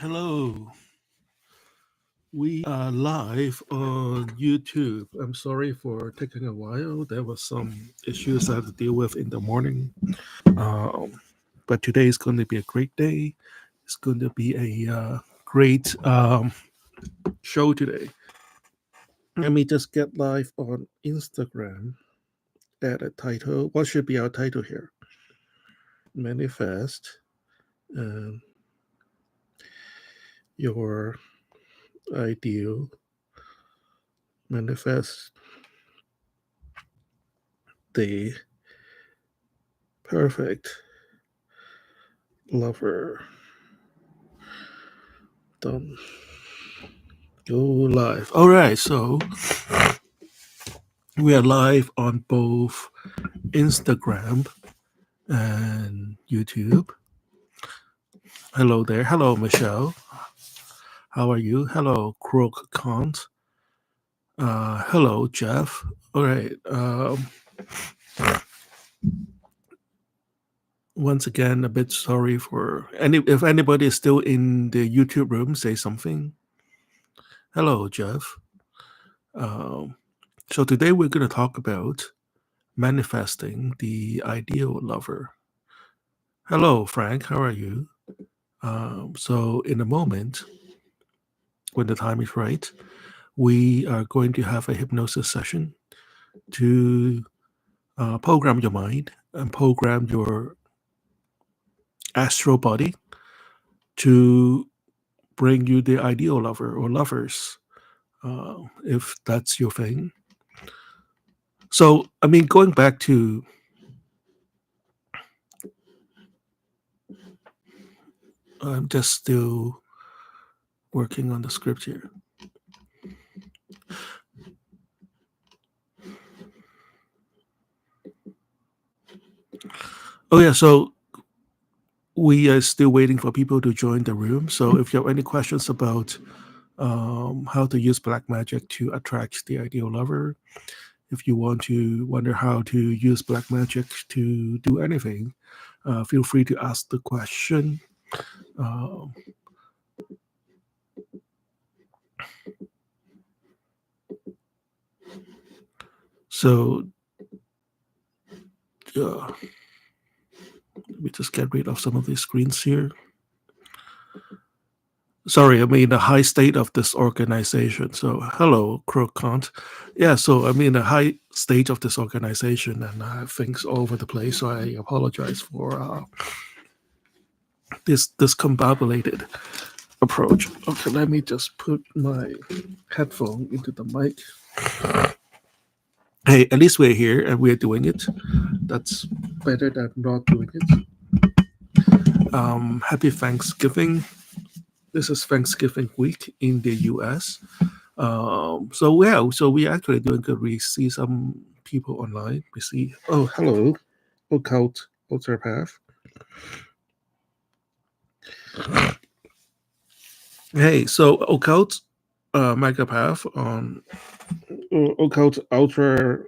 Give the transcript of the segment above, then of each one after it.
Hello, we are live on YouTube. I'm sorry for taking a while. There was some issues I had to deal with in the morning. Um, but today is going to be a great day. It's going to be a great show today. Let me just get live on Instagram. Add a title. What should be our title here? Manifest your ideal. Manifest the perfect lover. Done. Go live. All right, so we are live on both Instagram and YouTube. Hello there. Hello, Michelle. How are you? Hello, Crook Kant. Hello, Jeff. All right. Once again, a bit sorry for if anybody is still in the YouTube room, say something. Hello, Jeff. So today we're going to talk about manifesting the ideal lover. Hello, Frank. How are you? So in a moment, when the time is right, we are going to have a hypnosis session to program your mind and program your astral body to bring you the ideal lover or lovers, if that's your thing. So, I mean, going back to I'm just still working on the script here. Oh, yeah. So we are still waiting for people to join the room. So if you have any questions about how to use Black Magick to attract the ideal lover, if you wonder how to use Black Magick to do anything, feel free to ask the question. So let me just get rid of some of these screens here. Sorry, I'm in the high state of this organization. So, hello, Crocant. Yeah, so I'm in the high stage of this organization and I have things all over the place. So I apologize for this discombobulated approach. Okay, let me just put my headphone into the mic. Hey, at least we're here and we're doing it. That's better than not doing it. Happy Thanksgiving. This is Thanksgiving week in the US. So we actually doing good. We see some people online. We see, oh, hello, occult ultrapath. Hey, so occult megapath on occult ultra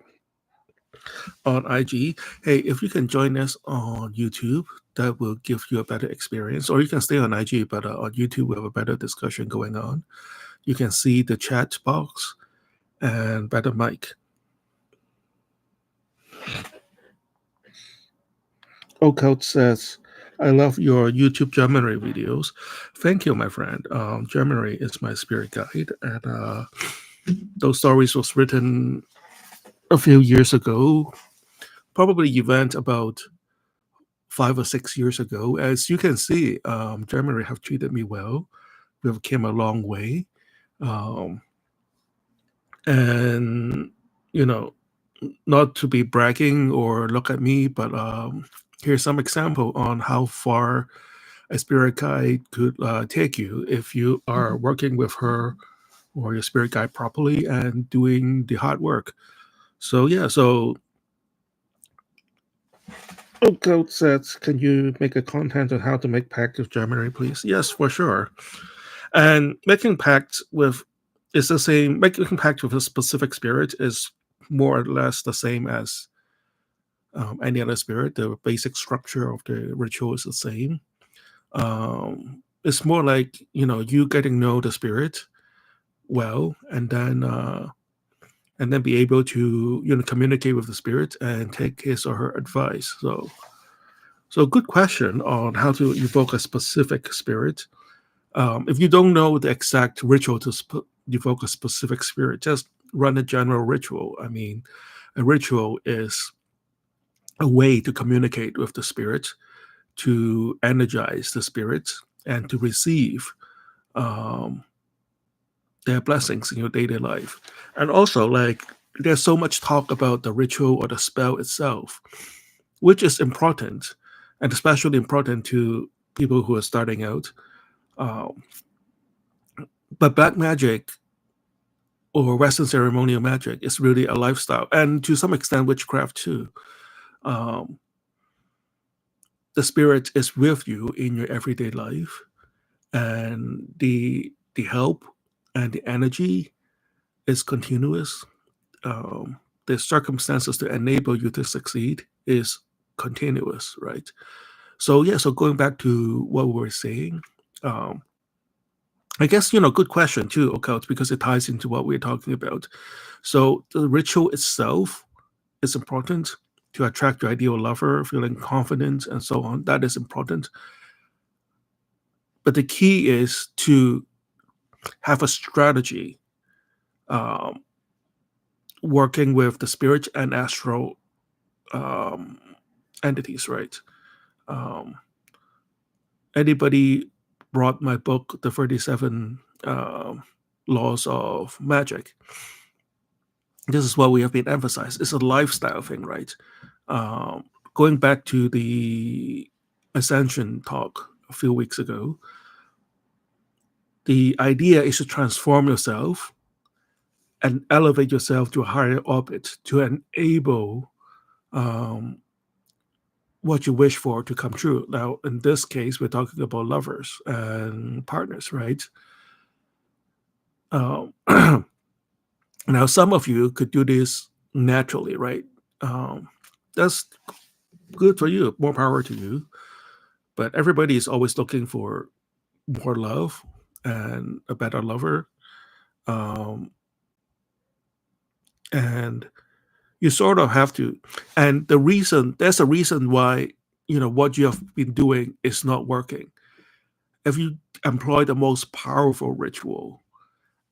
on IG. Hey, if you can join us on YouTube, that will give you a better experience. Or you can stay on IG, but on YouTube we have a better discussion going on. You can see the chat box and better mic. Occult says, I love your YouTube Gemini videos. Thank you, my friend. Gemini is my spirit guide, and those stories was written a few years ago, probably event about 5 or 6 years ago. As you can see, Gemini have treated me well. We have came a long way, and you know, not to be bragging or look at me, but here's some example on how far a spirit guide could take you if you are working with her or your spirit guide properly and doing the hard work. So yeah, so Goat says, can you make a content on how to make pact with Gemini, please? Yes, for sure. And making pact with is the same. Making pact with a specific spirit is more or less the same as any other spirit. The basic structure of the ritual is the same. it's more like, you getting to know the spirit well, and then be able to, communicate with the spirit and take his or her advice. So good question on how to evoke a specific spirit. If you don't know the exact ritual to evoke a specific spirit, just run a general ritual. I mean, a ritual is a way to communicate with the spirit, to energize the spirit, and to receive um, their blessings in your daily life. And also, like, there's so much talk about the ritual or the spell itself, which is important, and especially important to people who are starting out. Um, but Black Magic or Western ceremonial magic is really a lifestyle, and to some extent, witchcraft too. Um, the spirit is with you in your everyday life, and the help and the energy is continuous. The circumstances to enable you to succeed is continuous, right? So yeah, so going back to what we were saying, um, I guess, good question too, occult, because it ties into what we're talking about. So the ritual itself is important to attract your ideal lover, feeling confident and so on. That is important. But the key is to have a strategy, um, working with the spirit and astral um, entities, right? Um, Anybody brought my book, The 37 Laws of Magic? This is what we have been emphasized. It's a lifestyle thing, right? Going back to the Ascension talk a few weeks ago, the idea is to transform yourself and elevate yourself to a higher orbit to enable um, what you wish for to come true. Now, in this case, we're talking about lovers and partners, right? Um, now, some of you could do this naturally, right? That's good for you, more power to you. But everybody is always looking for more love and a better lover. Um, and you sort of have to, and there's a reason why, what you have been doing is not working. If you employ the most powerful ritual,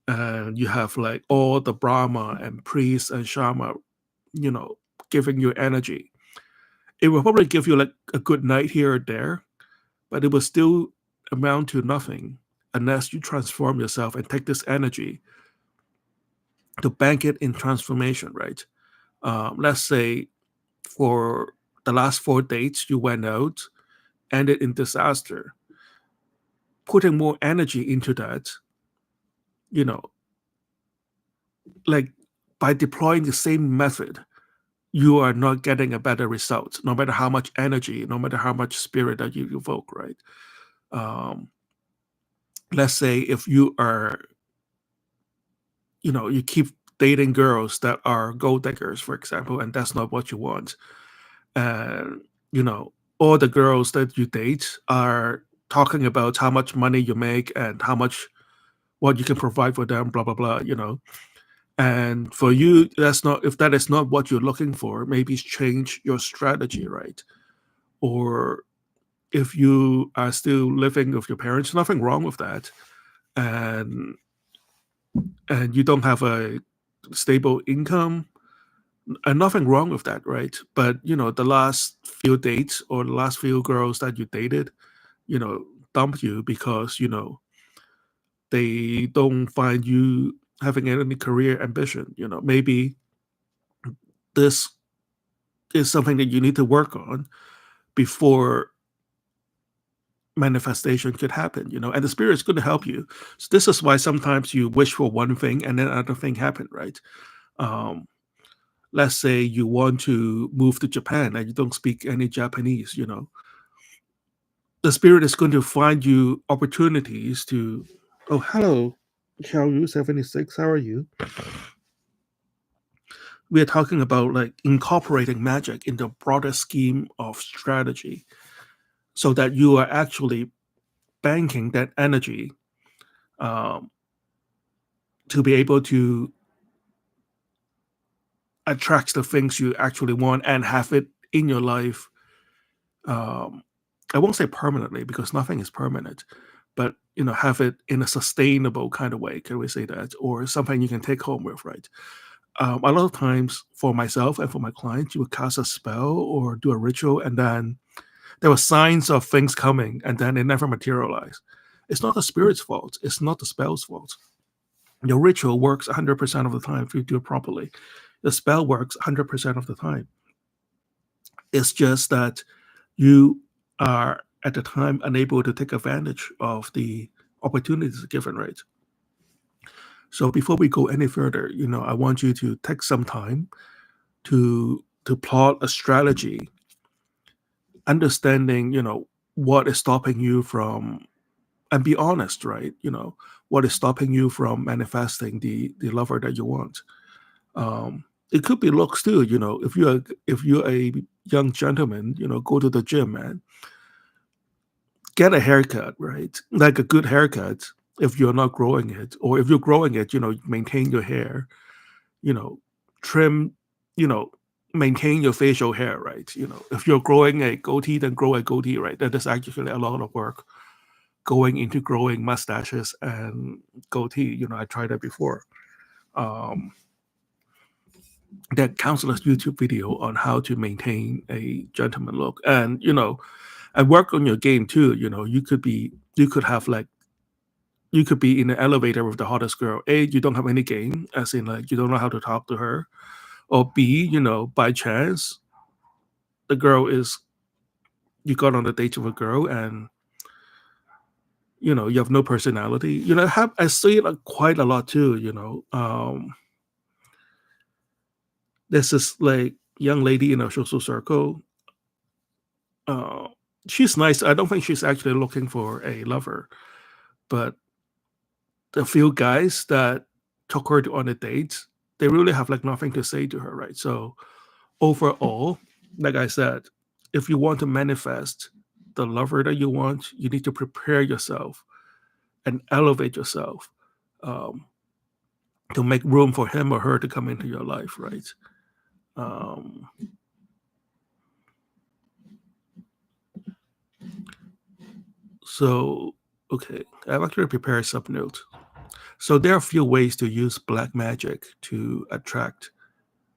and you have like all the Brahma and priests and Shama, you know, giving you energy, it will probably give you like a good night here or there, but it will still amount to nothing unless you transform yourself and take this energy to bank it in transformation, right? Let's say for the last 4 dates you went out, ended in disaster. Putting more energy into that, you know, like by deploying the same method, you are not getting a better result, no matter how much energy, no matter how much spirit that you evoke, right? Um, let's say if you are, you keep dating girls that are gold diggers, for example, and that's not what you want. And, all the girls that you date are talking about how much money you make and what you can provide for them, blah, blah, blah. And for you, if that is not what you're looking for, maybe change your strategy, right? Or if you are still living with your parents, nothing wrong with that. And you don't have a stable income, and nothing wrong with that, right? But the last few dates or the last few girls that you dated, you know, dump you because they don't find you having any career ambition. Maybe this is something that you need to work on before manifestation could happen, and the spirit is going to help you. So this is why sometimes you wish for one thing and then another thing happen, right? um let's say you want to move to Japan and you don't speak any Japanese, the spirit is going to find you opportunities to. Oh, hello, Xiaoyu 76, how are you? We are talking about like incorporating magic into a broader scheme of strategy so that you are actually banking that energy um, to be able to attract the things you actually want and have it in your life. um, I won't say permanently because nothing is permanent, but have it in a sustainable kind of way. Can we say that, or something you can take home with, right? A lot of times, for myself and for my clients, you would cast a spell or do a ritual, and then there were signs of things coming, and then it never materialized. It's not the spirit's fault. It's not the spell's fault. Your ritual works 100% of the time if you do it properly. The spell works 100% of the time. It's just that you are at the time unable to take advantage of the opportunities given, right? So before we go any further, I want you to take some time to plot a strategy, understanding, what is stopping you from, and be honest, right? What is stopping you from manifesting the lover that you want. It could be looks too. If you're a young gentleman, go to the gym, man, get a haircut, right? Like a good haircut. If you're not growing it, or if you're growing it, maintain your hair, you know, trim, you know, maintain your facial hair, right? If you're growing a goatee, then grow a goatee, right? That is actually a lot of work going into growing mustaches and goatee. I tried that before. Um, that countless YouTube video on how to maintain a gentleman look, and work on your game too. You could have like you could be in an elevator with the hottest girl. A, you don't have any game, as in like you don't know how to talk to her, or B, by chance the girl is you got on a date with a girl and you have no personality. I see it like quite a lot too. There's this like young lady in a social circle. Uh, she's nice. I don't think she's actually looking for a lover, but the few guys that took her on a date, they really have like nothing to say to her, right? So overall, like I said, if you want to manifest the lover that you want, you need to prepare yourself and elevate yourself, um, to make room for him or her to come into your life, right? Um, so, okay, I've actually prepared some notes. So there are a few ways to use black magic to attract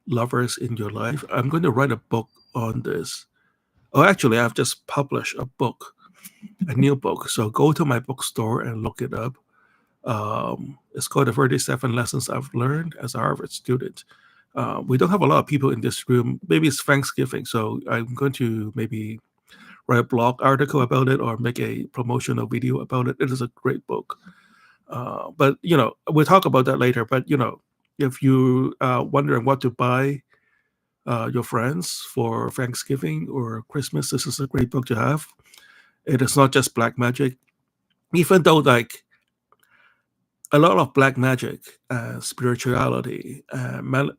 lovers in your life. I'm going to write a book on this. Oh, actually, I've just published a new book. So go to my bookstore and look it up. It's called The 37 Lessons I've Learned as a Harvard Student. We don't have a lot of people in this room. Maybe it's Thanksgiving, so I'm going to maybe write a blog article about it or make a promotional video about it. It is a great book. But we'll talk about that later. But if you are wondering what to buy your friends for Thanksgiving or Christmas, this is a great book to have. It is not just black magic, even though like a lot of black magic, spirituality,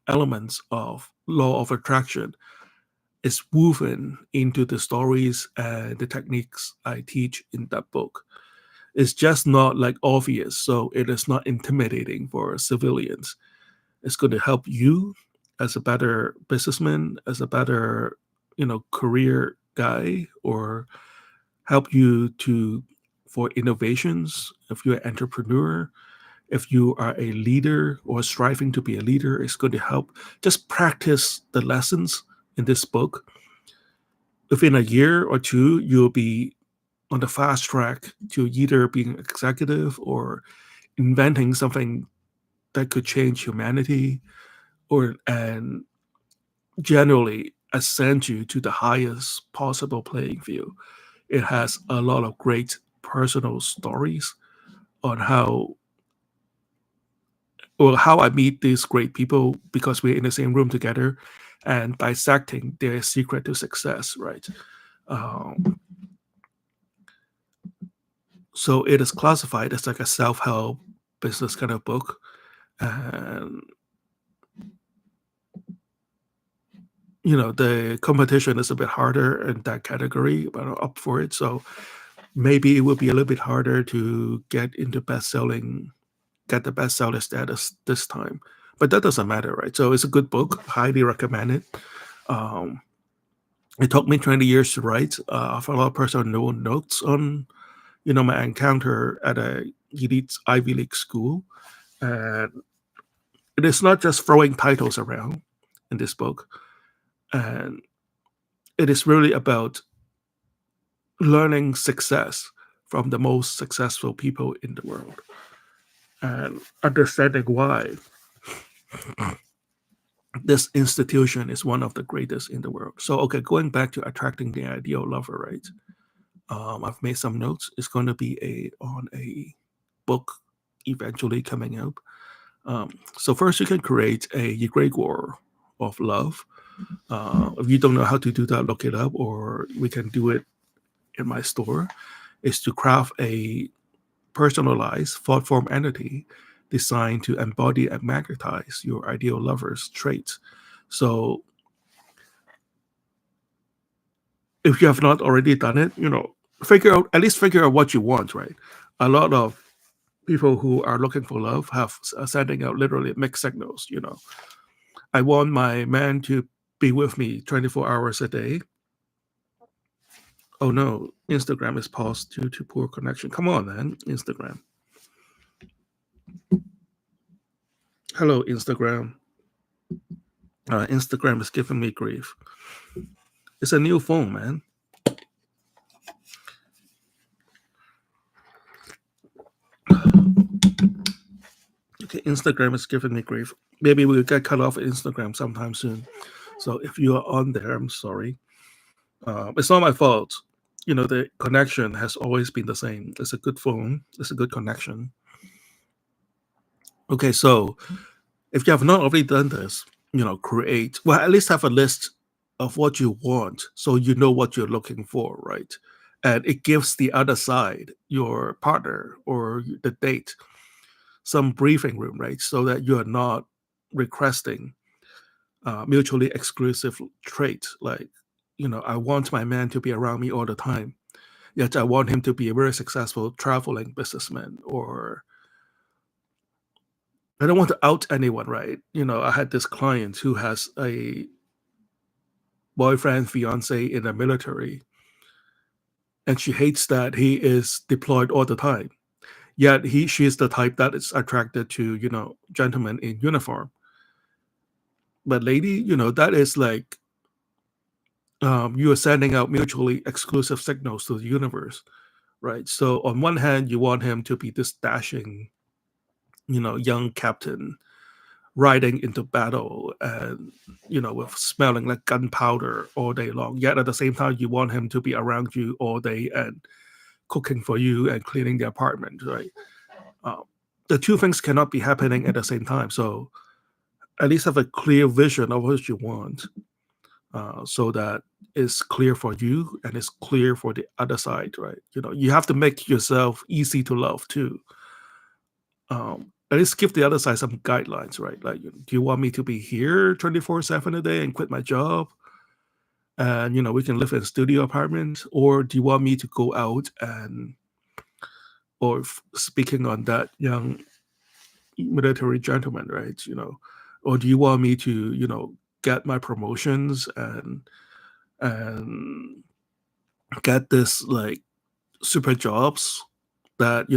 elements of law of attraction is woven into the stories and the techniques I teach in that book. It's just not like obvious, so it is not intimidating for civilians. It's going to help you as a better businessman, as a better, career guy, or help you to for innovations. If you're an entrepreneur, if you are a leader or striving to be a leader, it's going to help. Just practice the lessons in this book. Within a year or two, you'll be on the fast track to either being an executive or inventing something that could change humanity, or and generally ascend you to the highest possible playing field. It has a lot of great personal stories on how I meet these great people because we're in the same room together and dissecting their secret to success, right? Um, so it is classified as like a self-help business kind of book. And the competition is a bit harder in that category, but I'm up for it. So maybe it will be a little bit harder to get the bestseller status this time. But that doesn't matter, right? So it's a good book, highly recommend it. Um, it took me 20 years to write. I have a lot of personal notes on, my encounter at a elite Ivy League school. And it is not just throwing titles around in this book. And it is really about learning success from the most successful people in the world and understanding why this institution is one of the greatest in the world. So, okay, going back to attracting the ideal lover, right? I've made some notes. It's going to be on a book eventually coming out. So first, you can create a egregore of love. If you don't know how to do that, look it up, or we can do it in my store. Is to craft a personalized thought form entity designed to embody and magnetize your ideal lover's traits. So if you have not already done it, at least figure out what you want, right? A lot of people who are looking for love have sending out literally mixed signals. I want my man to be with me 24 hours a day. Oh no, Instagram is paused due to poor connection. Come on, man, Instagram. Hello, Instagram. Instagram is giving me grief. It's a new phone, man. Okay, Instagram is giving me grief. Maybe we'll get cut off Instagram sometime soon. So if you are on there, I'm sorry. It's not my fault. The connection has always been the same. It's a good phone. It's a good connection. Okay, so if you have not already done this, at least have a list of what you want so you know what you're looking for, right? And it gives the other side, your partner or the date, some breathing room, right? So that you're not requesting mutually exclusive traits like, I want my man to be around me all the time, yet I want him to be a very successful traveling businessman, or I don't want to out anyone, right? I had this client who has a boyfriend, fiance in the military, and she hates that he is deployed all the time. Yet she is the type that is attracted to, gentlemen in uniform. But lady, that is like you are sending out mutually exclusive signals to the universe, right? So on one hand, you want him to be this dashing, young captain riding into battle and with smelling like gunpowder all day long, yet at the same time you want him to be around you all day and cooking for you and cleaning the apartment, right? The two things cannot be happening at the same time. So at least have a clear vision of what you want, so that it's clear for you and it's clear for the other side, right? You have to make yourself easy to love too. At least give the other side some guidelines, right? Like, do you want me to be here 24/7 a day and quit my job? And, we can live in a studio apartment, or do you want me to go out or speaking on that young military gentleman, right? Or do you want me to, get my promotions and get this like super jobs that,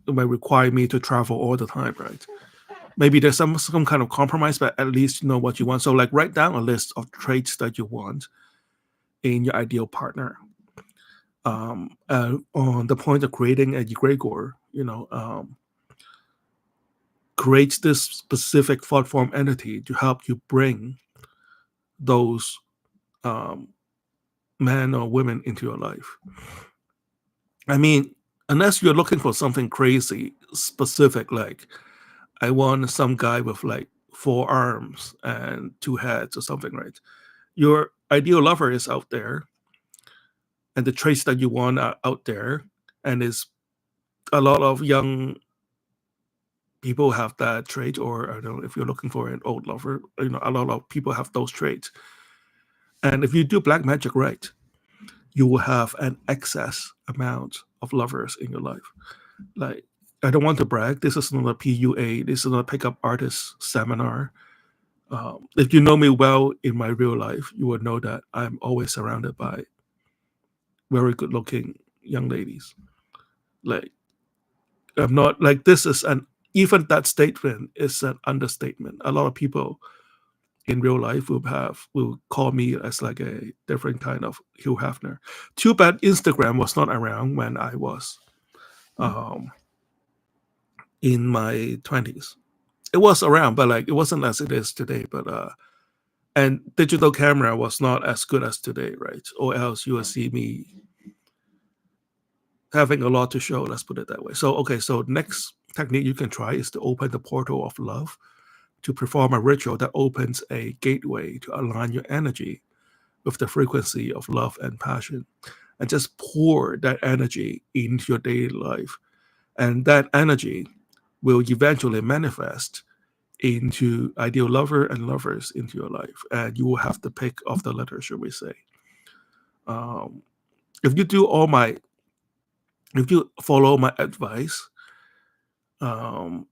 might require me to travel all the time, right? Maybe there's some kind of compromise, but at least you know what you want. So like write down a list of traits that you want in your ideal partner. On the point of creating a egregore, create this specific thought form entity to help you bring those men or women into your life. I mean, unless you're looking for something crazy specific, like I want some guy with like 4 arms and 2 heads or something, right? Your ideal lover is out there, and the traits that you want are out there, and is a lot of young people have that trait, or I don't know if you're looking for an old lover, a lot of people have those traits. And if you do Black Magick right, you will have an excess amount of lovers in your life. Like, I don't want to brag. This is not a PUA. This is not a pickup artist seminar. If you know me well in my real life, you would know that I'm always surrounded by very good-looking young ladies. Like, I'm not like this is an even that statement is an understatement. A lot of people in real life will call me as like a different kind of Hugh Hefner. Too bad Instagram was not around when I was um, in my 20s. It was around, but like it wasn't as it is today. But and digital camera was not as good as today, right? Or else you will see me having a lot to show. Let's put it that way. So okay, so next technique you can try is to open the portal of love, to perform a ritual that opens a gateway to align your energy with the frequency of love and passion, and just pour that energy into your daily life. And that energy will eventually manifest into ideal lover and lovers into your life. And you will have the pick of the litter, should we say. Um, if you do if you follow my advice, and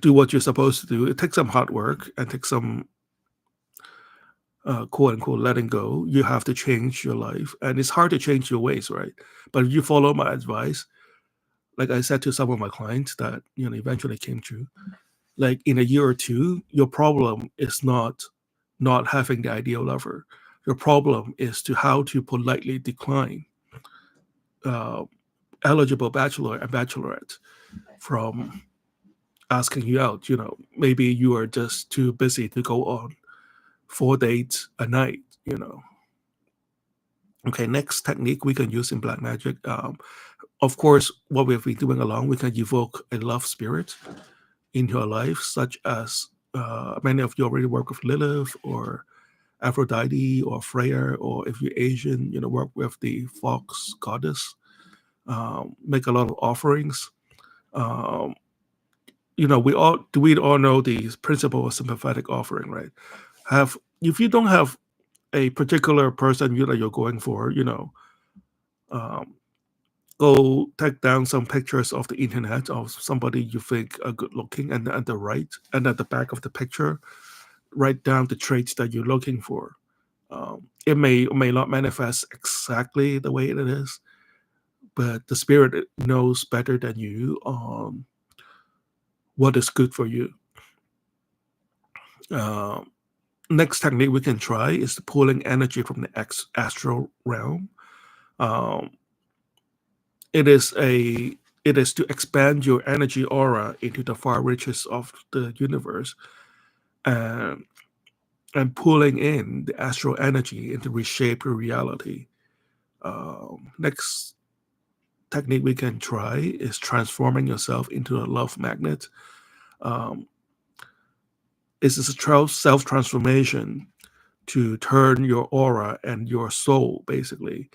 do what you're supposed to do, it takes some hard work and takes some quote unquote letting go. You have to change your life, and it's hard to change your ways, right? But if you follow my advice, like I said to some of my clients that eventually came true, like in a year or two, your problem is not having the ideal lover. Your problem is to how to politely decline uh, eligible bachelor and bachelorette from asking you out. Maybe you are just too busy to go on 4 dates a night. Okay, next technique we can use in Black Magick. Of course, what we've been doing along, we can evoke a love spirit into your life, such as many of you already work with Lilith or Aphrodite or Freya, or if you're Asian, work with the fox goddess. Make a lot of offerings. Um, we all know the principle of sympathetic offering, right? If you don't have a particular person you're going for, um, go take down some pictures of the internet of somebody you think are good looking, and at the right and at the back of the picture, write down the traits that you're looking for. It may or may not manifest exactly the way it is, but the spirit knows better than you what is good for you. Next technique we can try is the pulling energy from the astral realm. Um, it is to expand your energy aura into the far reaches of the universe, and pulling in the astral energy and to reshape your reality. Next technique we can try is transforming yourself into a love magnet. It's a self-transformation to turn your aura and your soul basically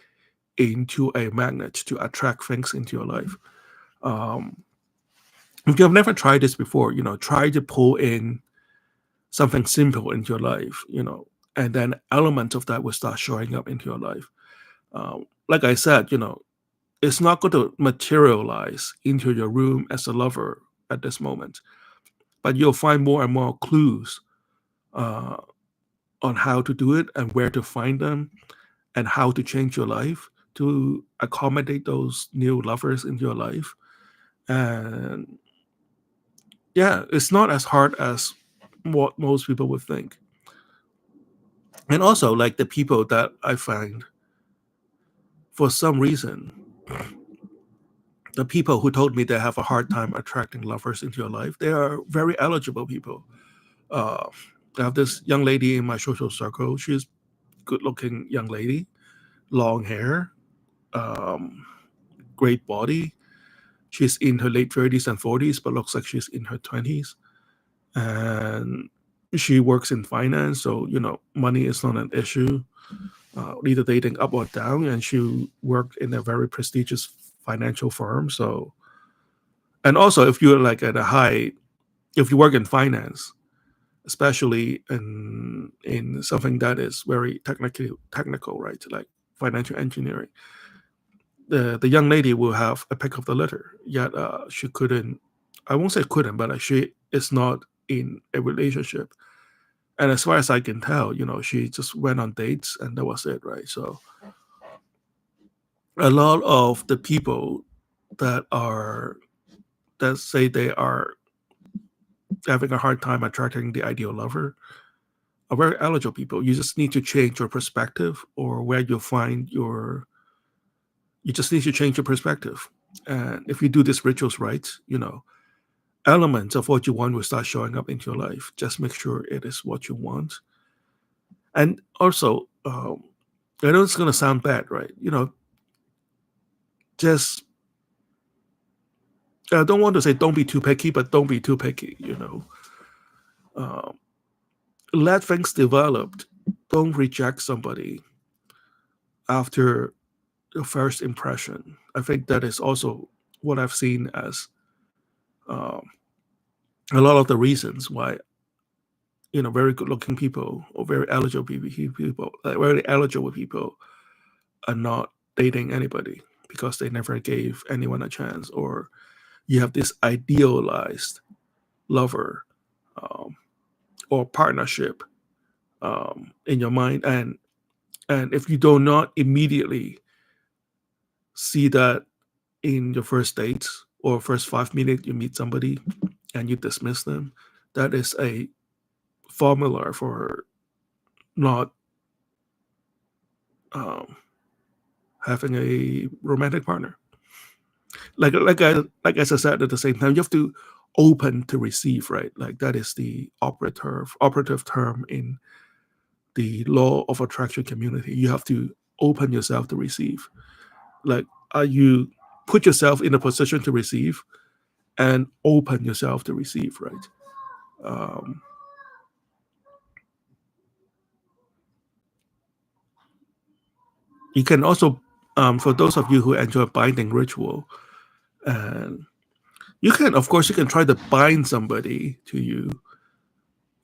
into a magnet to attract things into your life. If you've never tried this before, try to pull in something simple into your life, and then elements of that will start showing up into your life. Like I said, it's not going to materialize into your room as a lover at this moment, but you'll find more and more clues uh, on how to do it and where to find them and how to change your life to accommodate those new lovers into your life. And yeah, it's not as hard as what most people would think. And also, like the people that I find, for some reason, the people who told me they have a hard time attracting lovers into your life, they are very eligible people. Uh, I have this young lady in my social circle. She's good-looking young lady, long hair, um, great body. She's in her late 30s and 40s, but looks like she's in her 20s. And she works in finance, so money is not an issue. Either dating up or down, and she worked in a very prestigious financial firm. So, and also if you're like if you work in finance, especially in something that is very technical, right? Like financial engineering, the young lady will have a pick of the litter, yet she couldn't. I won't say couldn't, but she is not in a relationship. And as far as I can tell, she just went on dates and that was it, right? So a lot of the people that say they are having a hard time attracting the ideal lover are very eligible people. You just need to change your perspective, or where you find your. You just need to change your perspective, and if you do these rituals right, elements of what you want will start showing up into your life. Just make sure it is what you want, and also, I know it's going to sound bad, right? Just I don't want to say don't be too picky, but don't be too picky. Let things develop. Don't reject somebody after the first impression. I think that is also what I've seen as um, a lot of the reasons why very good-looking people or very eligible people, very eligible people, are not dating anybody because they never gave anyone a chance, or you have this idealized lover um, or partnership in your mind, and if you do not immediately see that in your first dates or first 5 minutes you meet somebody and you dismiss them, that is a formula for not um, having a romantic partner. As I said, at the same time, you have to open to receive, right? Like that is the operative term in the law of attraction community. You have to open yourself to receive. Like, you put yourself in a position to receive and open yourself to receive, right? Um, you can also, for those of you who enjoy binding ritual, and you can, of course, you can try to bind somebody to you.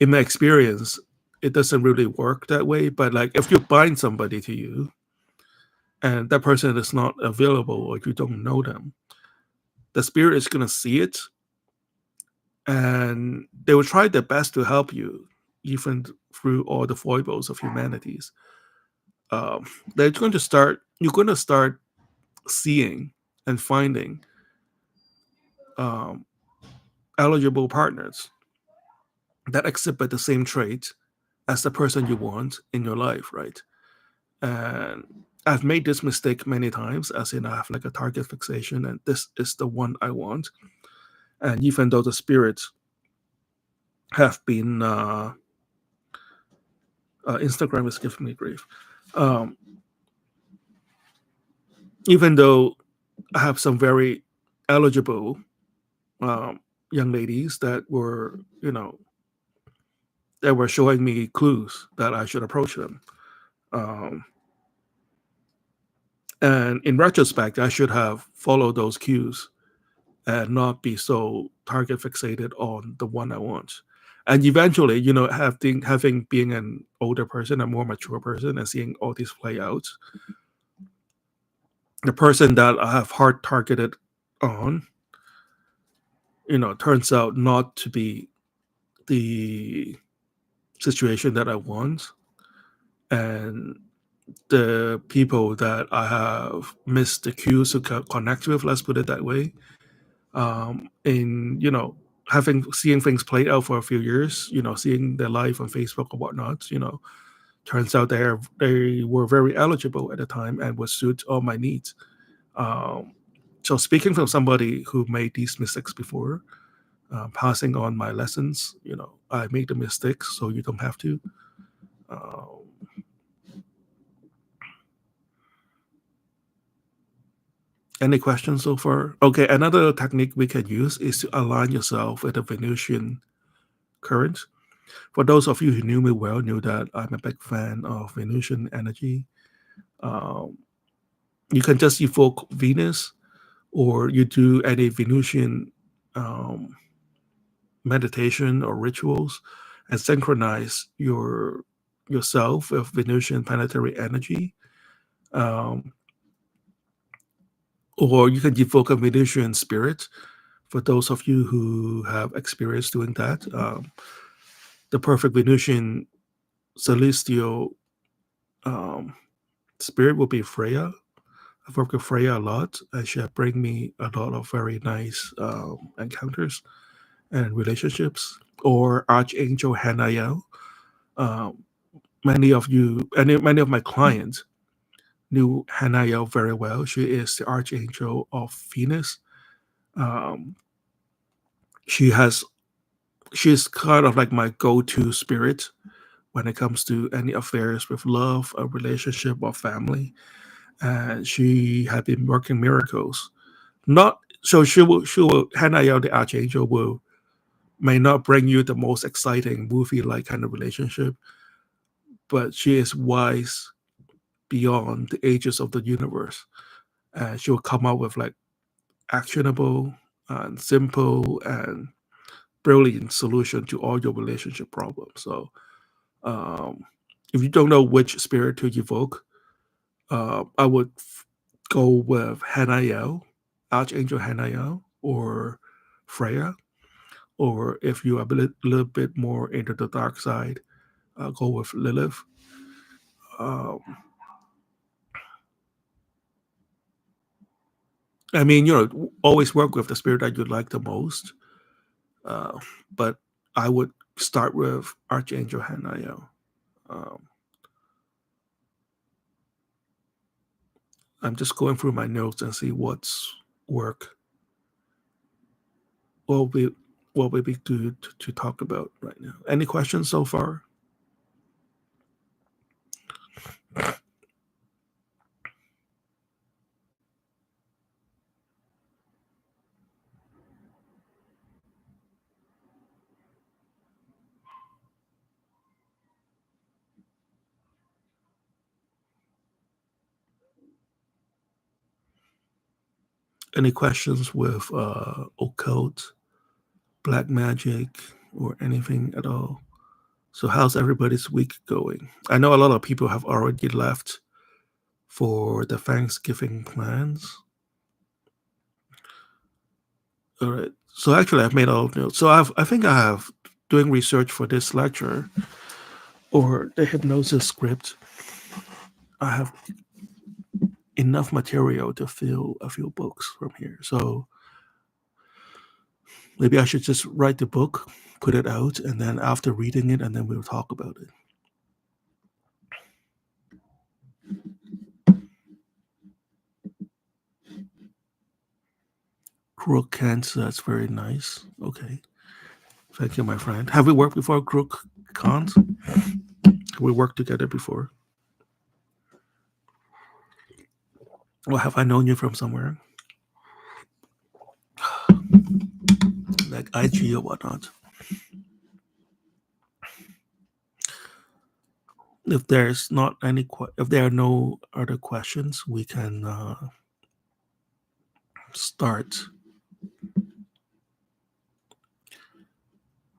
In my experience, it doesn't really work that way. But like, if you bind somebody to you and that person is not available, or if you don't know them, the spirit is going to see it, and they will try their best to help you, even through all the foibles of humanities. Um, they're going to start. You're going to start seeing and finding um, eligible partners that exhibit the same traits as the person you want in your life, right? And I've made this mistake many times, as in I have like a target fixation, and this is the one I want. And even though the spirits have been, Instagram is giving me grief. Um, Even though I have some very eligible young ladies that were, that were showing me clues that I should approach them. Um, and in retrospect, I should have followed those cues and not be so target fixated on the one I want. And eventually, having being an older person, a more mature person, and seeing all this play out, the person that I have hard targeted on, turns out not to be the situation that I want. And the people that I have missed the cues to connect with, let's put it that way, in having seeing things play out for a few years, seeing their life on Facebook or whatnot, turns out they were very eligible at the time and would suit all my needs. Um, so speaking from somebody who made these mistakes before, passing on my lessons, I made the mistakes, so you don't have to. Um, any questions so far? Okay, another technique we can use is to align yourself with the Venusian current. For those of you who knew me well, knew that I'm a big fan of Venusian energy. Um, you can just evoke Venus, or you do any Venusian um, meditation or rituals, and synchronize yourself with Venusian planetary energy. Um, or you can evoke a Venusian spirit. For those of you who have experience doing that, the perfect Venusian celestial um, spirit will be Freya. I've worked with Freya a lot, and she had bring me a lot of very nice encounters and relationships. Or Archangel Hanael. Um, many of you, and many of my clients knew Hanael very well. She is the Archangel of Venus. Um, she has, she's kind of like my go-to spirit when it comes to any affairs with love, a relationship, or family. And she had been working miracles. Not so she will Hanael the Archangel will may not bring you the most exciting movie like kind of relationship, but she is wise beyond the ages of the universe. And she'll come up with like actionable and simple and brilliant solution to all your relationship problems. So if you don't know which spirit to evoke, I would go with Hanael, Archangel Hanael, or Freya. Or if you are a little bit more into the dark side, go with Lilith. Um, I mean, always work with the spirit that you like the most. Uh, but I would start with Archangel Hanael. Um, I'm just going through my notes and see what's work. What we what would be good to talk about right now. Any questions so far? Any questions with occult, black magic, or anything at all? So how's everybody's week going? I know a lot of people have already left for the Thanksgiving plans. All right. So actually, I've made all of notes. So I think I have doing research for this lecture or the hypnosis script. I have enough material to fill a few books from here. So maybe I should just write the book, put it out, and then after reading it, and then we'll talk about it. Crook Cans, that's very nice. Okay. Thank you, my friend. Have we worked before, Crook Cons? We worked together before. Or have I known you from somewhere? Like IG or whatnot? If there's not any, if there are no other questions, we can start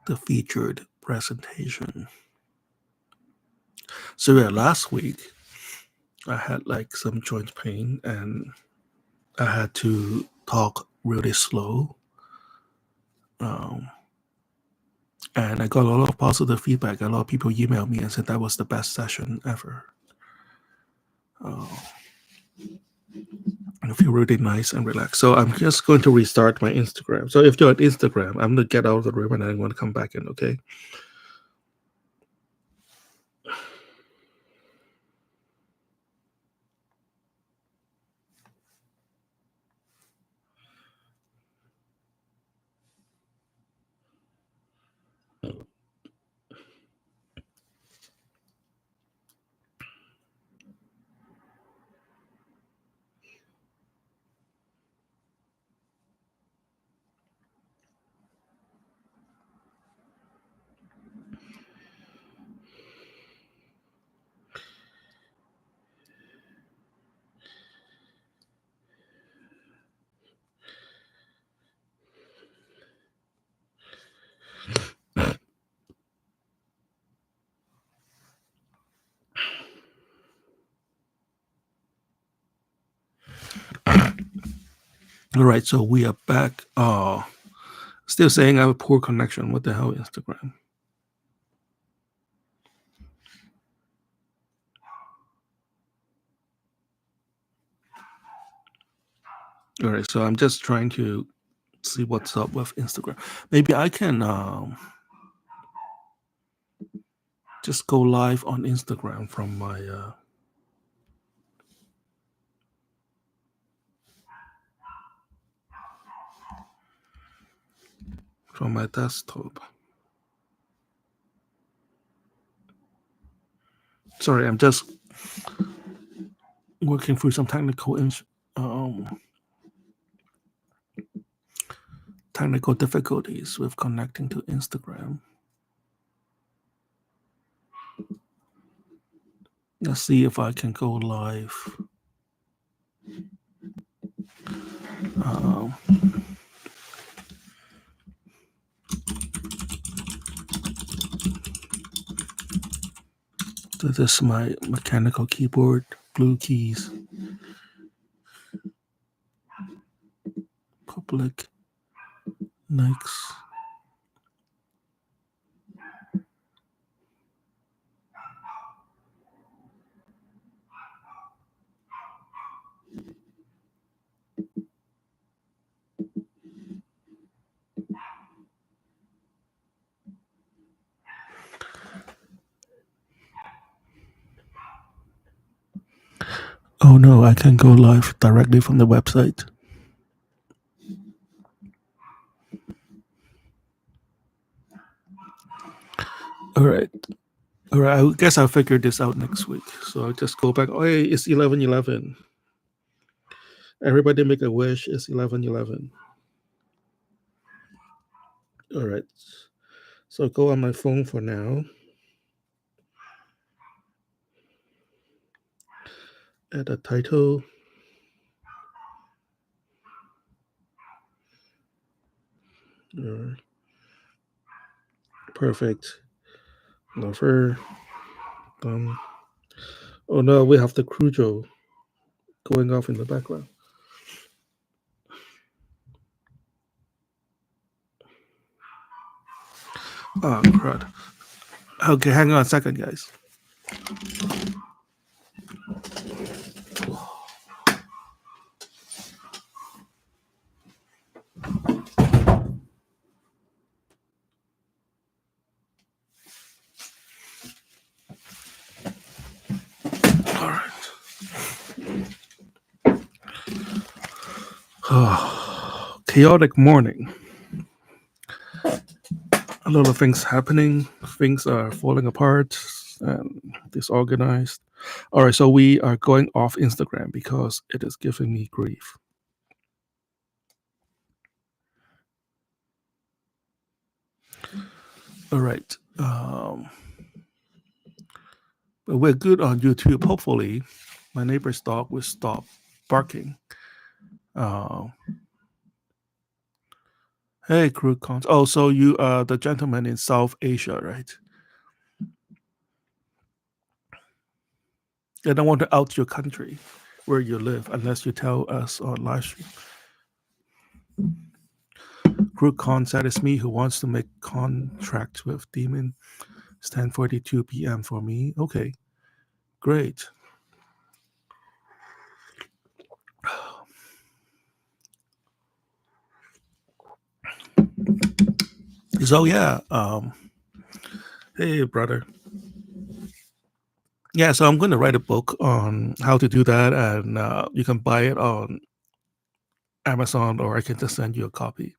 the featured presentation. So yeah, last week I had like some joint pain and I had to talk really slow. Um, and I got a lot of positive feedback. A lot of people emailed me and said that was the best session ever. I feel really nice and relaxed. So I'm just going to restart my Instagram. So if you're on Instagram, I'm going to get out of the room and I'm going to come back in, okay? All right, so we are back. Still saying I have a poor connection. What the hell, Instagram? All right, so I'm just trying to see what's up with Instagram. Maybe I can just go live on Instagram from my desktop. Sorry, I'm just working through some technical difficulties with connecting to Instagram. Let's see if I can go live. So this is my mechanical keyboard, blue keys, public, next. Oh no, I can go live directly from the website. All right. All right, I guess I'll figure this out next week. So I'll just go back. Oh, hey, it's 11:11. Everybody make a wish. It's 11:11. All right. So go on my phone for now. Add a title. Perfect. Lover. Done. Oh no, we have the Crujo going off in the background. Oh, crud. Okay, hang on a second, guys. All right. Chaotic morning. A lot of things happening. Things are falling apart and disorganized. All right, so we are going off Instagram because it is giving me grief. All right. But we're good on YouTube. Hopefully, my neighbor's dog will stop barking. Hey, crew cons. Oh, so you are the gentleman in South Asia, right? They don't want to out your country where you live unless you tell us on live stream. Crew con said it's me who wants to make contract with Demon. It's 10:42 p.m. for me. Okay, great. So yeah, hey brother. Yeah, so I'm going to write a book on how to do that, and you can buy it on Amazon, or I can just send you a copy.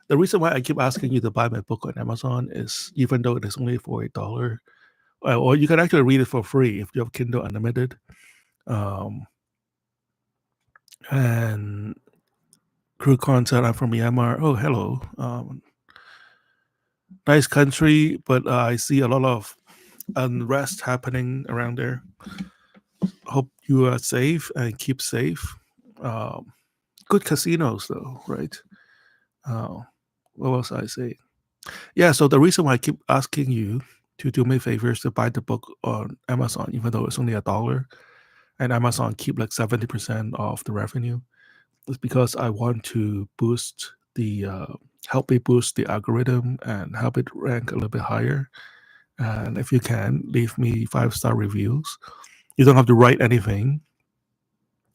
The reason why I keep asking you to buy my book on Amazon is even though it is only for $1, or you can actually read it for free if you have Kindle Unlimited. And Crew Con said I'm from Myanmar. Oh, hello. Nice country, but I see a lot of unrest happening around there. Hope you are safe and keep safe. Good casinos, though, right? What was I saying? Yeah, so the reason why I keep asking you to do me favors to buy the book on Amazon, even though it's only $1, and Amazon keep like 70% of the revenue. is because I want to boost the help me boost the algorithm and help it rank a little bit higher. And if you can, leave me 5-star reviews. You don't have to write anything.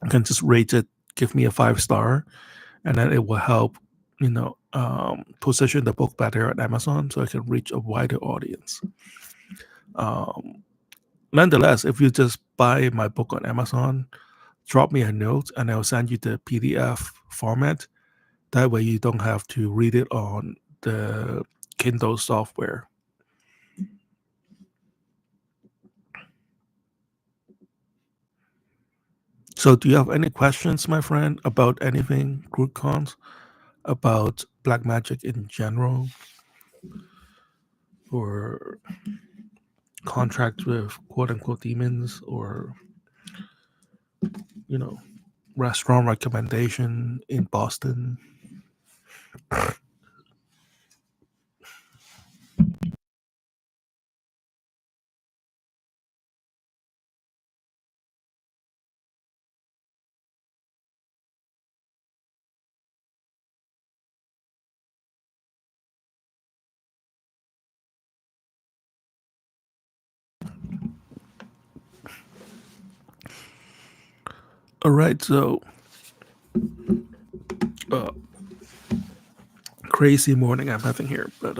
You can just rate it, give me a 5-star, and then it will help, position the book better at Amazon so I can reach a wider audience. Nonetheless, if you just buy my book on Amazon, drop me a note and I'll send you the PDF format. That way you don't have to read it on the Kindle software. So do you have any questions, my friend, about anything, group cons, about Black Magick in general, or contract with quote unquote demons, or restaurant recommendation in Boston? All right, so crazy morning I'm having here, but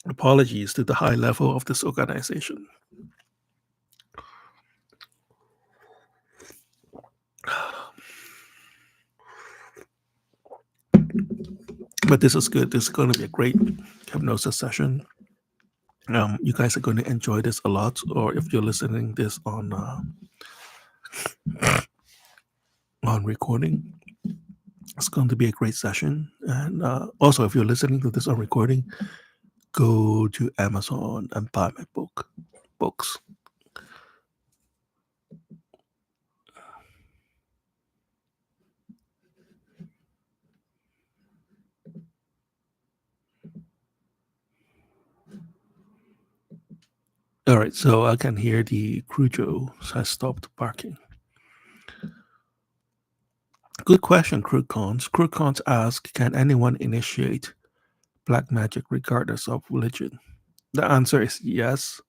apologies to the high level of this organization. But this is good. This is going to be a great hypnosis session. You guys are going to enjoy this a lot, or if you're listening this on recording, it's going to be a great session. And also, if you're listening to this on recording, go to Amazon and buy my books. All right, so I can hear the Crujo has stopped barking. Good question, Crewcons. Crewcons ask, can anyone initiate Black Magick regardless of religion? The answer is yes.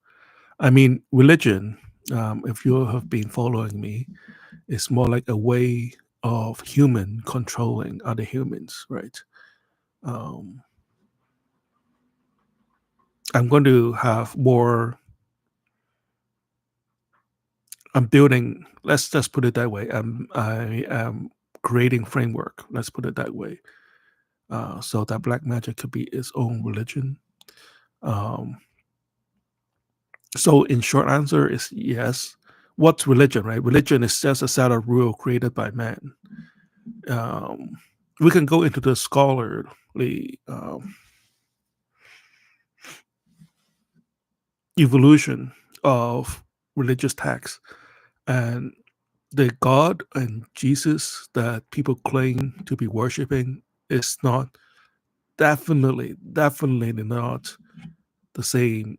I mean, religion, if you have been following me, is more like a way of human controlling other humans, right? Um, I'm going to have more. I'm building. Let's just put it that way. I am creating framework. Let's put it that way. So that Black Magick could be its own religion. So in short answer is yes. What's religion, right? Religion is just a set of rules created by man. We can go into the scholarly evolution of religious texts, and the God and Jesus that people claim to be worshiping is not definitely not the same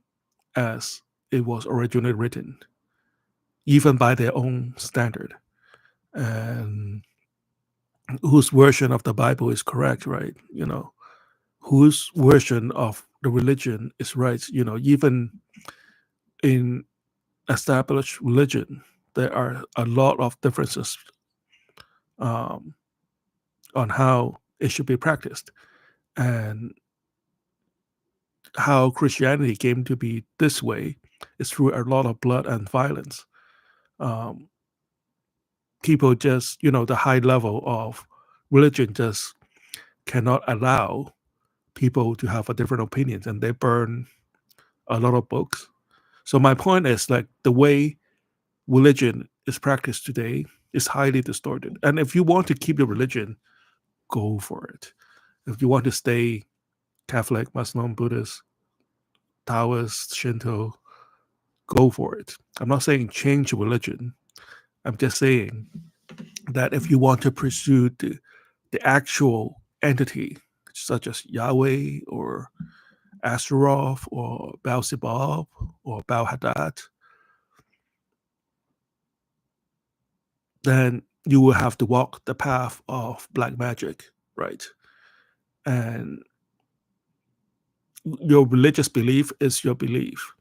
as it was originally written, even by their own standard. And whose version of the Bible is correct, right? Whose version of the religion is right. Even in established religion, there are a lot of differences um, on how it should be practiced. And how Christianity came to be this way is through a lot of blood and violence. Um, People just, the high level of religion just cannot allow people to have a different opinions, and they burn a lot of books. So my point is, like, the way religion is practiced today is highly distorted. And if you want to keep your religion, go for it. If you want to stay Catholic, Muslim, Buddhist, Taoist, Shinto, go for it. I'm not saying change religion. I'm just saying that if you want to pursue the actual entity, such as Yahweh or Astaroth or Beelzebub or Baal Hadad, then you will have to walk the path of black magic, right? And your religious belief is your belief.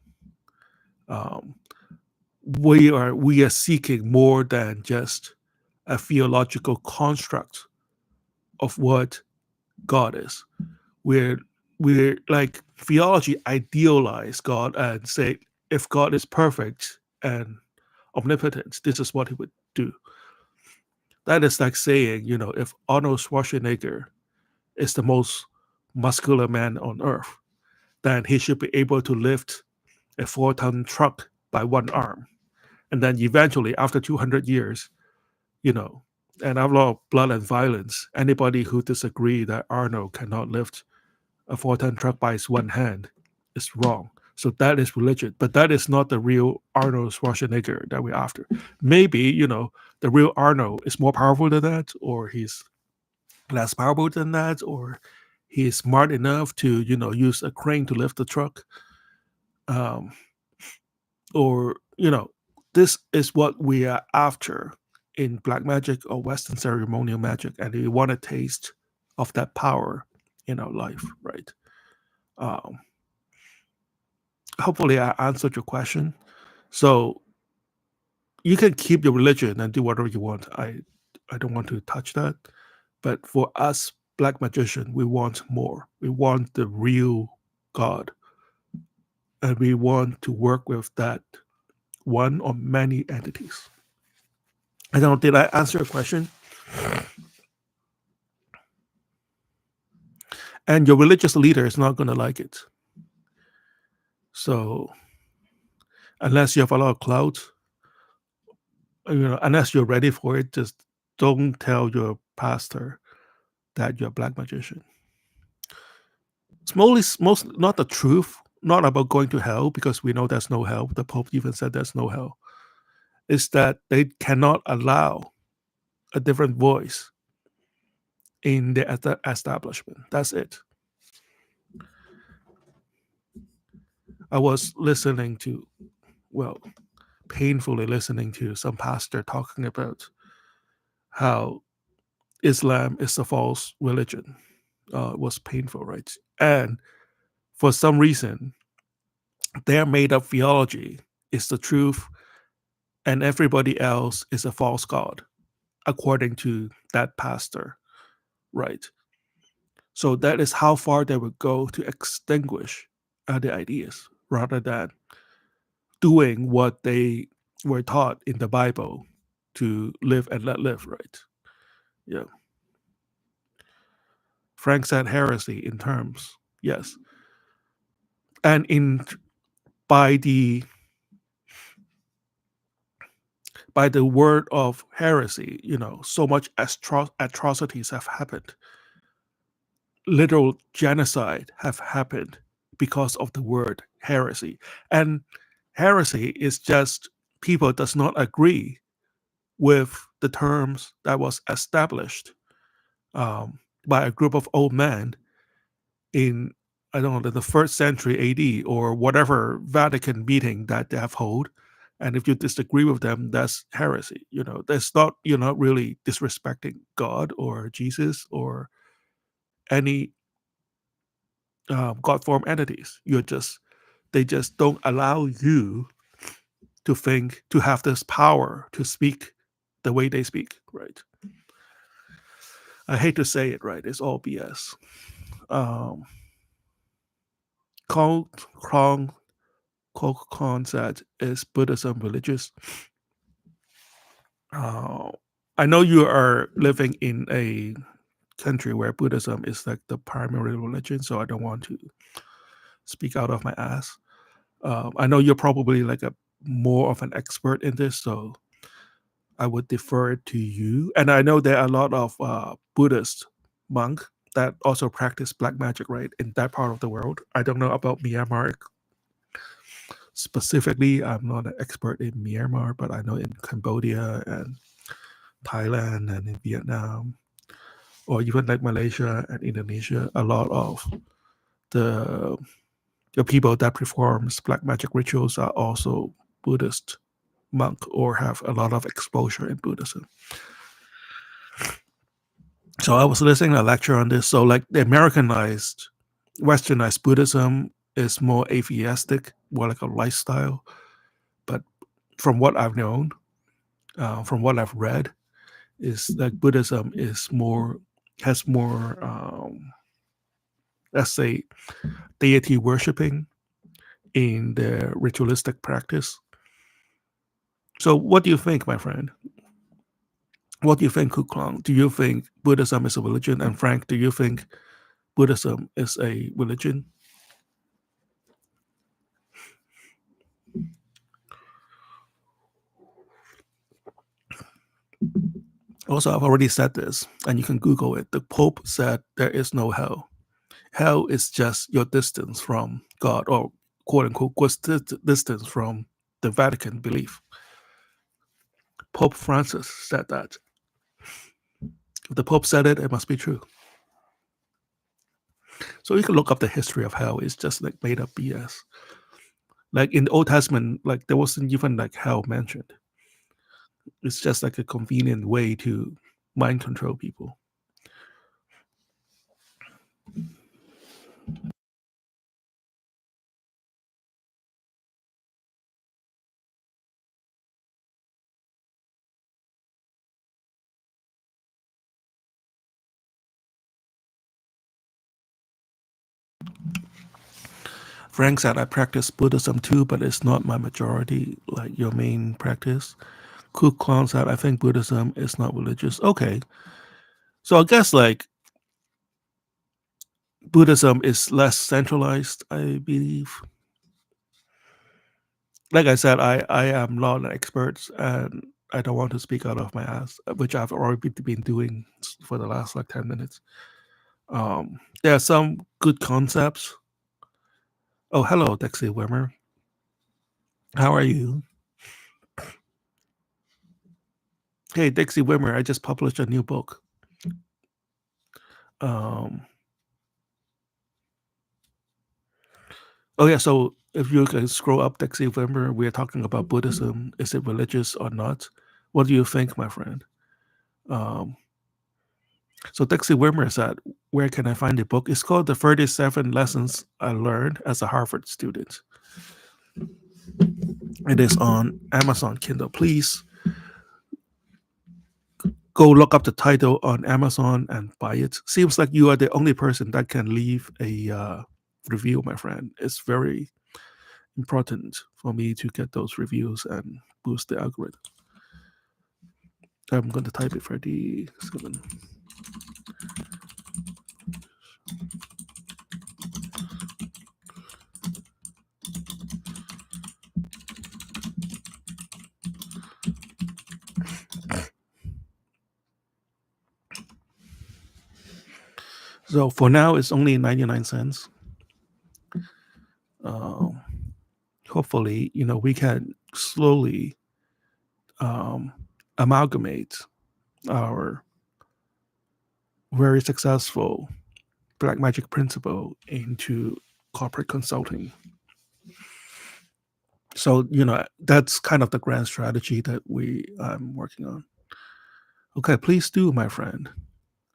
Um, we are seeking more than just a theological construct of what God is. We're like theology idealize God and say if God is perfect and omnipotent, this is what he would do. That is like saying, if Arnold Schwarzenegger is the most muscular man on earth, then he should be able to lift a 4-ton truck by one arm. And then eventually, after 200 years, you know, and a lot of blood and violence, anybody who disagree that Arnold cannot lift a 4-ton truck by his one hand is wrong. So that is religion, but that is not the real Arnold Schwarzenegger that we're after. Maybe, the real Arnold is more powerful than that, or he's less powerful than that, or he's smart enough to, use a crane to lift the truck. Um, or, this is what we are after in black magic or Western ceremonial magic, and we want a taste of that power in our life, right? Um, Hopefully I answered your question. So you can keep your religion and do whatever you want. I don't want to touch that. But for us, black magician, we want more. We want the real God. And we want to work with that one or many entities. I don't know, did I answer your question? And your religious leader is not going to like it. So unless you have a lot of clout, unless you're ready for it, just don't tell your pastor that you're a black magician. It's most not the truth, not about going to hell, because we know there's no hell. The Pope even said there's no hell. It's that they cannot allow a different voice in the establishment. That's it. I was listening to, painfully listening to some pastor talking about how Islam is a false religion. It was painful, right? And for some reason, their made up theology is the truth, and everybody else is a false god, according to that pastor, right? So that is how far they would go to extinguish the ideas rather than doing what they were taught in the Bible to live and let live, right? Yeah. Frank said heresy in terms, yes. And by the word of heresy, so much atrocities have happened. Literal genocide have happened because of the word heresy. And heresy is just people does not agree with the terms that was established by a group of old men in, I don't know, the 1st century AD or whatever Vatican meeting that they have hold. And if you disagree with them, that's heresy. That's not, you're not really disrespecting God or Jesus or any God form entities. They just don't allow you to think, to have this power to speak the way they speak, right? I hate to say it, right? It's all BS. Kong said, is Buddhism religious? I know you are living in a country where Buddhism is like the primary religion, so I don't want to speak out of my ass. I know you're probably like more of an expert in this, so I would defer it to you. And I know there are a lot of Buddhist monks that also practice black magic, right, in that part of the world. I don't know about Myanmar specifically. I'm not an expert in Myanmar, but I know in Cambodia and Thailand and in Vietnam, or even like Malaysia and Indonesia, a lot of the people that performs black magic rituals are also Buddhist monk or have a lot of exposure in Buddhism. So I was listening to a lecture on this. So like the Americanized, Westernized Buddhism is more atheistic, more like a lifestyle. But from what I've known, from what I've read, is that Buddhism has more, let's say, deity worshiping in the ritualistic practice. So what do you think, my friend? What do you think, Kuklong? Do you think Buddhism is a religion? And Frank, do you think Buddhism is a religion? Also, I've already said this, and you can Google it. The Pope said there is no hell. Hell is just your distance from God, or quote unquote, distance from the Vatican belief. Pope Francis said that. If the Pope said it, it must be true. So you can look up the history of hell. It's just like made up BS. Like in the Old Testament, like there wasn't even like hell mentioned. It's just like a convenient way to mind control people. Frank said, I practice Buddhism too, but it's not my majority, like your main practice. Cook Clown said, I think Buddhism is not religious. Okay. So I guess like Buddhism is less centralized, I believe. Like I said, I am not an expert and I don't want to speak out of my ass, which I've already been doing for the last like 10 minutes. There are some good concepts. Oh, hello, Dexy Wimmer. How are you? Hey, Dixie Wimmer, I just published a new book. Oh yeah, so if you can scroll up, Dixie Wimmer, we are talking about Buddhism. Is it religious or not? What do you think, my friend? So Dixie Wimmer said, where can I find the book? It's called The 37 Lessons I Learned as a Harvard Student. It is on Amazon Kindle. Please go look up the title on Amazon and buy it. Seems like you are the only person that can leave a review, my friend. It's very important for me to get those reviews and boost the algorithm. I'm going to type it for the 7. So for now, it's only 99 cents. Hopefully, we can slowly amalgamate our very successful Black Magick principle into corporate consulting. So, that's kind of the grand strategy that I'm working on. Okay, please do, my friend.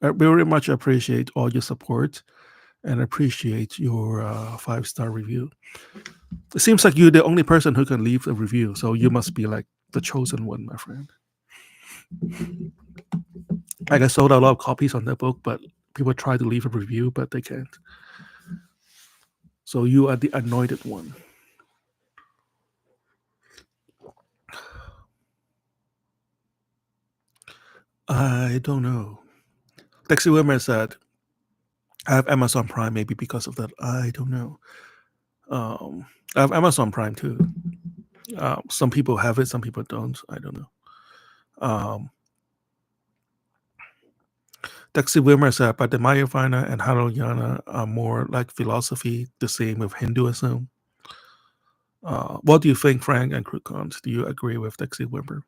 I very much appreciate all your support and appreciate your 5-star review. It seems like you're the only person who can leave a review, so you must be like the chosen one, my friend. Like I sold a lot of copies on that book, but people try to leave a review, but they can't. So you are the anointed one. I don't know. Dexy Women said, I have Amazon Prime, maybe because of that. I don't know. I have Amazon Prime too. Some people have it, some people don't. I don't know. Dexy Wimmer said, but the Mayavana and Hinayana are more like philosophy, the same with Hinduism. What do you think, Frank and Krukant? Do you agree with Dexy Wimmer?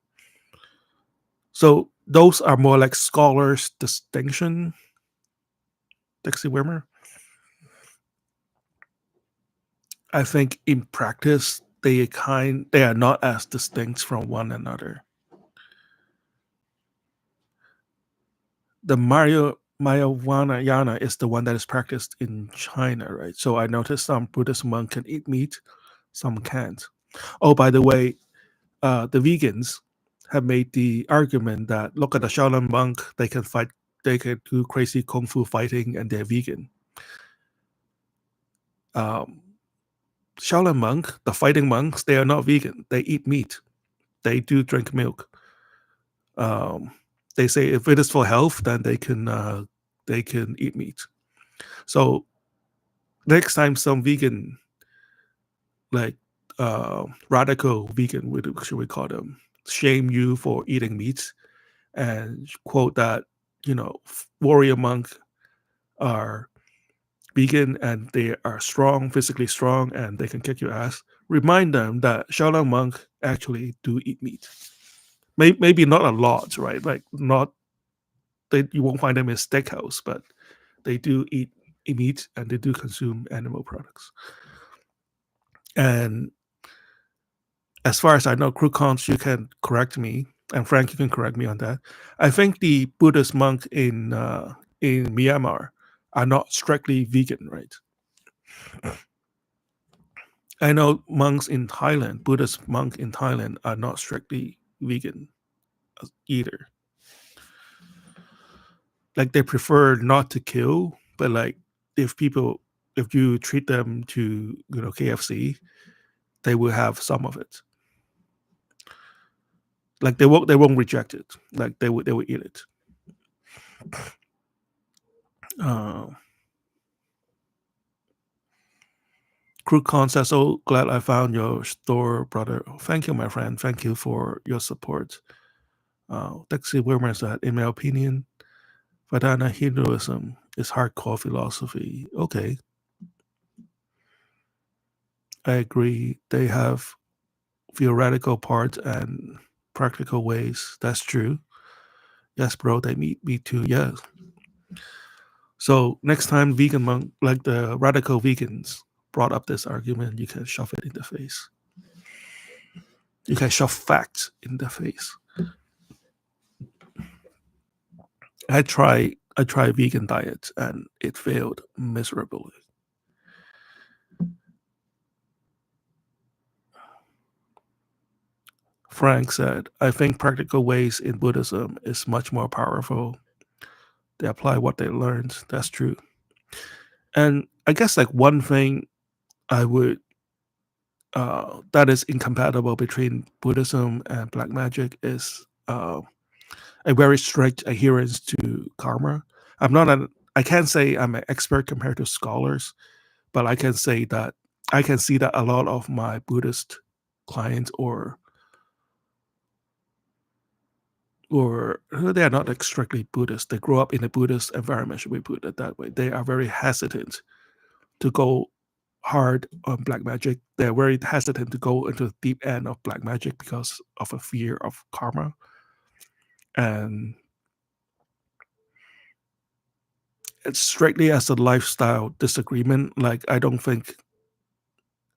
So those are more like scholars' distinction, Dexy Wimmer. I think in practice, they are not as distinct from one another. The Mahayana is the one that is practiced in China, right? So I noticed some Buddhist monk can eat meat, some can't. Oh, by the way, the vegans have made the argument that look at the Shaolin monk, they can fight, they can do crazy kung fu fighting, and they're vegan. Um, Shaolin monk, the fighting monks, they are not vegan. They eat meat. They do drink milk. Um, they say if it is for health, then they can eat meat. So next time some vegan, like radical vegan, what should we call them, shame you for eating meat and quote that warrior monk are vegan and they are strong, physically strong, and they can kick your ass. Remind them that Shaolin monk actually do eat meat. Maybe not a lot, right? Like not you won't find them in steakhouse, but they do eat meat and they do consume animal products. And as far as I know, Krukons, you can correct me, and Frank, you can correct me on that. I think the Buddhist monk in Myanmar are not strictly vegan, right? I know monks in Thailand, Buddhist monk in Thailand, are not strictly vegan either. Like they prefer not to kill, but like if you treat them to KFC, they will have some of it. Like they won't reject it. Like they will eat it. Crewcon says, "So glad I found your store, brother. Thank you, my friend. Thank you for your support." Dexy Wilmer said, "In my opinion, Vedanta Hinduism is hardcore philosophy." Okay, I agree. They have theoretical parts and practical ways. That's true. Yes, bro. They meet me too. Yes. So next time, vegan monk, like the radical vegans, brought up this argument, you can shove it in the face. You can shove facts in the face. I tried vegan diet and it failed miserably. Frank said, I think practical ways in Buddhism is much more powerful. They apply what they learned. That's true. And I guess like one thing I would that is incompatible between Buddhism and Black Magic is a very strict adherence to karma. I can't say I'm an expert compared to scholars, but I can say that I can see that a lot of my Buddhist clients or they are not like strictly Buddhist. They grow up in a Buddhist environment, should we put it that way. They are very hesitant to go hard on Black Magic. They're very hesitant to go into the deep end of Black Magic because of a fear of karma. And it's strictly as a lifestyle disagreement. Like I don't think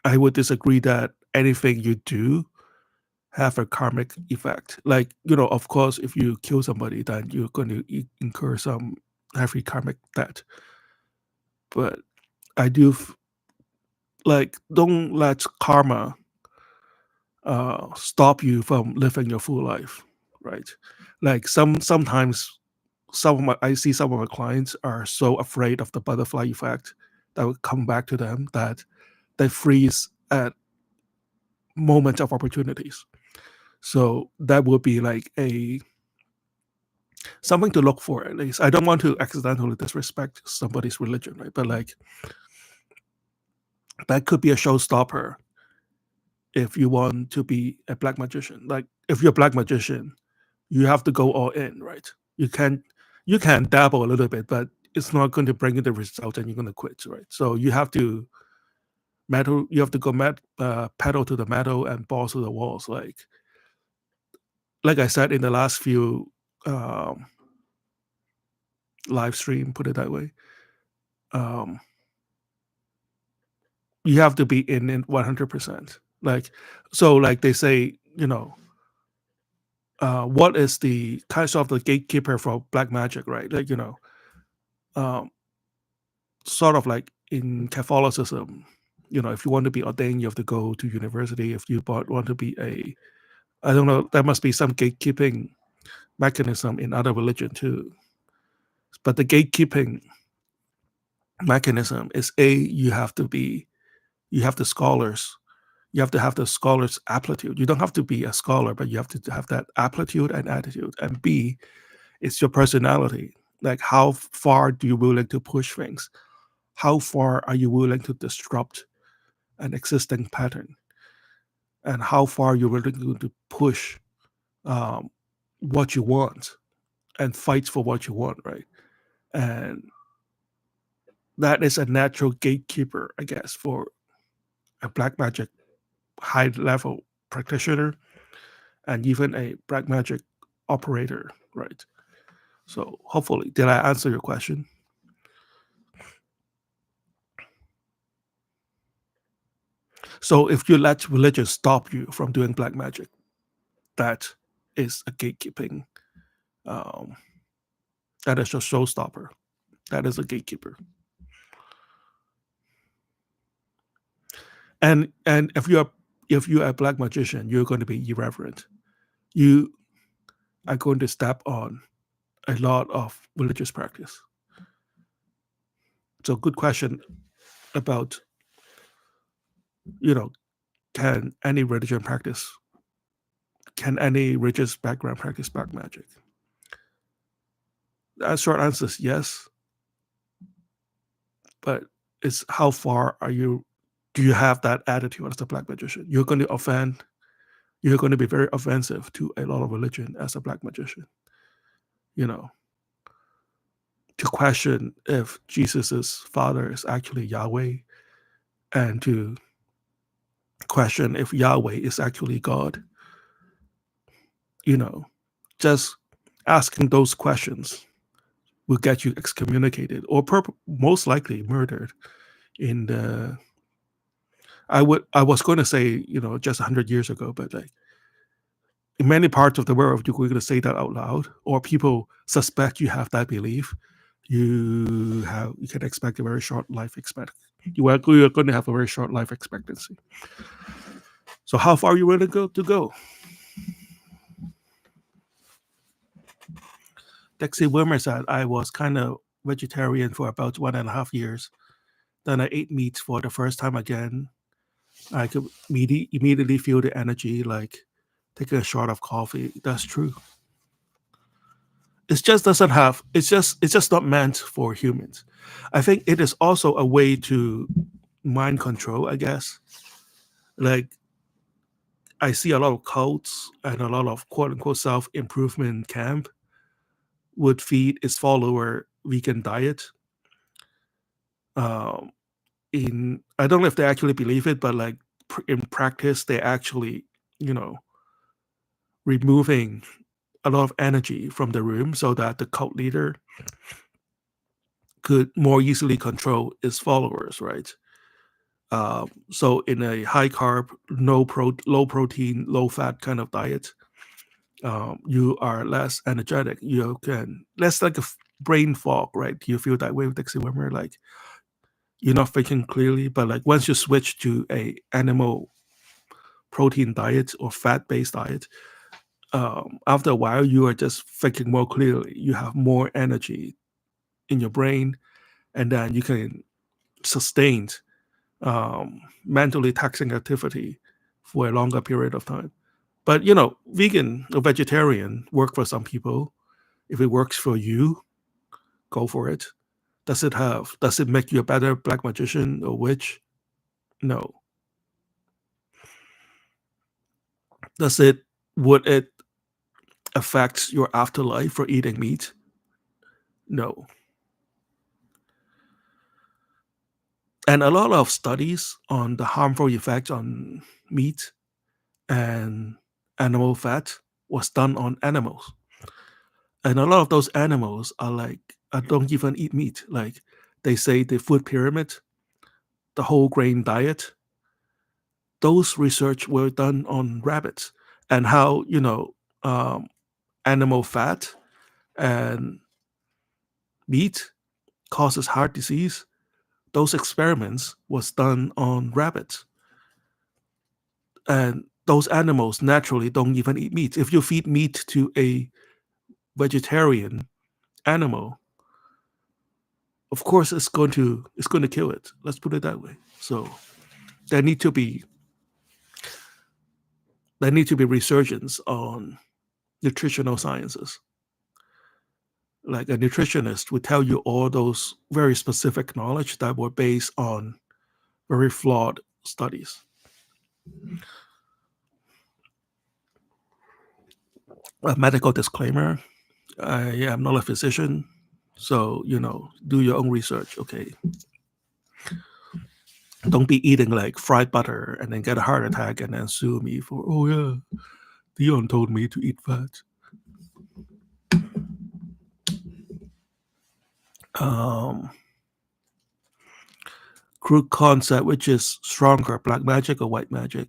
I would disagree that anything you do have a karmic effect. Like, of course, if you kill somebody, then you're going to incur some heavy karmic debt. But I do like don't let karma stop you from living your full life, right? Like sometimes I see some of my clients are so afraid of the butterfly effect that will come back to them that they freeze at moments of opportunities. So that would be like something to look for at least. I don't want to accidentally disrespect somebody's religion, right? But like that could be a showstopper if you want to be a black magician. Like if you're a black magician, you have to go all in, right? You can dabble a little bit, but it's not going to bring you the result, and you're going to quit, right? So you have to go pedal to the metal and balls to the walls. Like I said in the last few um, live stream, put it that way. Um, you have to be in it 100%. Like they say, what is the kind of the gatekeeper for Black Magic, right? Like sort of like in Catholicism, if you want to be ordained, you have to go to university. If you want to be I don't know, there must be some gatekeeping mechanism in other religion too. But the gatekeeping mechanism is you have the scholars. You have to have the scholar's aptitude. You don't have to be a scholar, but you have to have that aptitude and attitude. And B, it's your personality. Like how far do you willing to push things? How far are you willing to disrupt an existing pattern? And how far you're willing to push what you want and fight for what you want, right? And that is a natural gatekeeper, I guess, for a Black Magick high level practitioner and even a Black Magick operator, right? So hopefully, did I answer your question? So if you let religion stop you from doing Black Magick, that is a gatekeeping. That is a showstopper. That is a gatekeeper. And if you're a Black magician, you're going to be irreverent. You are going to step on a lot of religious practice. So good question about, can any religious background practice Black Magick? The short answer is yes. But it's how far do you have that attitude as a Black magician? You're going to be very offensive to a lot of religion as a Black magician. To question if Jesus's father is actually Yahweh, and to question if Yahweh is actually God. Just asking those questions will get you excommunicated or most likely murdered. I was going to say, just 100 years ago, but like in many parts of the world, you're going to say that out loud, or people suspect you have that belief. You can expect a very short life expectancy. You are going to have a very short life expectancy. So how far are you willing to go? Dexy Wilmer said, I was kind of vegetarian for about 1.5 years. Then I ate meat for the first time again. I could immediately feel the energy, like taking a shot of coffee. That's true. It just doesn't have. It's just not meant for humans. I think it is also a way to mind control, I guess. Like I see a lot of cults and a lot of quote unquote self-improvement camp would feed its follower vegan diet. I don't know if they actually believe it, but like in practice, they actually, removing a lot of energy from the room so that the cult leader could more easily control its followers, right? So in a high carb, low protein, low fat kind of diet, you are less energetic. You can less like a brain fog, right? You feel that way with Dixie Wimmer, like you're not thinking clearly. But like once you switch to a animal protein diet or fat based diet, after a while you are just thinking more clearly. You have more energy in your brain, and then you can sustain mentally taxing activity for a longer period of time. But vegan or vegetarian work for some people. If it works for you, go for it. Does it make you a better Black magician or witch? No. Would it affect your afterlife for eating meat? No. And a lot of studies on the harmful effects on meat and animal fat was done on animals. And a lot of those animals are like, don't even eat meat. Like they say the food pyramid, the whole grain diet, those research were done on rabbits and how, animal fat and meat causes heart disease. Those experiments was done on rabbits, and those animals naturally don't even eat meat. If you feed meat to a vegetarian animal, of course it's going to kill it. Let's put it that way. So there need to be resurgence on nutritional sciences. Like a nutritionist would tell you all those very specific knowledge that were based on very flawed studies. A medical disclaimer: I am not a physician, so do your own research. Okay, don't be eating like fried butter and then get a heart attack and then sue me for, oh yeah, Dion told me to eat fat. Crude concept, which is stronger, black magic or white magic?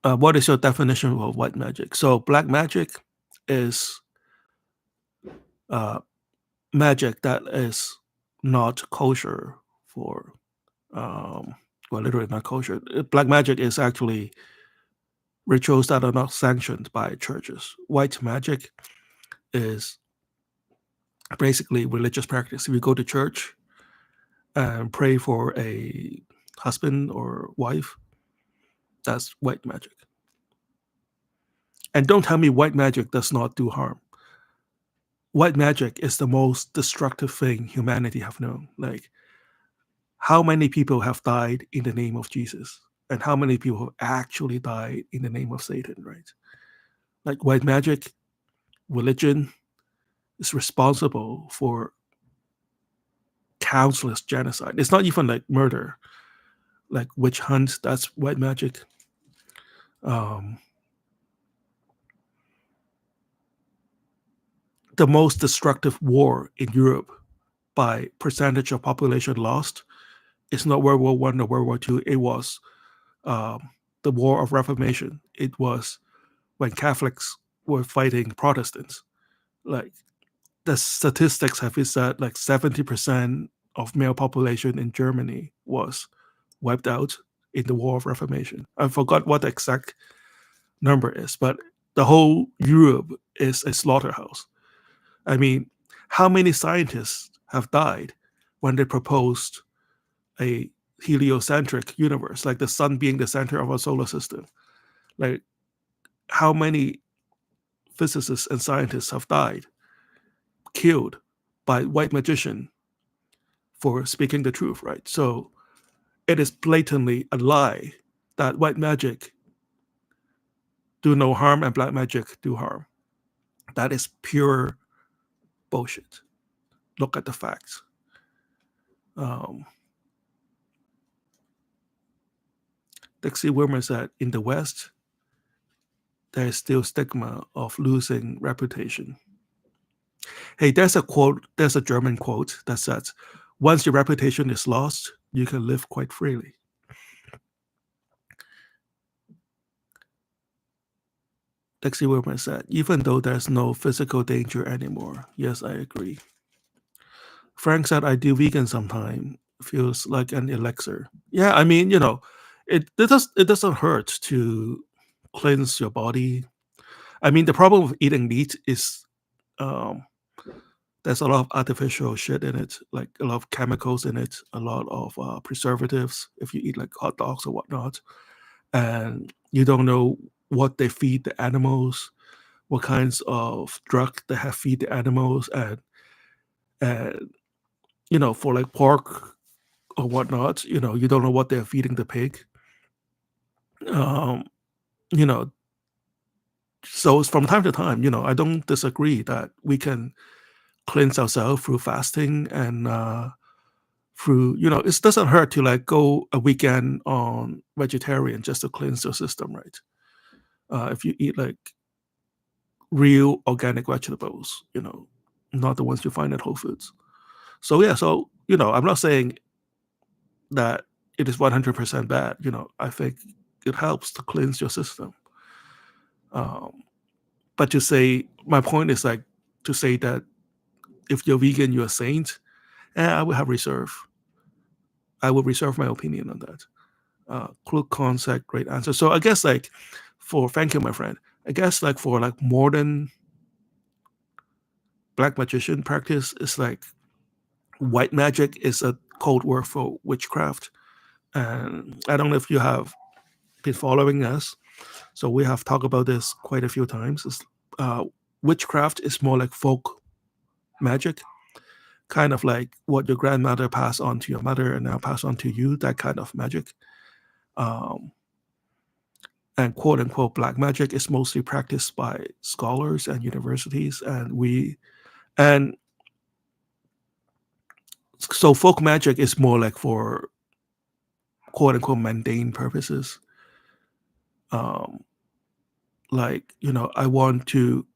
What is your definition of white magic? So black magic is magic that is not kosher for, well, literally not kosher. Black magic is actually rituals that are not sanctioned by churches. White magic is basically religious practice. If you go to church and pray for a husband or wife, that's white magic. And don't tell me white magic does not do harm. White magic is the most destructive thing humanity have known. Like, how many people have died in the name of Jesus? And how many people have actually died in the name of Satan, right? Like, white magic, religion is responsible for countless genocide. It's not even like murder, like witch hunt, that's white magic. The most destructive war in Europe by percentage of population lost is not World War I or World War II. It was the War of Reformation. It was when Catholics were fighting Protestants. Like, the statistics have it said like 70% of male population in Germany was wiped out in the War of Reformation. I forgot what the exact number is, but the whole Europe is a slaughterhouse. I mean, how many scientists have died when they proposed a heliocentric universe, like the sun being the center of our solar system? Like, how many physicists and scientists have died, killed by white magician for speaking the truth, right? So it is blatantly a lie that white magic do no harm and black magic do harm. That is pure bullshit. Look at the facts. Dixie Wilmer said, in the West, there is still stigma of losing reputation. Hey, there's a German quote that says, once your reputation is lost, you can live quite freely. Dixie Wilmer said, even though there's no physical danger anymore. Yes, I agree. Frank said, I do vegan sometime. Feels like an elixir. Yeah, I mean, it doesn't hurt to cleanse your body. I mean, the problem with eating meat is there's a lot of artificial shit in it, like a lot of chemicals in it, a lot of preservatives if you eat like hot dogs or whatnot. And you don't know what they feed the animals, what kinds of drug they have feed the animals. And for like pork or whatnot, you don't know what they're feeding the pig. Um, you know, so from time to time, I don't disagree that we can cleanse ourselves through fasting and through, it doesn't hurt to like go a weekend on vegetarian just to cleanse your system, right? If you eat like real organic vegetables, not the ones you find at Whole Foods. So yeah, I'm not saying that it is 100% bad. I think it helps to cleanse your system. But to say, my point is like to say that if you're vegan, you're a saint. And I would reserve my opinion on that. Clue concept, great answer. So I guess like thank you, my friend. I guess like for like modern black magician practice is like white magic is a code word for witchcraft. And I don't know if you have been following us. So we have talked about this quite a few times. Uh, Witchcraft is more like folk magic, kind of like what your grandmother passed on to your mother and now passed on to you, that kind of magic. Um, and quote unquote black magic is mostly practiced by scholars and universities. And so folk magic is more like for quote unquote mundane purposes. Um, like, I want to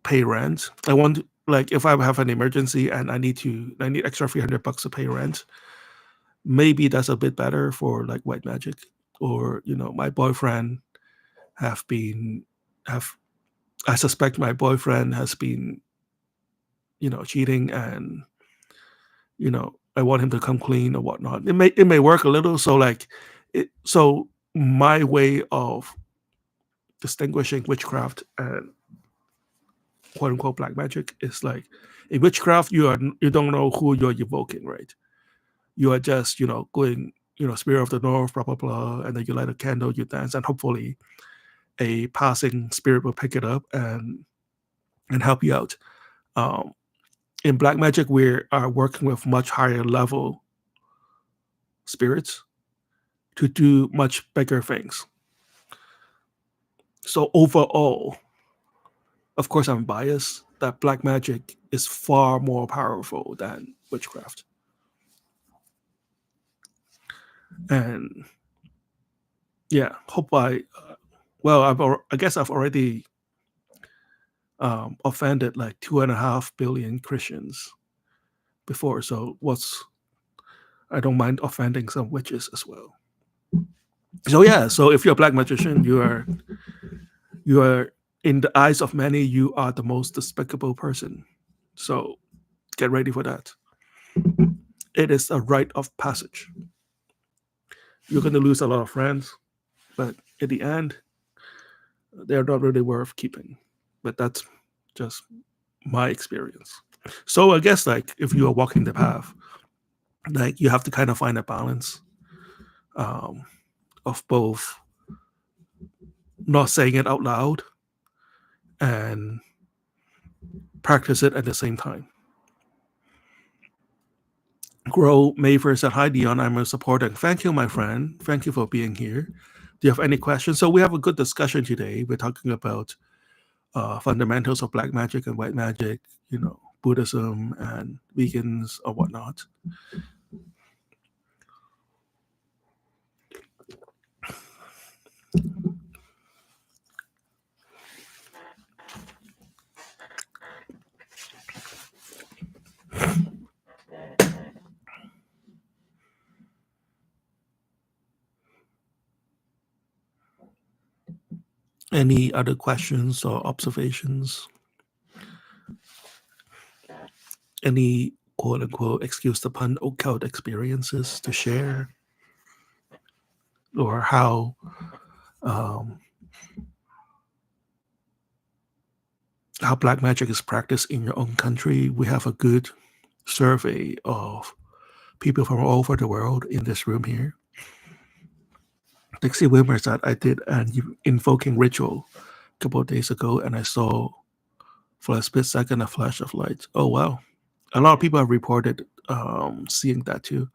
pay rent. Like if I have an emergency and I need extra $300 to pay rent, maybe that's a bit better for like white magic. Or, my boyfriend have been have I suspect my boyfriend has been, cheating, and I want him to come clean or whatnot. It may work a little. So like my way of distinguishing witchcraft and quote unquote black magic is like in witchcraft you don't know who you're evoking, right? You are just, going, spirit of the north, blah blah blah, and then you light a candle, you dance, and hopefully a passing spirit will pick it up and help you out. Um, in black magic, we are working with much higher level spirits to do much bigger things. So overall, of course, I'm biased that black magic is far more powerful than witchcraft. And yeah, I guess I've already offended like 2.5 billion Christians before. So I don't mind offending some witches as well. So yeah, so if you're a black magician, you are in the eyes of many, you are the most despicable person. So get ready for that. It is a rite of passage. You're going to lose a lot of friends, but at the end, they're not really worth keeping. But that's just my experience. So I guess like if you are walking the path, like you have to kind of find a balance um, of both not saying it out loud and practice it at the same time. Grow Mayfair said, "Hi Dion, I'm a supporter. Thank you, my friend. Thank you for being here. Do you have any questions?" So we have a good discussion today. We're talking about fundamentals of black magic and white magic, Buddhism and vegans or whatnot. Any other questions or observations? Any quote unquote, excuse the pun, occult experiences to share? Or um, how black magic is practiced in your own country? We have a good survey of people from all over the world in this room here. Dixie Wilmer said, I did an invoking ritual a couple of days ago, and I saw for a split second a flash of light. Oh, wow. A lot of people have reported seeing that too.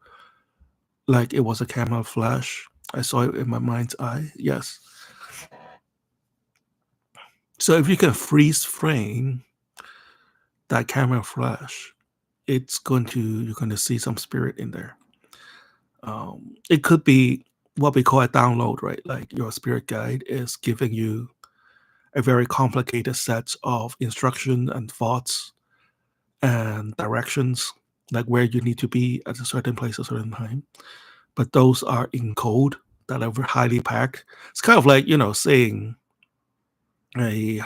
Like it was a camera flash. I saw it in my mind's eye. Yes. So if you can freeze frame that camera flash, you're going to see some spirit in there. It could be what we call a download, right? Like your spirit guide is giving you a very complicated set of instruction and thoughts and directions, like where you need to be at a certain place at a certain time. But those are in code that are highly packed. It's kind of like, saying a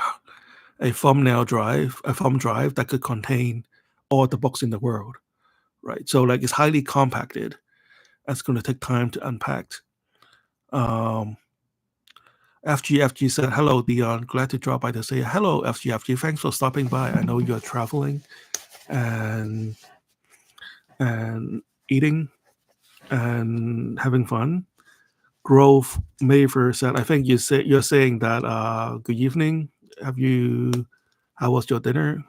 thumb drive that could contain all the books in the world, right? So like it's highly compacted. That's going to take time to unpack. Um, FGFG said, "Hello, Dion. Glad to drop by to say hello, FGFG. Thanks for stopping by. I know you're traveling and eating and having fun." Grove Maver said, "I think you're saying that. Good evening. Have you? How was your dinner?"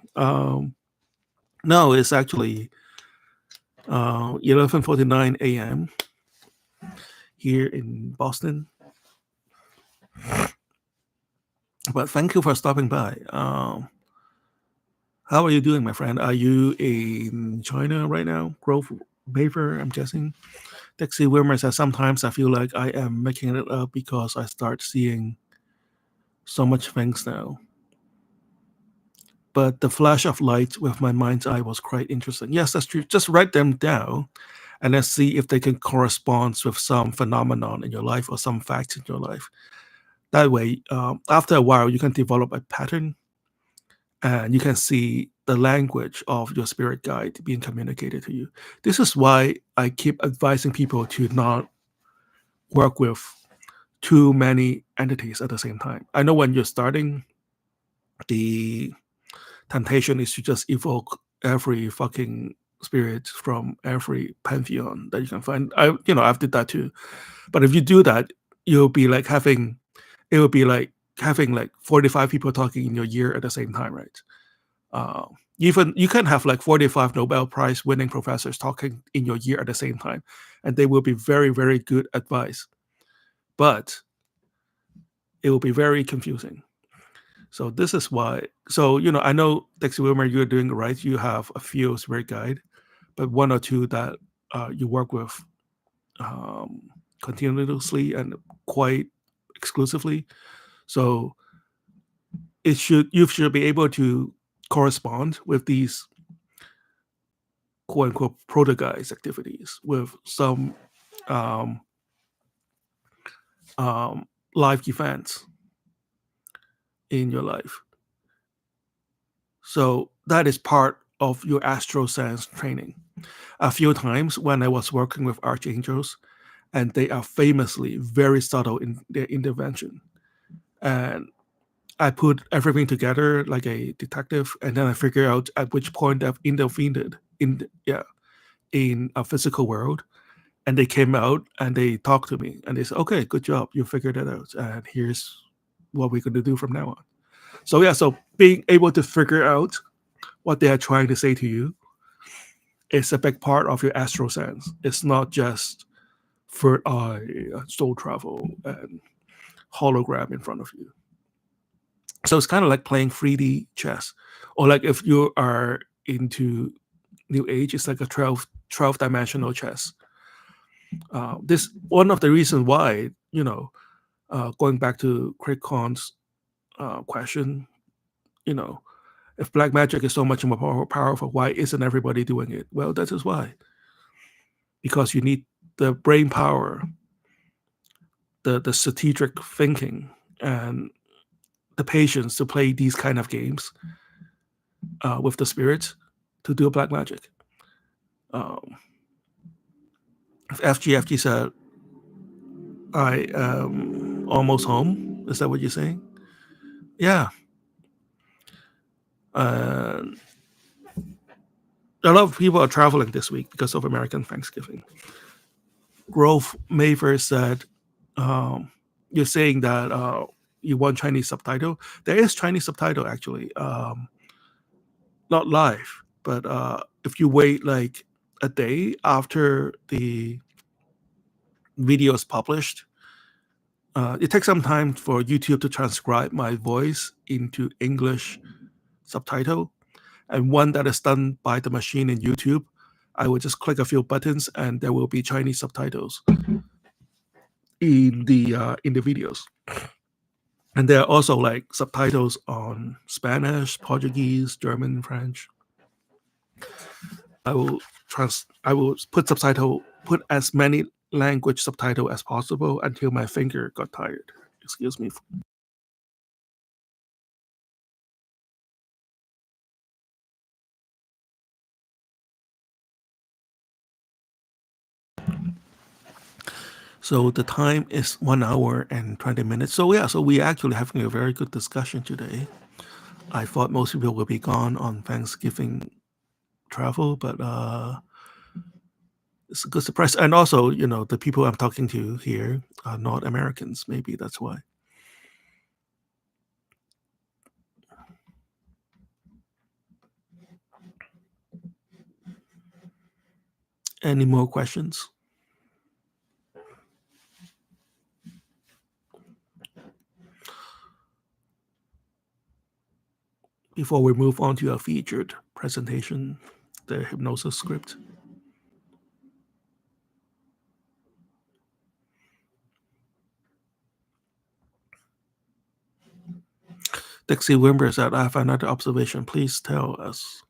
No, it's actually 11:49 a.m. here in Boston. But thank you for stopping by. How are you doing, my friend? Are you in China right now? Grove Maver, I'm guessing. Dixie Wilmer says, "Sometimes I feel like I am making it up because I start seeing so much things now. But the flash of light with my mind's eye was quite interesting." Yes, that's true. Just write them down and then see if they can correspond with some phenomenon in your life or some facts in your life. That way, after a while, you can develop a pattern and you can see the language of your spirit guide being communicated to you. This is why I keep advising people to not work with too many entities at the same time. I know when you're starting, the temptation is to just evoke every fucking spirit from every pantheon that you can find. I've did that too. But if you do that, you'll be like having it would be like having like 45 people talking in your ear at the same time, right? Uh, Even you can have like 45 Nobel Prize winning professors talking in your ear at the same time, and they will be very, very good advice. But it will be very confusing. So this is why. So I know Dexter Wilmer, you're doing it right. You have a few spirit guide, but one or two that you work with um, continuously and quite exclusively. So you should be able to correspond with these quote unquote protagonist activities with some um, life events in your life. So that is part of your astral sense training. A few times when I was working with archangels, and they are famously very subtle in their intervention. And I put everything together like a detective, and then I figure out at which point they've intervened in a physical world. And they came out and they talked to me and they said, "Okay, good job, you figured it out, and here's what we're going to do from now on." So yeah, so being able to figure out what they are trying to say to you is a big part of your astral sense. It's not just third eye, soul travel, and hologram in front of you. So it's kind of like playing 3D chess, or like if you are into New Age, it's like a 12 dimensional chess. This one of the reasons why going back to Craig Kahn's question, you know, if black magic is so much more powerful, why isn't everybody doing it? Well, that is why. Because you need the brain power, the strategic thinking, and the patience to play these kind of games with the spirits to do black magic. Um, FGFG said, "I am almost home." Is that what you're saying? Yeah. Uh, a lot of people are traveling this week because of American Thanksgiving. Grove Maver said, "You're saying that you want Chinese subtitle. There is Chinese subtitle actually, not live, but if you wait like a day after the video is published, it takes some time for YouTube to transcribe my voice into English subtitle. And one that is done by the machine in YouTube, I will just click a few buttons and there will be Chinese subtitles in the videos. And there are also like subtitles on Spanish, Portuguese, German, French. I will put as many language subtitle as possible until my finger got tired. Excuse me. So the time is 1 hour and 20 minutes. So yeah, so we actually having a very good discussion today. I thought most people would be gone on Thanksgiving travel, but it's a good surprise. And also, the people I'm talking to here are not Americans. Maybe that's why. Any more questions? Before we move on to our featured presentation, the hypnosis script. Dixie Wimber said, I have another observation. Please tell us.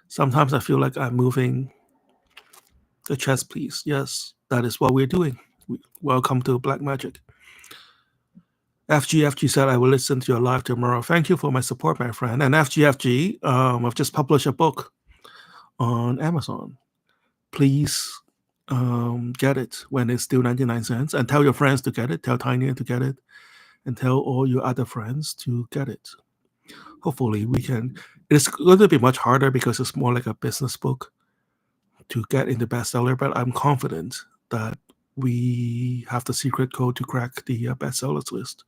Sometimes I feel like I'm moving the chest, please. Yes, that is what we're doing. Welcome to Black Magick. FGFG said, I will listen to your live tomorrow. Thank you for my support, my friend. And FGFG, I've just published a book on Amazon. Please get it when it's still 99 cents. And tell your friends to get it. Tell Tiny to get it. And tell all your other friends to get it. Hopefully we can. It's going to be much harder because it's more like a business book to get in the bestseller, but I'm confident that we have the secret code to crack the bestsellers list.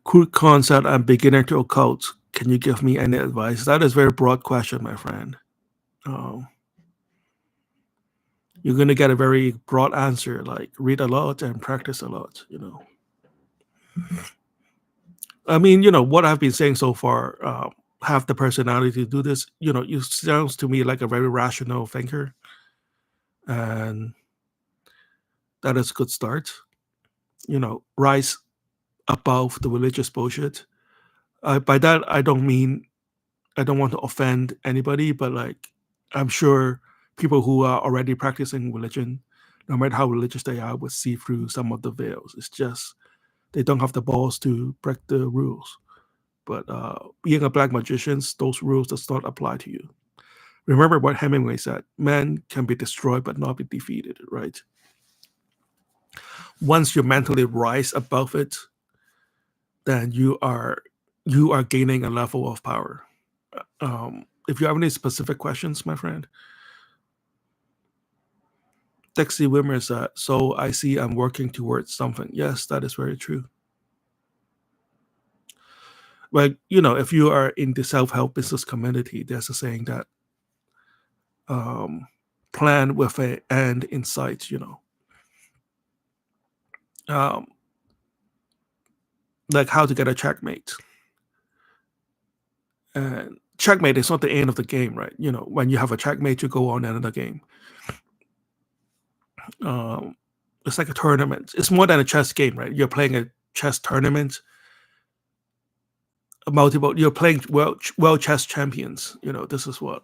Kurt Khan said, I'm beginner to occult. Can you give me any advice? That is a very broad question, my friend. You're going to get a very broad answer, like read a lot and practice a lot, I mean, what I've been saying so far, have the personality to do this. You sounds to me like a very rational thinker. And that is a good start. Rise above the religious bullshit. By that, I don't mean I don't want to offend anybody, but like I'm sure people who are already practicing religion, no matter how religious they are, would see through some of the veils. It's just they don't have the balls to break the rules. But being a black magician, those rules does not apply to you. Remember what Hemingway said: "Man can be destroyed, but not be defeated." Right? Once you mentally rise above it, then you are gaining a level of power. If you have any specific questions, my friend, Dixie Wimmer said, so I see I'm working towards something. Yes, that is very true. Like, if you are in the self-help business community, there's a saying that plan with an end in sight, um, like how to get a checkmate. And checkmate is not the end of the game, right? When you have a checkmate, you go on another game. It's like a tournament. It's more than a chess game, right? You're playing a chess tournament. You're playing world chess champions. This is what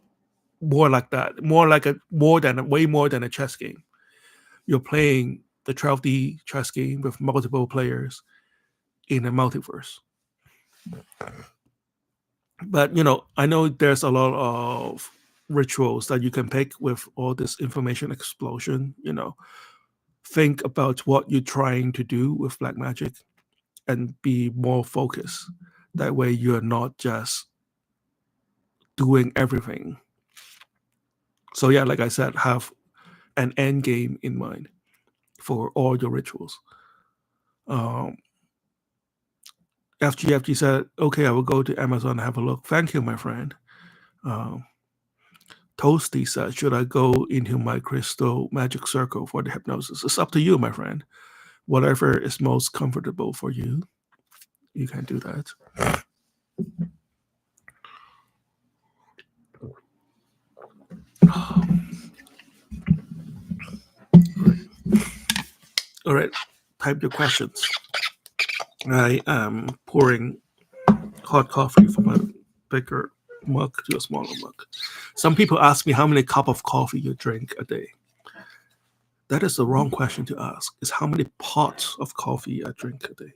more like that. Way more than a chess game. You're playing the 12D chess game with multiple players in a multiverse. But I know there's a lot of rituals that you can pick with all this information explosion. Think about what you're trying to do with Black Magick and be more focused. That way you're not just doing everything. So yeah, like I said, have an end game in mind for all your rituals. FGFG said, okay, I will go to Amazon and have a look. Thank you, my friend. Toasty said, should I go into my crystal magic circle for the hypnosis? It's up to you, my friend. Whatever is most comfortable for you, you can do that. All right, type your questions. I am pouring hot coffee from a bigger mug to a smaller mug. Some people ask me how many cups of coffee you drink a day. That is the wrong question to ask. Is how many pots of coffee I drink a day.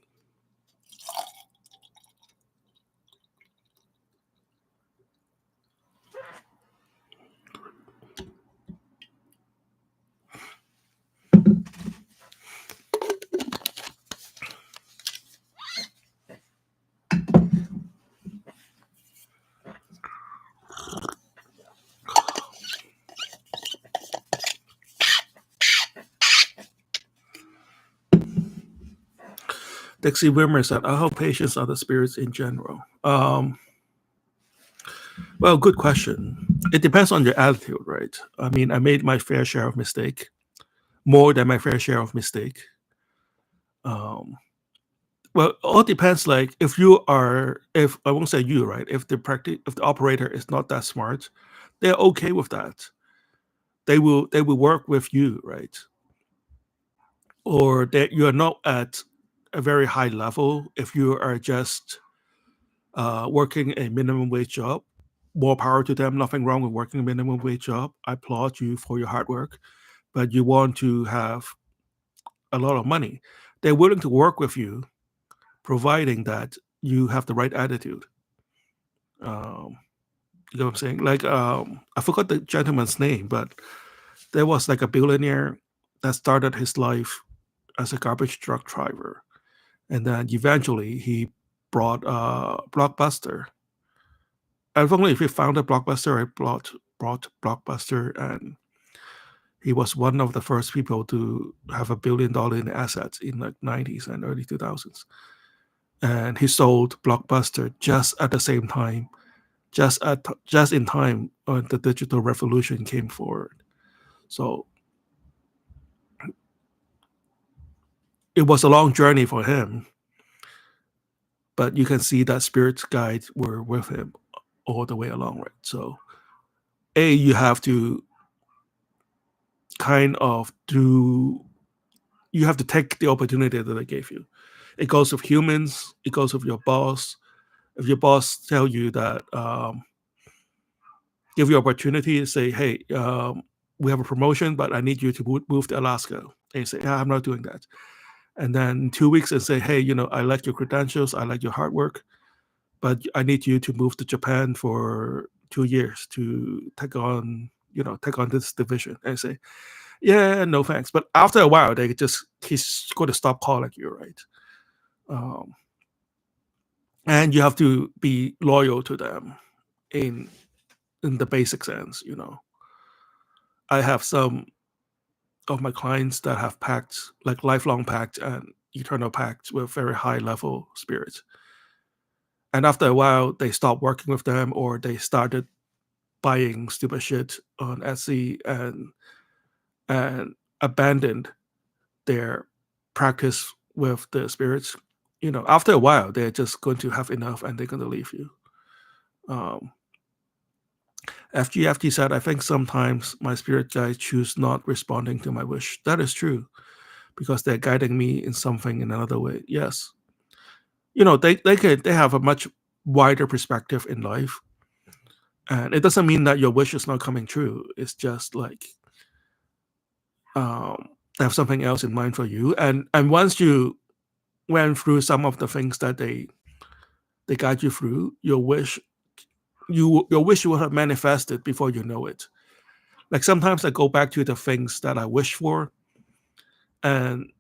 Dixie Wimmer said, how patients are the spirits in general? Well, good question. It depends on your attitude, right? I mean, I made my fair share of mistake, more than my fair share of mistake. Well, all depends. Like if I won't say you, right? If the operator is not that smart, they're okay with that. They will work with you, right? Or that you are not at a very high level. If you are just working a minimum wage job, more power to them. Nothing wrong with working a minimum wage job. I applaud you for your hard work, but you want to have a lot of money. They're willing to work with you, providing that you have the right attitude. Um, you know what I'm saying? Like I forgot the gentleman's name, but there was like a billionaire that started his life as a garbage truck driver, and then eventually he brought Blockbuster. I don't know if he founded Blockbuster or brought Blockbuster, and he was one of the first people to have $1 billion in assets in like 90s and early 2000s. And he sold Blockbuster just at the same time, just in time when the digital revolution came forward. So it was a long journey for him, but you can see that spirit guides were with him all the way along, right? So, you have to kind of you have to take the opportunity that they gave you. It goes with humans. It goes with your boss. If your boss tell you that, give you opportunity to say, hey, we have a promotion, but I need you to move to Alaska. And you say, yeah, I'm not doing that. And then 2 weeks and say, hey, I like your credentials. I like your hard work, but I need you to move to Japan for 2 years to take on this division. And say, yeah, no thanks. But after a while, he's going to stop calling you, right? And you have to be loyal to them in the basic sense. I have some of my clients that have pacts, like lifelong pacts and eternal pacts with very high level spirits. And after a while, they stopped working with them, or they started buying stupid shit on Etsy and abandoned their practice with the spirits. After a while, they're just going to have enough and they're going to leave you. FGFT said, I think sometimes my spirit guides choose not responding to my wish. That is true, because they're guiding me in something in another way. Yes. They have a much wider perspective in life. And it doesn't mean that your wish is not coming true. It's just like they have something else in mind for you. And once you went through some of the things that they guide you through, your wish will have manifested before you know it. Like sometimes I go back to the things that I wish for, and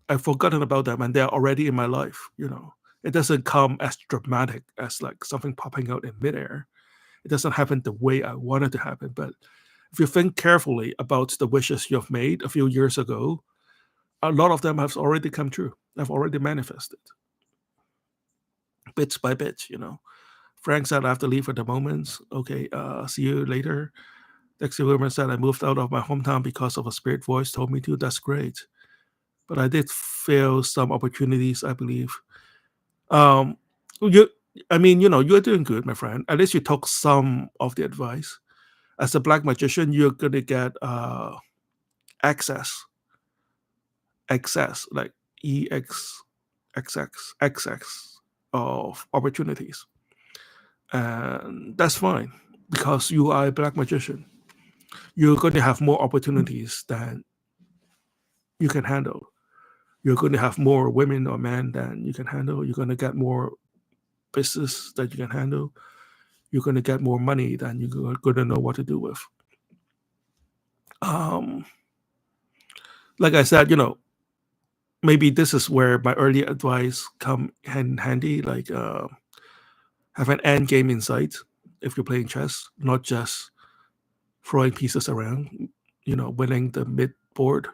I've forgotten about them, and they're already in my life. It doesn't come as dramatic as like something popping out in midair. It doesn't happen the way I want it to happen. But if you think carefully about the wishes you've made a few years ago, a lot of them have already come true. Have already manifested, bits by bit. Frank said I have to leave at the moment. Okay, see you later. Dexter Wilmer said I moved out of my hometown because of a spirit voice told me to. That's great. But I did fail some opportunities, I believe. You're doing good, my friend. At least you took some of the advice. As a black magician, you're gonna get access, like XX of opportunities, and that's fine because you are a black magician. You're going to have more opportunities than you can handle. You're going to have more women or men than you can handle. You're going to get more business that you can handle. You're going to get more money than you're going to know what to do with. Like I said, maybe this is where my early advice come handy. Like have an end game in sight if you're playing chess, not just throwing pieces around. Winning the mid board,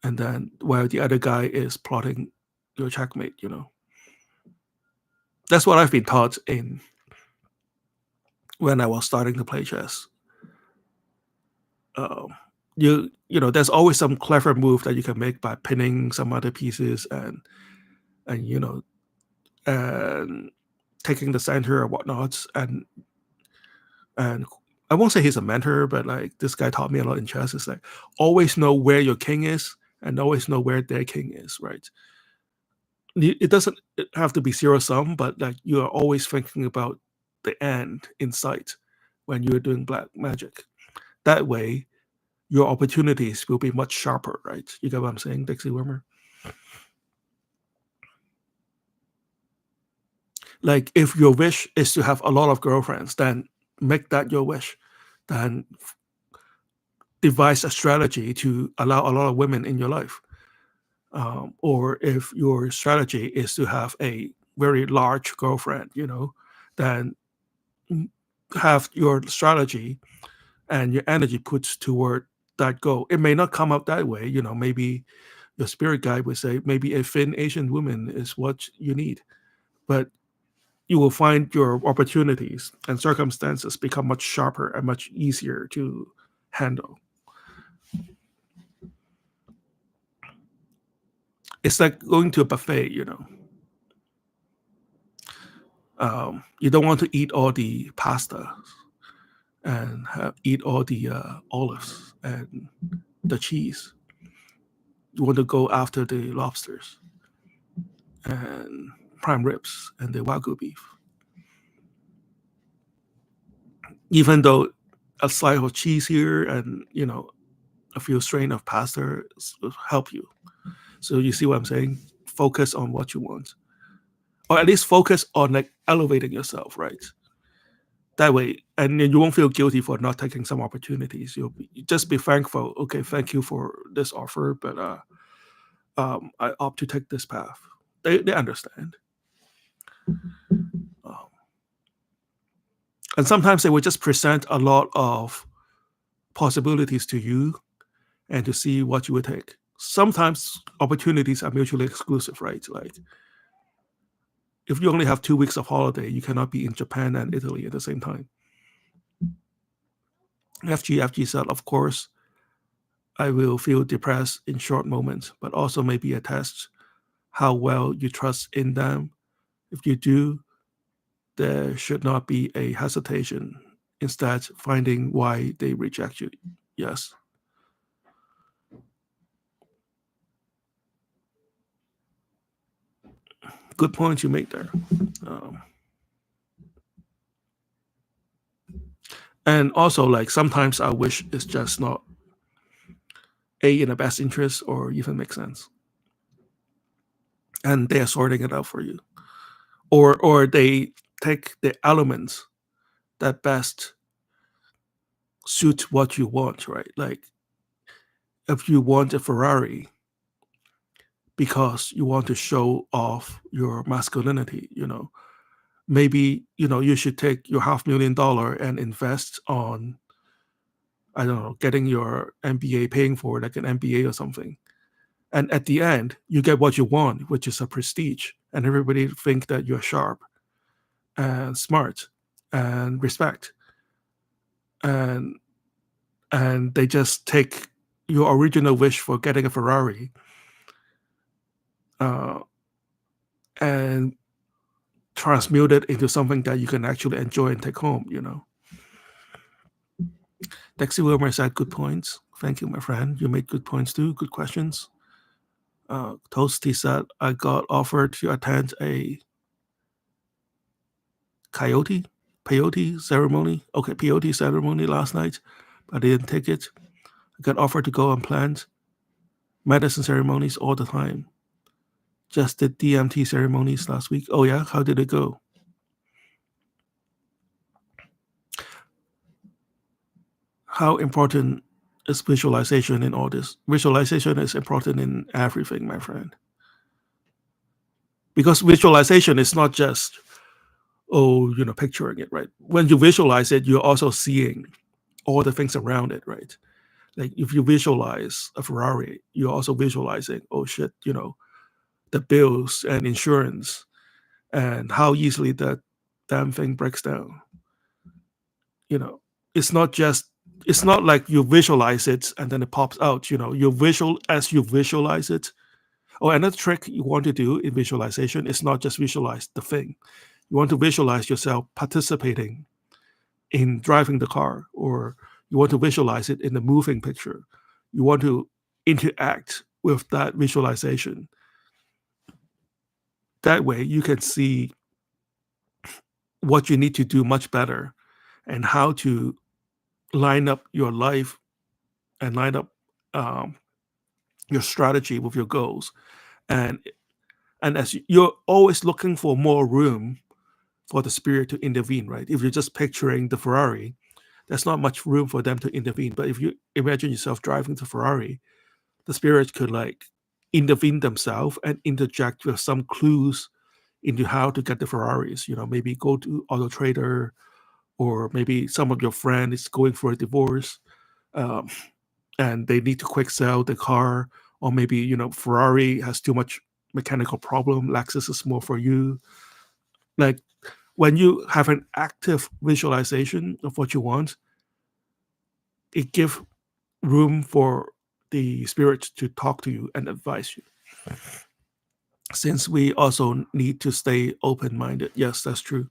and then while the other guy is plotting your checkmate. That's what I've been taught when I was starting to play chess. Um, there's always some clever move that you can make by pinning some other pieces and and taking the center or whatnot. And I won't say he's a mentor, but like this guy taught me a lot in chess. It's like always know where your king is and always know where their king is, right? It doesn't have to be zero sum, but like you are always thinking about the end in sight when you're doing Black Magick. That way, your opportunities will be much sharper, right? You get what I'm saying, Dixie Wormer? Like if your wish is to have a lot of girlfriends, then make that your wish. Then devise a strategy to allow a lot of women in your life. Or if your strategy is to have a very large girlfriend, then have your strategy and your energy put toward that goal. It may not come up that way, maybe your spirit guide would say maybe a thin Asian woman is what you need, but you will find your opportunities and circumstances become much sharper and much easier to handle. It's like going to a buffet, you don't want to eat all the pasta and eat all the olives and the cheese. You want to go after the lobsters and prime ribs and the wagyu beef. Even though a slice of cheese here and a few strain of pasta will help you. So you see what I'm saying? Focus on what you want, or at least focus on like elevating yourself, right? That way, and then you won't feel guilty for not taking some opportunities. You just be thankful. Okay, thank you for this offer, but I opt to take this path. They understand, um, and sometimes they will just present a lot of possibilities to you and to see what you would take. Sometimes opportunities are mutually exclusive, right? Like if you only have 2 weeks of holiday, you cannot be in Japan and Italy at the same time. FG said, of course, I will feel depressed in short moments, but also maybe a test how well you trust in them. If you do, there should not be a hesitation. Instead, finding why they reject you. Yes. Good point you make there. And also, like sometimes our wish is just not in the best interest or even make sense, and they are sorting it out for you, or they take the elements that best suit what you want, right? Like if you want a Ferrari because you want to show off your masculinity, maybe you should take your $500,000 and invest on, I don't know, getting your MBA, paying for like an MBA or something. And at the end, you get what you want, which is a prestige, and everybody think that you're sharp and smart and respect, and they just take your original wish for getting a Ferrari uh, and transmute it into something that you can actually enjoy and take home. Dexy Wilmer said good points. Thank you, my friend. You made good points too. Good questions. Toasty said I got offered to attend a peyote ceremony. Okay, peyote ceremony last night, but I didn't take it. I got offered to go and plant medicine ceremonies all the time. Just did DMT ceremonies last week. Oh yeah, how did it go? How important is visualization in all this? Visualization is important in everything, my friend. Because visualization is not just picturing it, right? When you visualize it, you're also seeing all the things around it, right? Like if you visualize a Ferrari, you're also visualizing, oh shit, the bills and insurance and how easily that damn thing breaks down. It's not like you visualize it and then it pops out. As you visualize it. Oh, another trick you want to do in visualization is not just visualize the thing. You want to visualize yourself participating in driving the car, or you want to visualize it in the moving picture. You want to interact with that visualization. That way you can see what you need to do much better and how to line up your life and line up your strategy with your goals. And as you're always looking for more room for the spirit to intervene, right? If you're just picturing the Ferrari, there's not much room for them to intervene. But if you imagine yourself driving the Ferrari, the spirit could intervene themselves and interject with some clues into how to get the Ferraris. Maybe go to Auto Trader, or maybe some of your friend is going for a divorce, and they need to quick sell the car, or maybe Ferrari has too much mechanical problem. Lexus is more for you. Like when you have an active visualization of what you want, it gives room for the spirit to talk to you and advise you. Since we also need to stay open-minded. Yes, that's true.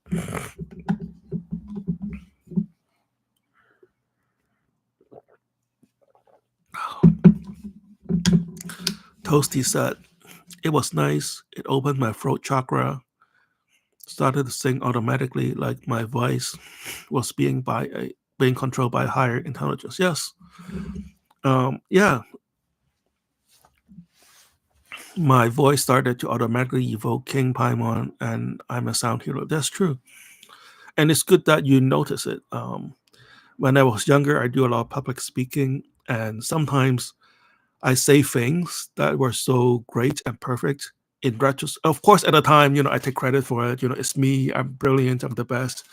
Toasty said, it was nice. It opened my throat chakra. Started to sing automatically, like my voice was being controlled by higher intelligence. Yes. Yeah. My voice started to automatically evoke King Paimon, and I'm a sound hero. That's true. And it's good that you notice it. When I was younger, I do a lot of public speaking, and sometimes I say things that were so great and perfect. In retrospect, of course, at the time, I take credit for it. It's me. I'm brilliant. I'm the best.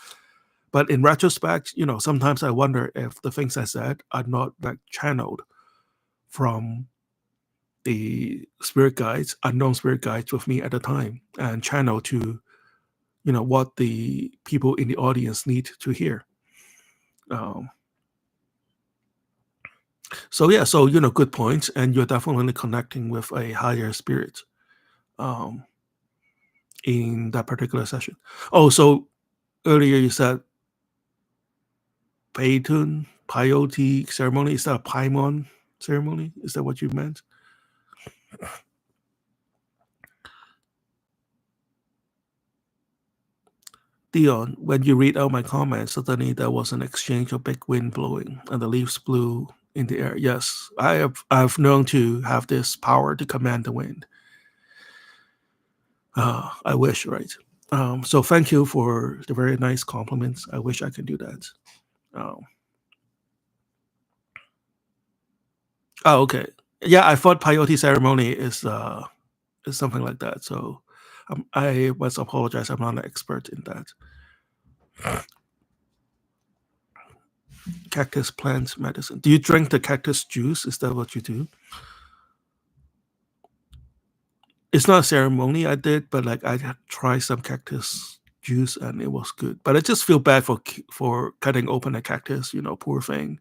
But in retrospect, sometimes I wonder if the things I said are not channeled from the spirit guides, unknown spirit guides with me at the time, and channeled to, what the people in the audience need to hear. So yeah, good point, and you're definitely connecting with a higher spirit in that particular session. Oh, so earlier you said peyote ceremony. Is that a Paimon ceremony? Is that what you meant? Dion, when you read out my comments, suddenly there was an exchange of big wind blowing and the leaves blew in the air. Yes, I've known to have this power to command the wind. I wish, right? So thank you for the very nice compliments. I wish I could do that. Oh, okay. Yeah, I thought peyote ceremony is something like that. So I must apologize. I'm not an expert in that. Cactus plant medicine. Do you drink the cactus juice? Is that what you do? It's not a ceremony I did, but I tried some cactus juice and it was good. But I just feel bad for cutting open a cactus. Poor thing.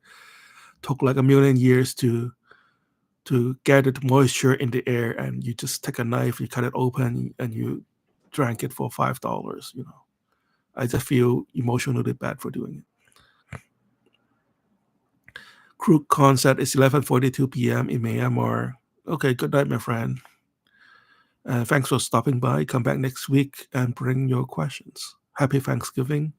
Took like a million years to get the moisture in the air, and you just take a knife, you cut it open, and you drank it for $5. I just feel emotionally bad for doing it. Crook concert is 11:42 p.m. in Myanmar. Okay, good night, my friend. Thanks for stopping by. Come back next week and bring your questions. Happy Thanksgiving.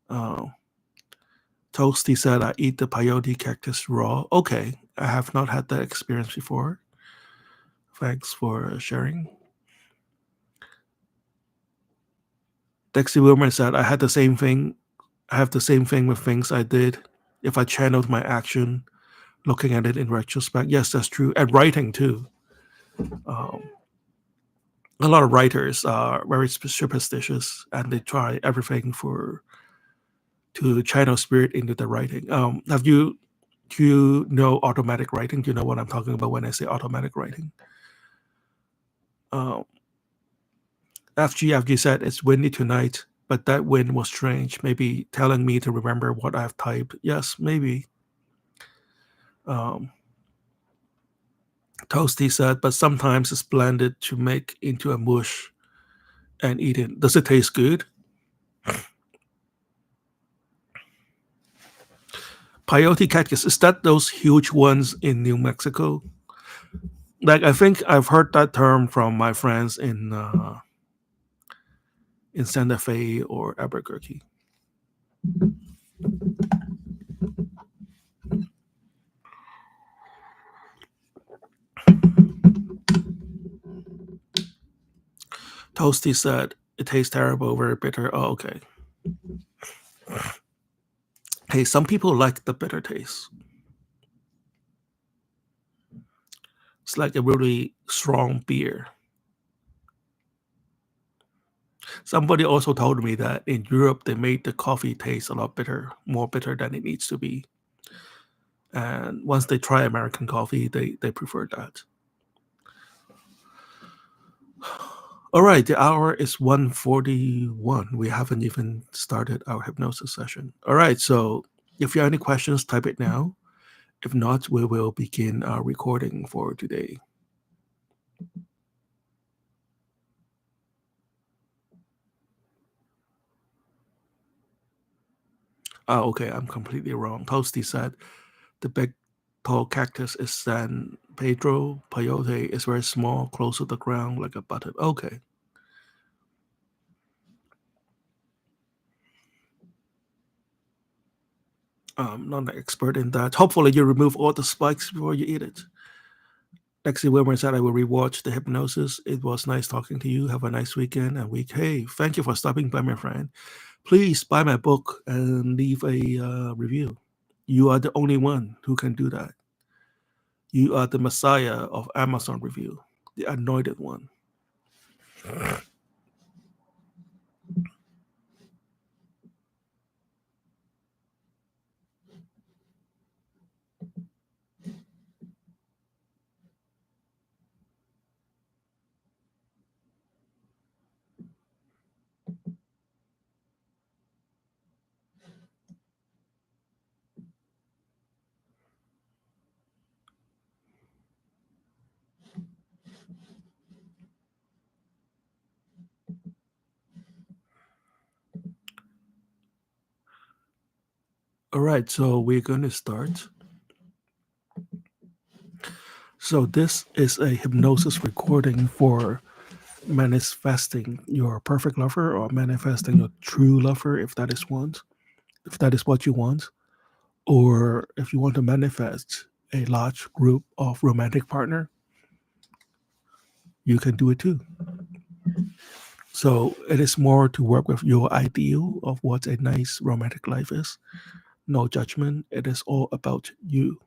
Toasty said, I eat the peyote cactus raw. Okay, I have not had that experience before. Thanks for sharing. Dexy Wilmer said, I had the same thing. I have the same thing with things I did. If I channeled my action, looking at it in retrospect. Yes, that's true. And writing too. A lot of writers are very superstitious, and they try everything to channel spirit into the writing. Do you know automatic writing? Do you know what I'm talking about when I say automatic writing? Um, FGFG said it's windy tonight, but that wind was strange. Maybe telling me to remember what I've typed. Yes, maybe. Um, Toasty said, but sometimes it's blended to make into a mush and eaten. Does it taste good? Peyote cactus, is that those huge ones in New Mexico? Like, I think I've heard that term from my friends in Santa Fe or Albuquerque. Toasty said it tastes terrible, very bitter. Oh, okay. Hey, some people like the bitter taste. It's like a really strong beer. Somebody also told me that in Europe they made the coffee taste a lot bitter, more bitter than it needs to be. And once they try American coffee, they prefer that. All right, the hour is 1:41. We haven't even started our hypnosis session. All right, so if you have any questions, type it now. If not, we will begin our recording for today. Okay, I'm completely wrong. Toasty said the big tall cactus is San Pedro. Peyote is very small, close to the ground, like a button. Okay. I'm not an expert in that. Hopefully, you remove all the spikes before you eat it. Lexi Wilmer said, I will rewatch the hypnosis. It was nice talking to you. Have a nice weekend and week. Hey, thank you for stopping by, my friend. Please buy my book and leave a review. You are the only one who can do that. You are the messiah of Amazon review, the anointed one. All right, so we're going to start. So this is a hypnosis recording for manifesting your perfect lover or manifesting a true lover, if that is what you want, or if you want to manifest a large group of romantic partner, you can do it too. So it is more to work with your ideal of what a nice romantic life is. No judgment. It is all about you.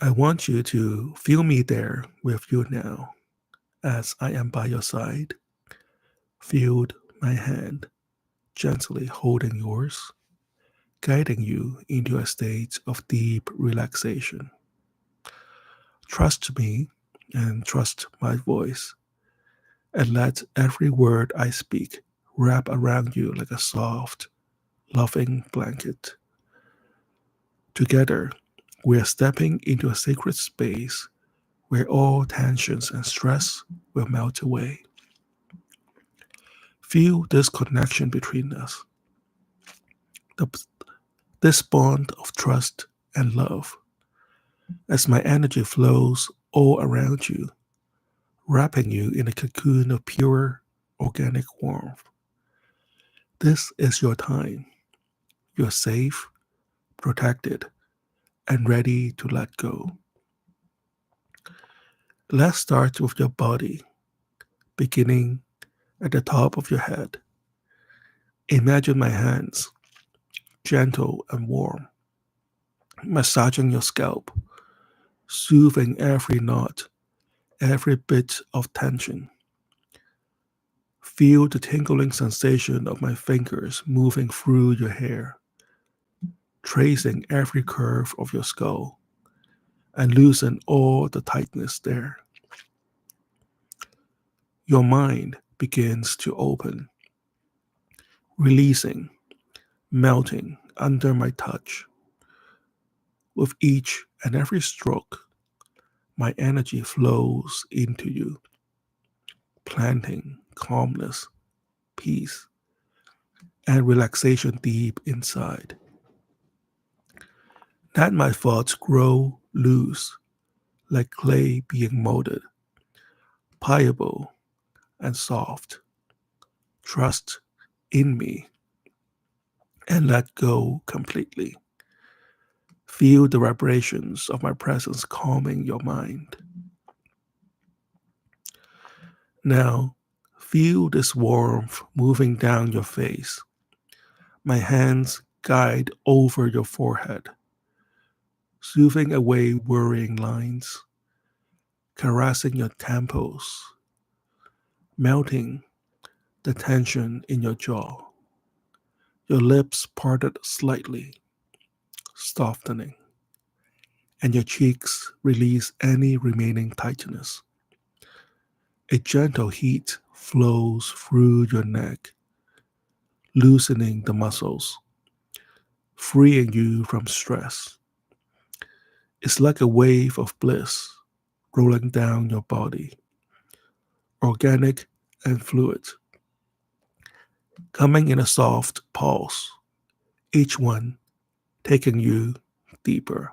I want you to feel me there with you now as I am by your side. Feel my hand gently holding yours, guiding you into a state of deep relaxation. Trust me and trust my voice, and let every word I speak wrap around you like a soft, loving blanket. Together, we are stepping into a sacred space where all tensions and stress will melt away. Feel this connection between us, the, this bond of trust and love, as my energy flows all around you, wrapping you in a cocoon of pure, organic warmth. This is your time. You're safe, protected, and ready to let go. Let's start with your body, beginning at the top of your head. Imagine my hands, gentle and warm, massaging your scalp, soothing every knot, every bit of tension. Feel the tingling sensation of my fingers moving through your hair, tracing every curve of your skull, and loosen all the tightness there. Your mind begins to open, releasing, melting under my touch. With each and every stroke, my energy flows into you, planting calmness, peace, and relaxation deep inside. Let my thoughts grow loose, like clay being molded, pliable and soft. Trust in me and let go completely. Feel the vibrations of my presence calming your mind. Now, feel this warmth moving down your face. My hands guide over your forehead, soothing away worrying lines, caressing your temples, melting the tension in your jaw. Your lips parted slightly, softening, and your cheeks release any remaining tightness. A gentle heat flows through your neck, loosening the muscles, freeing you from stress. It's like a wave of bliss rolling down your body, organic and fluid, coming in a soft pulse, each one taking you deeper.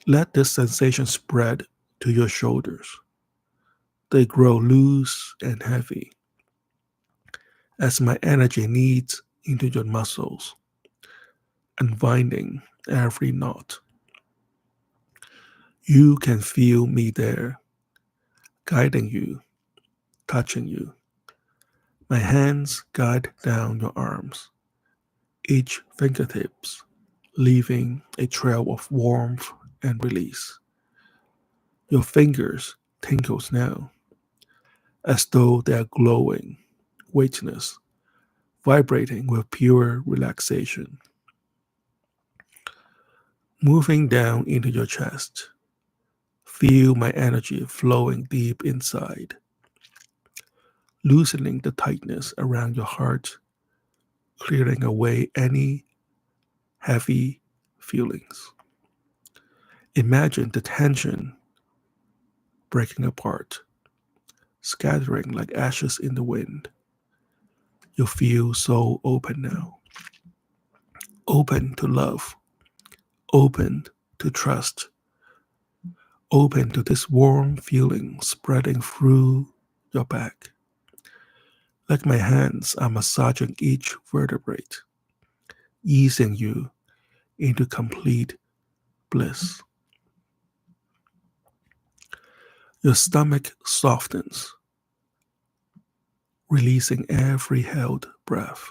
Let this sensation spread to your shoulders. They grow loose and heavy as my energy kneads into your muscles, unwinding every knot. You can feel me there, guiding you, touching you. My hands guide down your arms, each fingertips leaving a trail of warmth and release. Your fingers tingles now, as though they are glowing, weightless, vibrating with pure relaxation. Moving down into your chest, feel my energy flowing deep inside, loosening the tightness around your heart, clearing away any heavy feelings. Imagine the tension breaking apart, scattering like ashes in the wind. You feel so open now, open to love, open to trust, open to this warm feeling spreading through your back. Like my hands are massaging each vertebrae, easing you into complete bliss. Your stomach softens, releasing every held breath.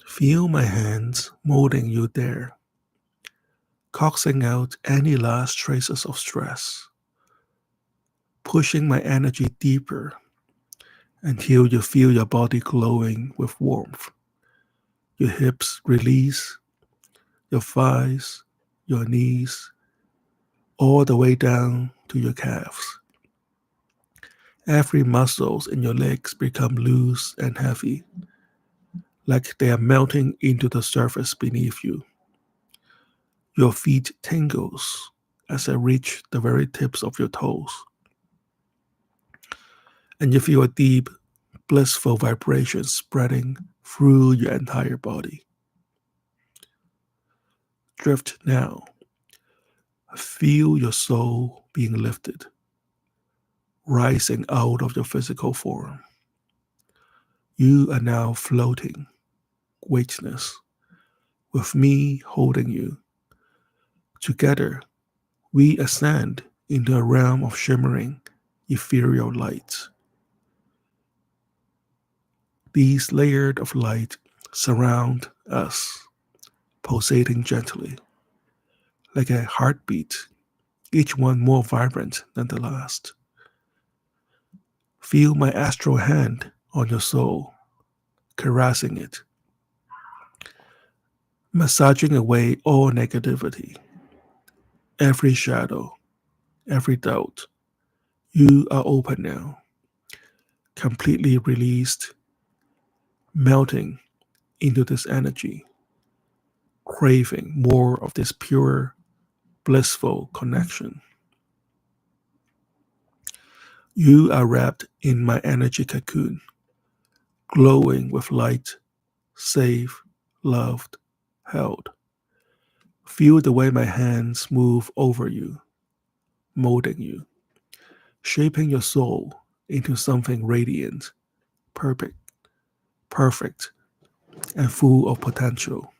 Feel my hands molding you there, coaxing out any last traces of stress, pushing my energy deeper until you feel your body glowing with warmth. Your hips release, your thighs, your knees, all the way down to your calves. Every muscles in your legs become loose and heavy, like they are melting into the surface beneath you. Your feet tingles as I reach the very tips of your toes, and you feel a deep, blissful vibration spreading through your entire body. Drift now. Feel your soul being lifted, rising out of your physical form. You are now floating, weightless, with me holding you. Together, we ascend into a realm of shimmering, ethereal light. These layers of light surround us, pulsating gently. like a heartbeat, each one more vibrant than the last. Feel my astral hand on your soul, caressing it, massaging away all negativity, every shadow, every doubt. You are open now, completely released, melting into this energy, craving more of this pure, blissful connection. You are wrapped in my energy cocoon, glowing with light, safe, loved, held. Feel the way my hands move over you, molding you, shaping your soul into something radiant, perfect, perfect, and full of potential.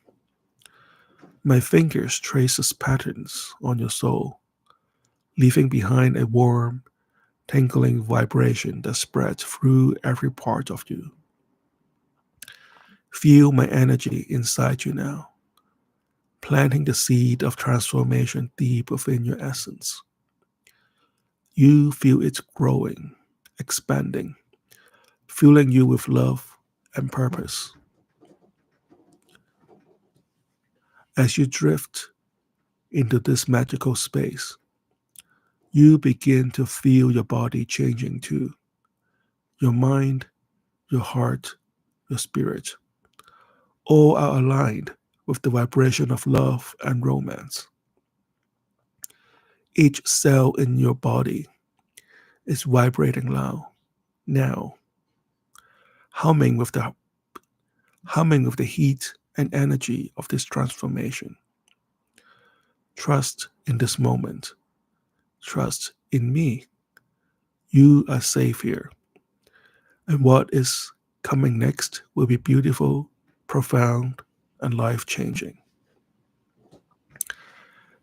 My fingers traces patterns on your soul, leaving behind a warm, tingling vibration that spreads through every part of you. Feel my energy inside you now, planting the seed of transformation deep within your essence. You feel it growing, expanding, filling you with love and purpose. As you drift into this magical space, you begin to feel your body changing too. Your mind, your heart, your spirit, all are aligned with the vibration of love and romance. Each cell in your body is vibrating loud now, humming with the humming with the heat and energy of this transformation. Trust in this moment. Trust in me. You are safe here. And what is coming next will be beautiful, profound, and life changing.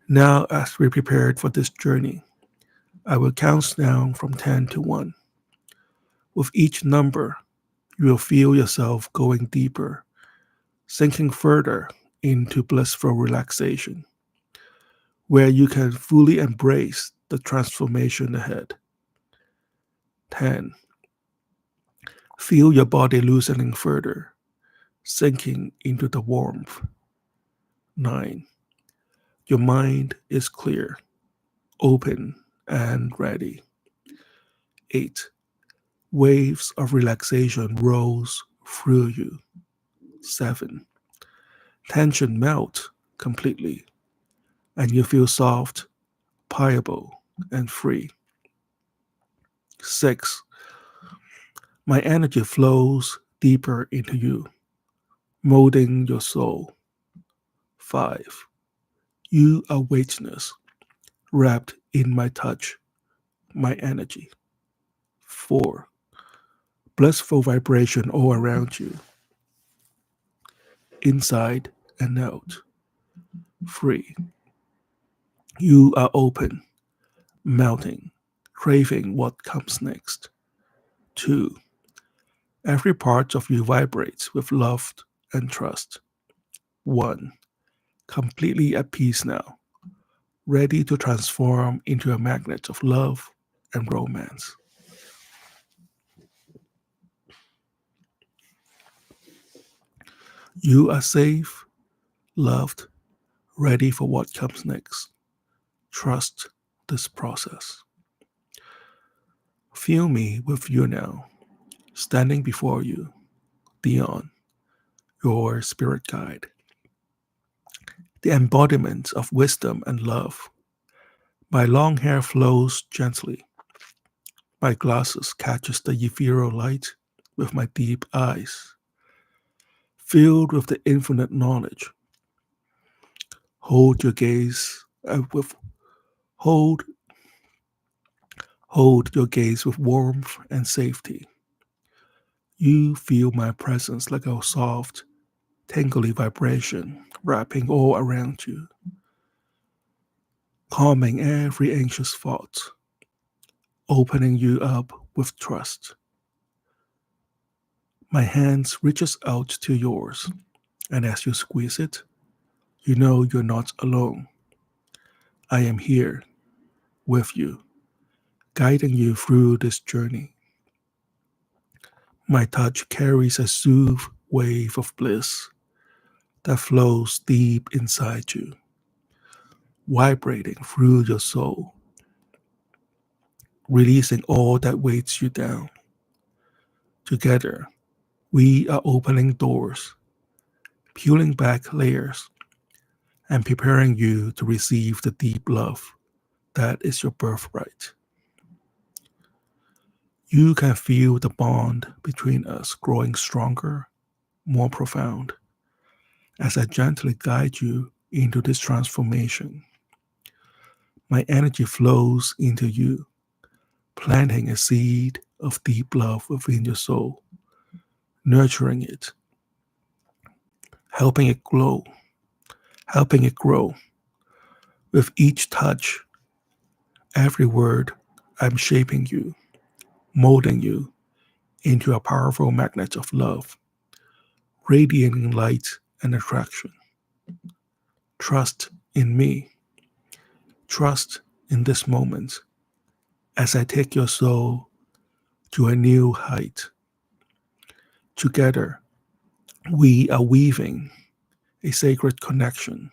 Now, as we prepared for this journey, I will count down from 10 to 1. With each number, you will feel yourself going deeper, sinking further into blissful relaxation, where you can fully embrace the transformation ahead. 10. Feel your body loosening further, sinking into the warmth. 9. Your mind is clear, open, and ready. 8. Waves of relaxation rolls through you. 7. Tension melt completely, and you feel soft, pliable, and free. 6. My energy flows deeper into you, molding your soul. 5. You are weightless, wrapped in my touch, my energy. 4. Blissful vibration all around you, inside and out. 3. You are open, melting, craving what comes next. 2. Every part of you vibrates with love and trust. 1. Completely at peace now, ready to transform into a magnet of love and romance. You are safe, loved, ready for what comes next. Trust this process. Feel me with you now, standing before you, Dion, your spirit guide, the embodiment of wisdom and love. My long hair flows gently. My glasses catches the ethereal light with my deep eyes, filled with the infinite knowledge. Hold your gaze with hold hold your gaze with warmth and safety. You feel my presence like a soft, tingly vibration wrapping all around you, calming every anxious thought, opening you up with trust. My hands reaches out to yours, and as you squeeze it, you know you're not alone. I am here with you, guiding you through this journey. My touch carries a soothe wave of bliss that flows deep inside you, vibrating through your soul, releasing all that weights you down. Together, we are opening doors, peeling back layers, and preparing you to receive the deep love that is your birthright. You can feel the bond between us growing stronger, more profound, as I gently guide you into this transformation. My energy flows into you, planting a seed of deep love within your soul, nurturing it, helping it glow, helping it grow. With each touch, every word, I'm shaping you, molding you into a powerful magnet of love, radiating light and attraction. Trust in me. Trust in this moment as I take your soul to a new height. Together, we are weaving a sacred connection,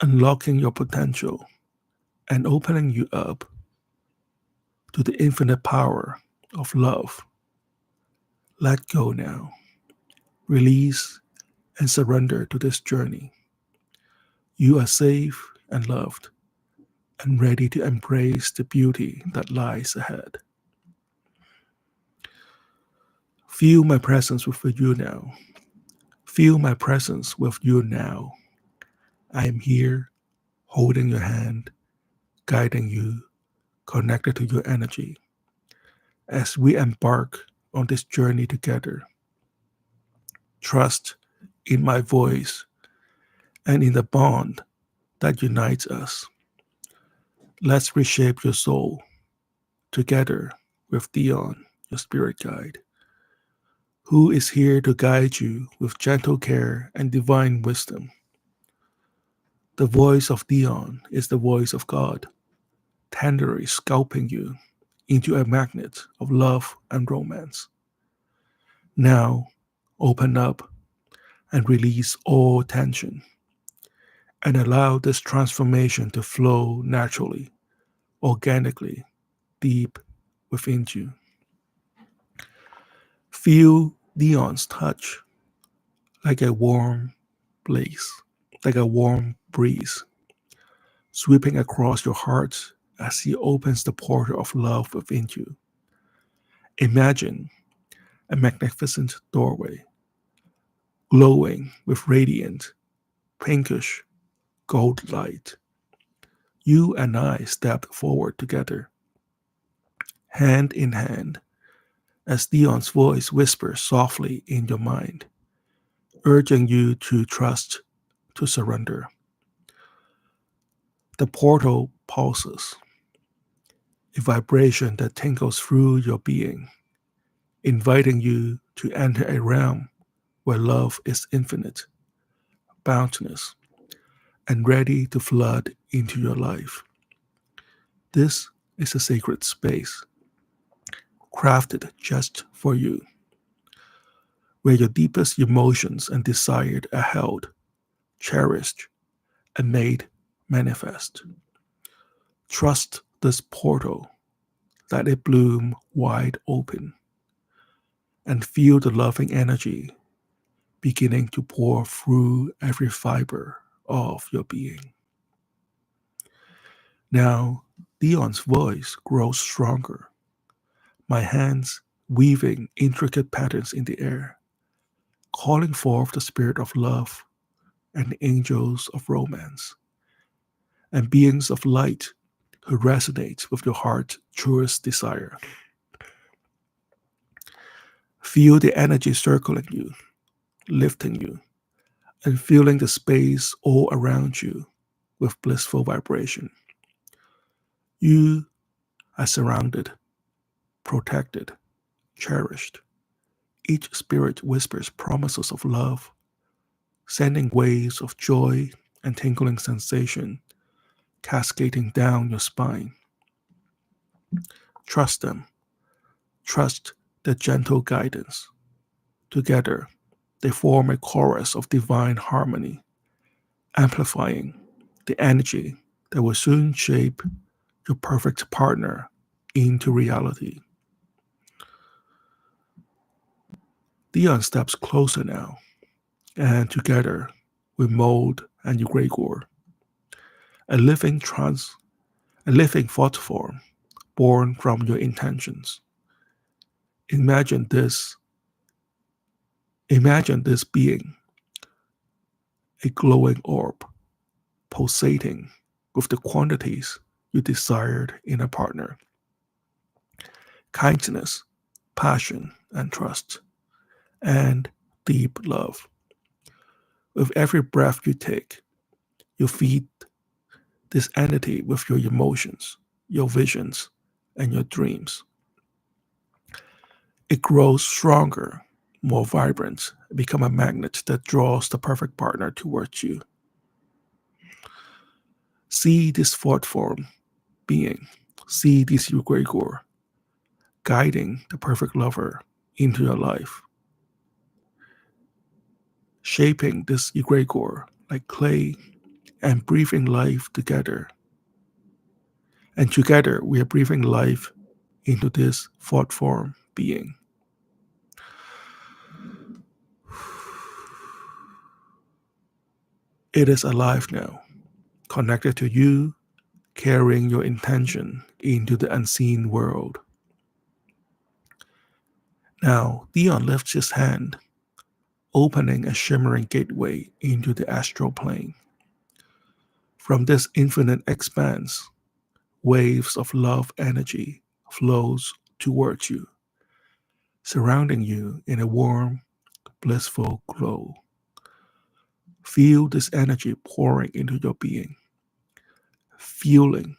unlocking your potential and opening you up to the infinite power of love. Let go now. Release and surrender to this journey. You are safe and loved and ready to embrace the beauty that lies ahead. Feel my presence with you now. Feel my presence with you now. I am here, holding your hand, guiding you, connected to your energy. As we embark on this journey together, trust in my voice and in the bond that unites us. Let's reshape your soul together with Dion, your spirit guide, who is here to guide you with gentle care and divine wisdom. The voice of Dion is the voice of God, tenderly sculpting you into a magnet of love and romance. Now, open up and release all tension and allow this transformation to flow naturally, organically, deep within you. Feel Dion's touch like a warm blaze, like a warm breeze, sweeping across your heart as he opens the portal of love within you. Imagine a magnificent doorway, glowing with radiant, pinkish gold light. You and I step forward together, hand in hand, as Dion's voice whispers softly in your mind, urging you to trust, to surrender. The portal pulses, a vibration that tingles through your being, inviting you to enter a realm where love is infinite, boundless, and ready to flood into your life. This is a sacred space, crafted just for you, where your deepest emotions and desires are held, cherished, and made manifest. Trust this portal, let it bloom wide open, and feel the loving energy beginning to pour through every fiber of your being. Now, Dion's voice grows stronger, my hands weaving intricate patterns in the air, calling forth the spirit of love and angels of romance, and beings of light who resonate with your heart's truest desire. Feel the energy circling you, lifting you, and filling the space all around you with blissful vibration. You are surrounded, protected, cherished. Each spirit whispers promises of love, sending waves of joy and tingling sensation cascading down your spine. Trust them. Trust their gentle guidance. Together, they form a chorus of divine harmony, amplifying the energy that will soon shape your perfect partner into reality. Dion steps closer now, and together we mold an egregore, a living a living thought form born from your intentions. Imagine this, imagine this being, a glowing orb, pulsating with the quantities you desired in a partner: kindness, passion, and trust, and deep love. With every breath you take, you feed this entity with your emotions, your visions, and your dreams. It grows stronger, more vibrant, become a magnet that draws the perfect partner towards you. See this thought form being, see this egregore guiding the perfect lover into your life, shaping this egregore like clay and breathing life together. And together we are breathing life into this thought form being. It is alive now, connected to you, carrying your intention into the unseen world. Now, Dion lifts his hand, opening a shimmering gateway into the astral plane. From this infinite expanse, waves of love energy flows towards you, surrounding you in a warm, blissful glow. Feel this energy pouring into your being, fueling,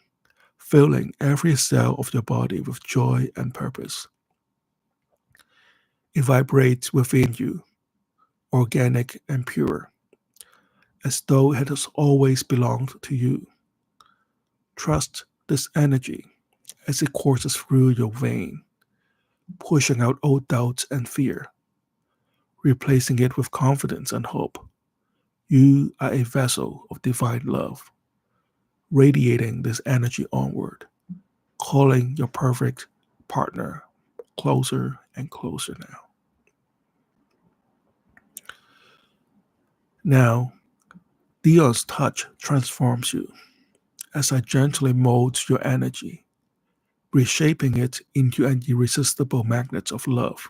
filling every cell of your body with joy and purpose. It vibrates within you, organic and pure, as though it has always belonged to you. Trust this energy as it courses through your vein, pushing out old doubts and fear, replacing it with confidence and hope. You are a vessel of divine love, radiating this energy onward, calling your perfect partner closer and closer now. Now, Dion's touch transforms you as I gently mold your energy, reshaping it into an irresistible magnet of love.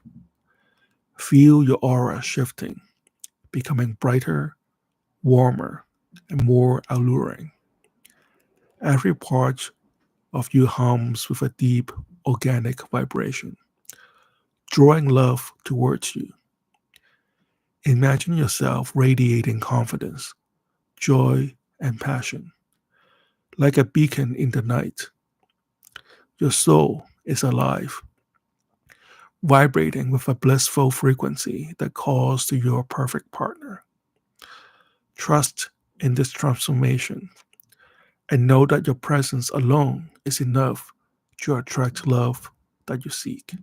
Feel your aura shifting, becoming brighter, warmer, and more alluring. Every part of you hums with a deep, organic vibration, drawing love towards you. Imagine yourself radiating confidence, joy, and passion. Like a beacon in the night, your soul is alive, vibrating with a blissful frequency that calls to your perfect partner. Trust in this transformation and know that your presence alone is enough to attract love that you seek.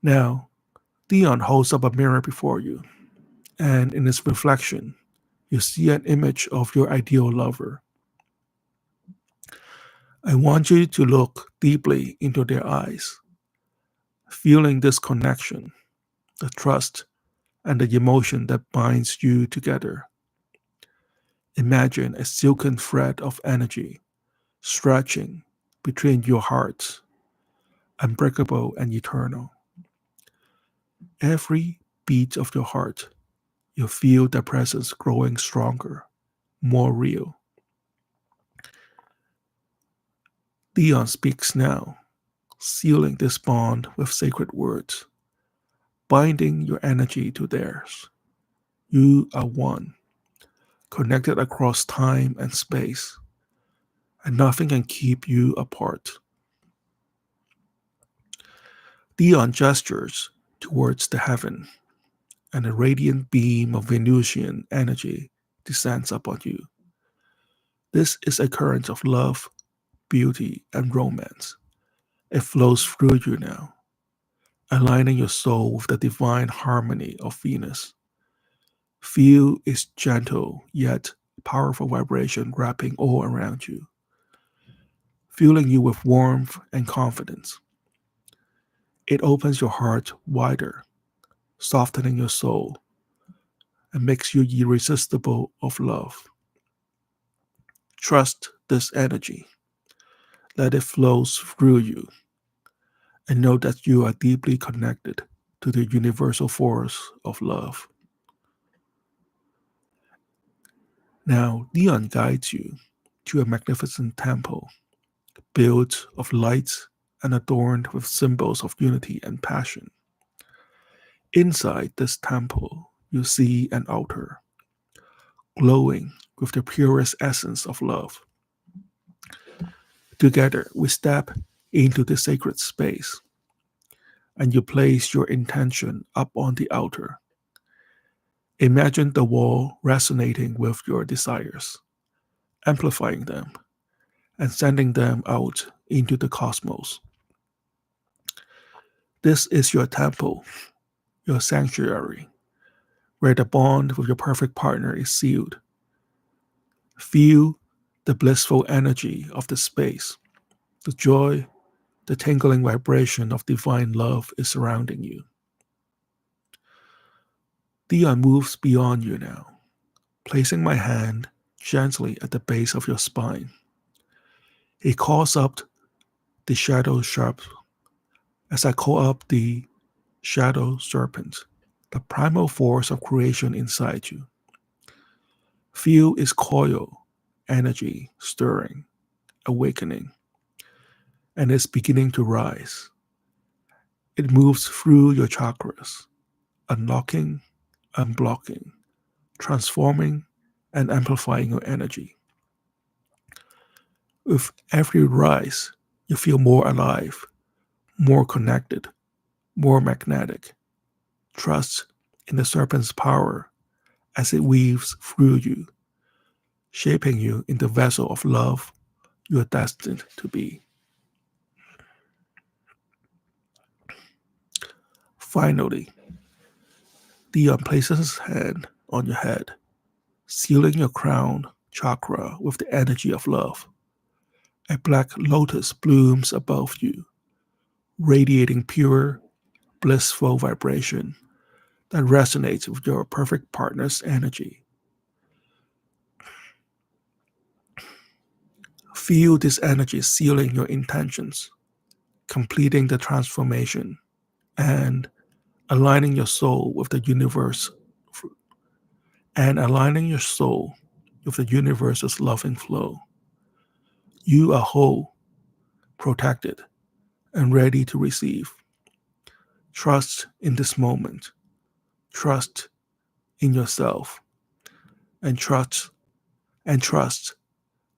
Now, Dion holds up a mirror before you, and in its reflection, you see an image of your ideal lover. I want you to look deeply into their eyes, feeling this connection, the trust, and the emotion that binds you together. Imagine a silken thread of energy stretching between your hearts, unbreakable and eternal. Every beat of your heart, you feel their presence growing stronger, more real. Dion speaks now, sealing this bond with sacred words, binding your energy to theirs. You are one, connected across time and space, and nothing can keep you apart. Dion gestures towards the heaven, and a radiant beam of Venusian energy descends upon you, This is a current of love, beauty, and romance. It flows through you now, aligning your soul with the divine harmony of Venus. Feel its gentle yet powerful vibration wrapping all around you, filling you with warmth and confidence. It opens your heart wider, softening your soul, and makes you irresistible of love. Trust this energy. Let it flow through you, and know that you are deeply connected to the universal force of love. Now, Dion guides you to a magnificent temple built of light and adorned with symbols of unity and passion. Inside this temple, you see an altar glowing with the purest essence of love. Together, we step into the sacred space, and you place your intention up on the altar. Imagine the wall resonating with your desires, amplifying them, and sending them out into the cosmos. This is your temple, your sanctuary, where the bond with your perfect partner is sealed. Feel the blissful energy of the space. The joy, the tingling vibration of divine love is surrounding you. Dion moves beyond you now, placing my hand gently at the base of your spine. He calls up the shadow sharp as I call up the shadow serpent, the primal force of creation inside you. Feel its coil energy stirring, awakening, and it's beginning to rise. It moves through your chakras, unlocking, unblocking, transforming, and amplifying your energy. With every rise, you feel more alive, more connected, more magnetic. Trust in the serpent's power as it weaves through you, shaping you in the vessel of love you are destined to be. Finally, Dion places his hand on your head, sealing your crown chakra with the energy of love. A black lotus blooms above you, radiating pure, blissful vibration that resonates with your perfect partner's energy. Feel this energy sealing your intentions, completing the transformation, and aligning your soul with the universe and aligning your soul with the universe's loving flow. You are whole, protected, and ready to receive. Trust in this moment. Trust in yourself, and trust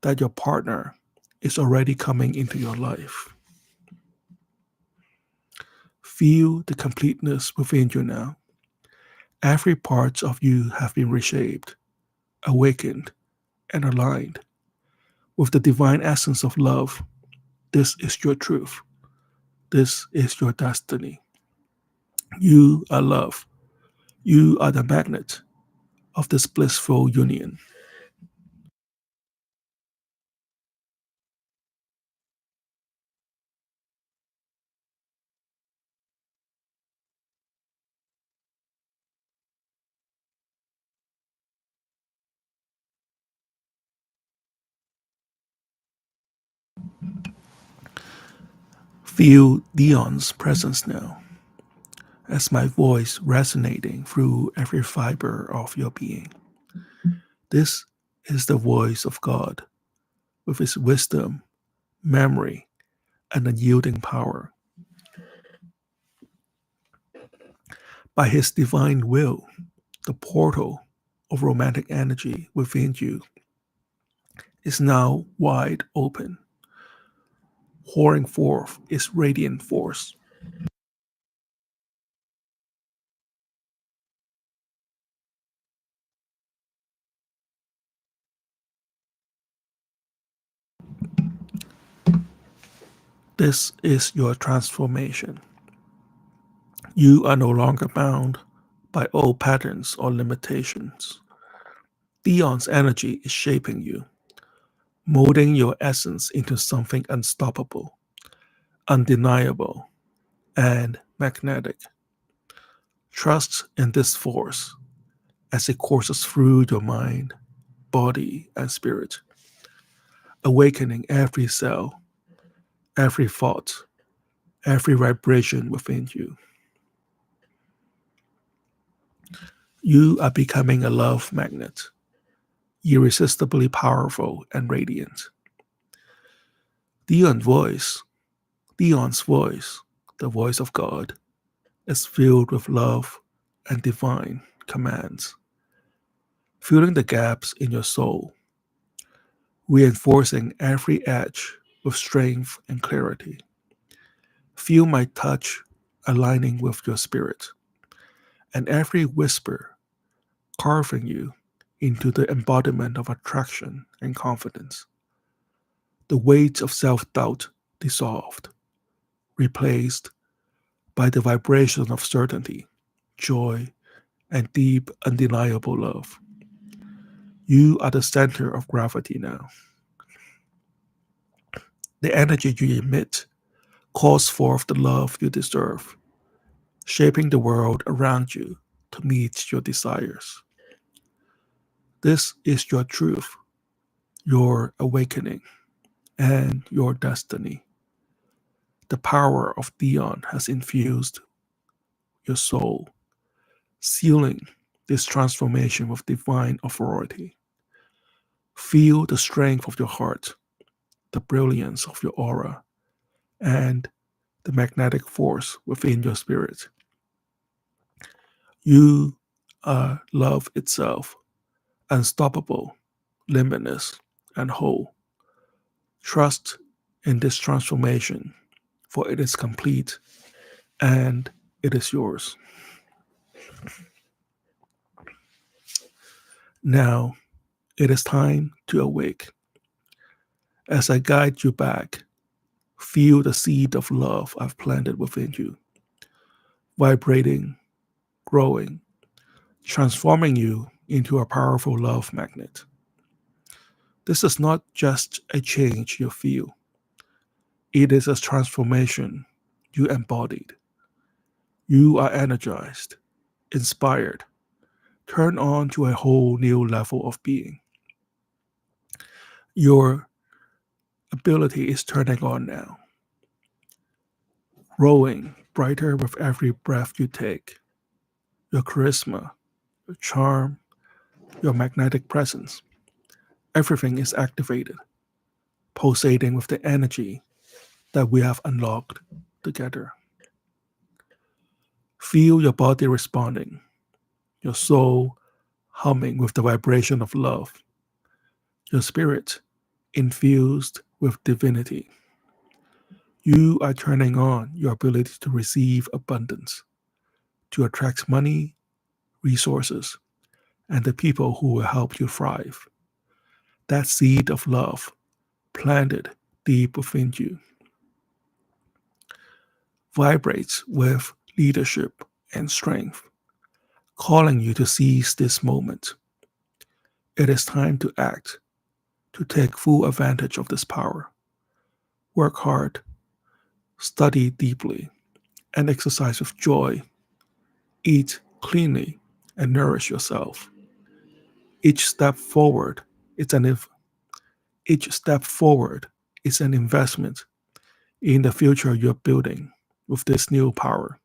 that your partner is already coming into your life. Feel the completeness within you now. Every part of you have been reshaped, awakened, and aligned with the divine essence of love. This is your truth. This is your destiny. You are love. You are the magnet of this blissful union. Feel Dion's presence now, as my voice resonating through every fiber of your being. This is the voice of God, with his wisdom, memory, and unyielding power. By his divine will, the portal of romantic energy within you is now wide open, pouring forth its radiant force. This is your transformation. You are no longer bound by old patterns or limitations. Dion's energy is shaping you, molding your essence into something unstoppable, undeniable, and magnetic. Trust in this force as it courses through your mind, body, and spirit, awakening every cell, every thought, every vibration within you. You are becoming a love magnet, irresistibly powerful and radiant. Dion's voice, Dion's voice, the voice of God, is filled with love and divine commands, filling the gaps in your soul, reinforcing every edge with strength and clarity. Feel my touch aligning with your spirit, and every whisper carving you into the embodiment of attraction and confidence. The weight of self doubt dissolved, replaced by the vibration of certainty, joy, and deep, undeniable love. You are the center of gravity now. The energy you emit calls forth the love you deserve, shaping the world around you to meet your desires. This is your truth, your awakening, and your destiny. The power of Dion has infused your soul, sealing this transformation with divine authority. Feel the strength of your heart, the brilliance of your aura, and the magnetic force within your spirit. You are love itself, unstoppable, limitless, and whole. Trust in this transformation, for it is complete and it is yours. Now it is time to awake. As I guide you back, feel the seed of love I've planted within you, vibrating, growing, transforming you into a powerful love magnet. This is not just a change you feel, it is a transformation you embodied. You are energized, inspired, turned on to a whole new level of being. Your ability is turning on now, growing brighter with every breath you take. Your charisma, your charm, your magnetic presence, everything is activated, pulsating with the energy that we have unlocked together. Feel your body responding, your soul humming with the vibration of love, your spirit infused with divinity. You are turning on your ability to receive abundance, to attract money, resources, and the people who will help you thrive. That seed of love planted deep within you vibrates with leadership and strength, calling you to seize this moment. It is time to act, to take full advantage of this power. Work hard, study deeply, and exercise with joy. Eat cleanly and nourish yourself. Each step forward is an inv- each step forward is an investment in the future you're building with this new power,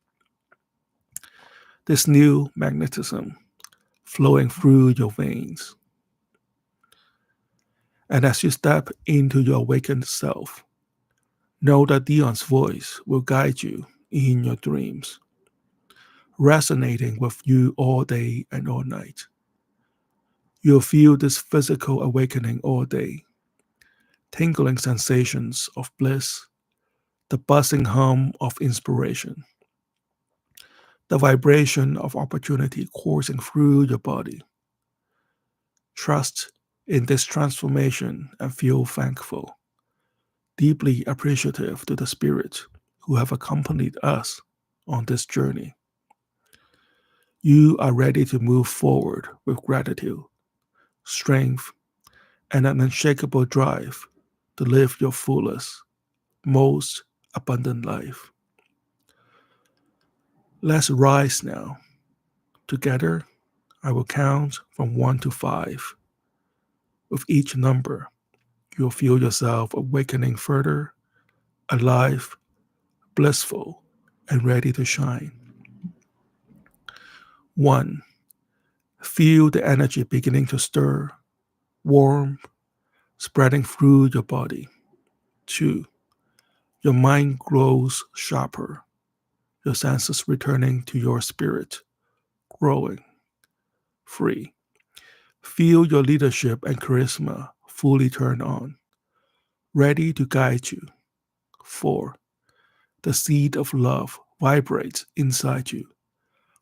this new magnetism flowing through your veins. And as you step into your awakened self, know that Dion's voice will guide you in your dreams, resonating with you all day and all night. You'll feel this physical awakening all day, tingling sensations of bliss, the buzzing hum of inspiration, the vibration of opportunity coursing through your body. Trust in this transformation and feel thankful. deeply appreciative to the spirits who have accompanied us on this journey. You are ready to move forward with gratitude, strength, and an unshakable drive to live your fullest, most abundant life. Let's rise now. Together, I will count from 1 to 5. With each number, you'll feel yourself awakening further, alive, blissful, and ready to shine. 1. Feel the energy beginning to stir, warm, spreading through your body. 2. Your mind grows sharper, your senses returning to your spirit, growing. 3. Feel your leadership and charisma fully turn on, ready to guide you. 4. The seed of love vibrates inside you,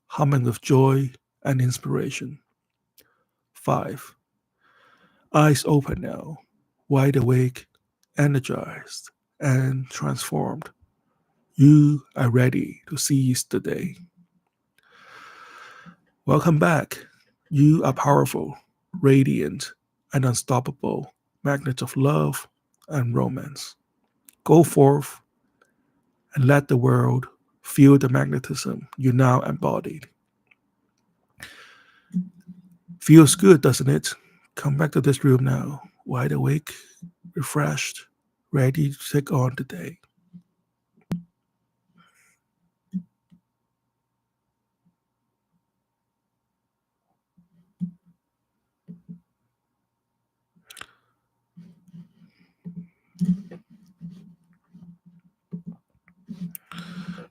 humming with joy and inspiration. 5. Eyes open now, wide awake, energized, and transformed. You are ready to seize the day. Welcome back. You are powerful, radiant, and unstoppable magnet of love and romance. Go forth and let the world feel the magnetism you now embodied. Feels good, doesn't it? Come back to this room now, wide awake, refreshed, ready to take on the day.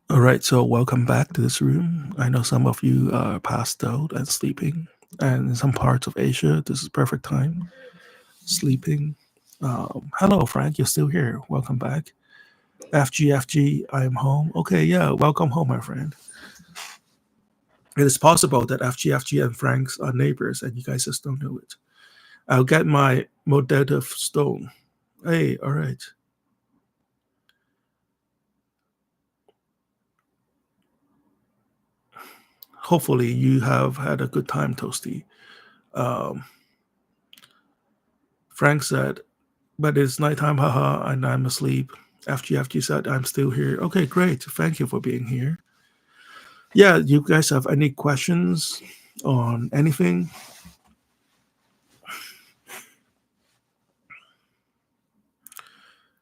All right, so welcome back to this room. I know some of you are passed out and sleeping, and in some parts of Asia, this is perfect time sleeping. Hello, Frank, you're still here. Welcome back. FGFG, I am home. Okay, yeah, welcome home, my friend. It is possible that FGFG and Franks are neighbors, and you guys just don't know it. I'll get my modative stone. Hey, all right. Hopefully you have had a good time, Toasty. Frank said, but it's nighttime, haha, and I'm asleep. FGFG said, I'm still here. Okay, great. Thank you for being here. Yeah, you guys have any questions on anything?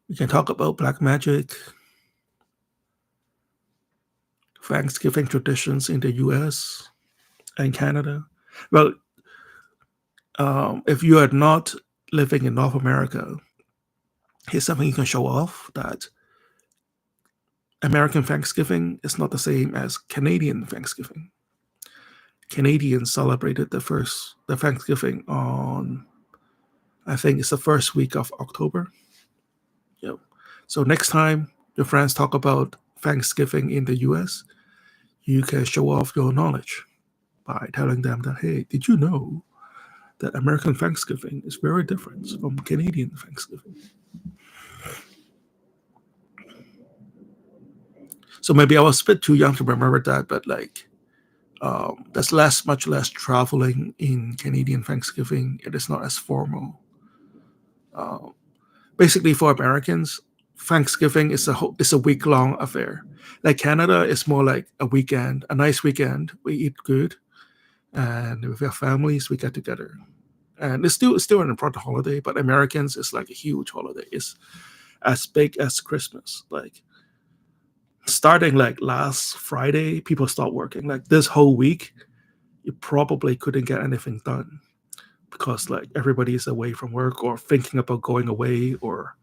We can talk about Black Magick, Thanksgiving traditions in the US and Canada. Well, if you are not living in North America, here's something you can show off that American Thanksgiving is not the same as Canadian Thanksgiving. Canadians celebrated the Thanksgiving on, I think it's the first week of October. Yep. So next time your friends talk about Thanksgiving in the US, you can show off your knowledge by telling them that, hey, did you know that American Thanksgiving is very different from Canadian Thanksgiving? So maybe I was a bit too young to remember that, but like there's much less traveling in Canadian Thanksgiving. It is not as formal. Basically, for Americans, Thanksgiving is a week-long affair. Like Canada, it's more like a weekend, a nice weekend. We eat good, and with our families, we get together. And it's still an important holiday, but Americans, it's like a huge holiday. It's as big as Christmas. Like starting like last Friday, people start working. Like this whole week, you probably couldn't get anything done because like everybody is away from work or thinking about going away, or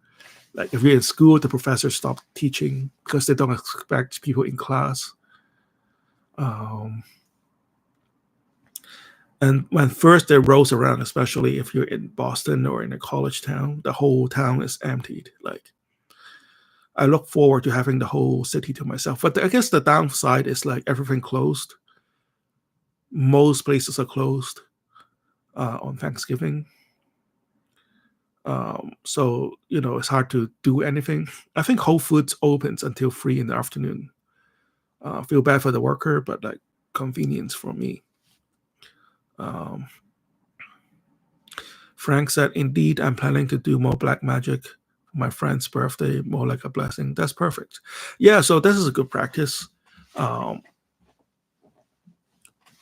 like if you're in school, the professors stop teaching because they don't expect people in class. And when first day rolls around, especially if you're in Boston or in a college town, the whole town is emptied. Like I look forward to having the whole city to myself. But I guess the downside is like everything closed. Most places are closed on Thanksgiving. So it's hard to do anything. I think Whole Foods opens until 3 in the afternoon. Feel bad for the worker, but like convenience for me. Um, Frank said, "Indeed, I'm planning to do more Black Magic for my friend's birthday, more like a blessing." That's perfect. Yeah, so this is a good practice. Um,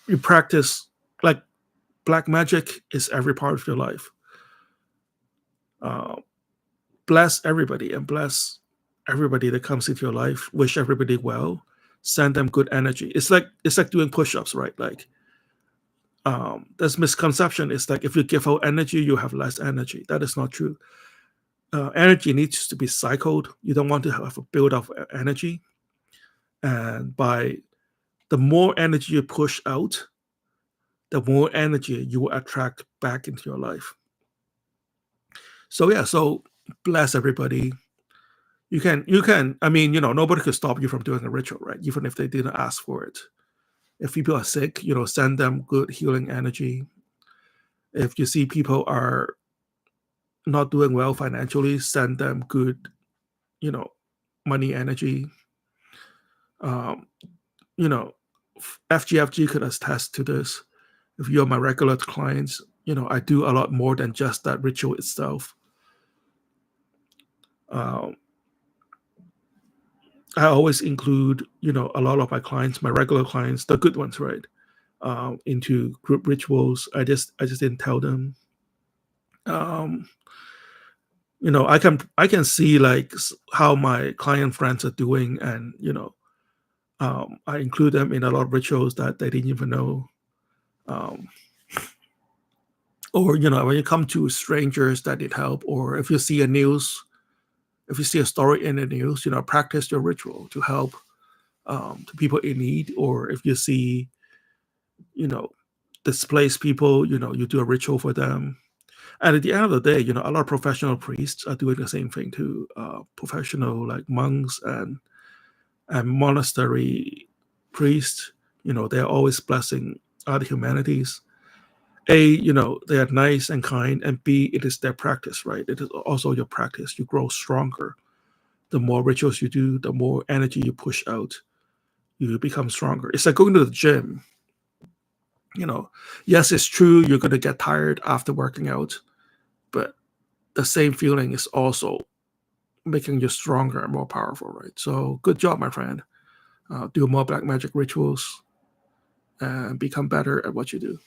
you practice like Black Magic is every part of your life. Uh, Bless everybody and bless everybody that comes into your life. Wish everybody well. Send them good energy. It's like doing push-ups, right? Like there's misconception. It's like if you give out energy, you have less energy. That is not true. Energy needs to be cycled. You don't want to have a build of energy, and by the more energy you push out, the more energy you will attract back into your life. So yeah, so bless everybody. You can. I mean, nobody could stop you from doing a ritual, right? Even if they didn't ask for it. If people are sick, send them good healing energy. If you see people are not doing well financially, send them good, you know, money energy. Um, you know, FGFG could attest to this. If you're my regular clients, I do a lot more than just that ritual itself. Um, I always include, a lot of my clients, my regular clients, the good ones, right, into group rituals. I just didn't tell them. Um, I can see like how my client friends are doing, and I include them in a lot of rituals that they didn't even know. Um, or when you come to strangers that need help, or if you see a story in the news, practice your ritual to help to people in need. Or if you see you know displaced people, you do a ritual for them. And at the end of the day, a lot of professional priests are doing the same thing too. Professional like monks and monastery priests, they're always blessing other humanities. A, they are nice and kind, and B, it is their practice, right? It is also your practice. You grow stronger. The more rituals you do, the more energy you push out, you become stronger. It's like going to the gym. Yes, it's true you're going to get tired after working out, but the same feeling is also making you stronger and more powerful, right? So good job, my friend. Do more Black Magic rituals and become better at what you do.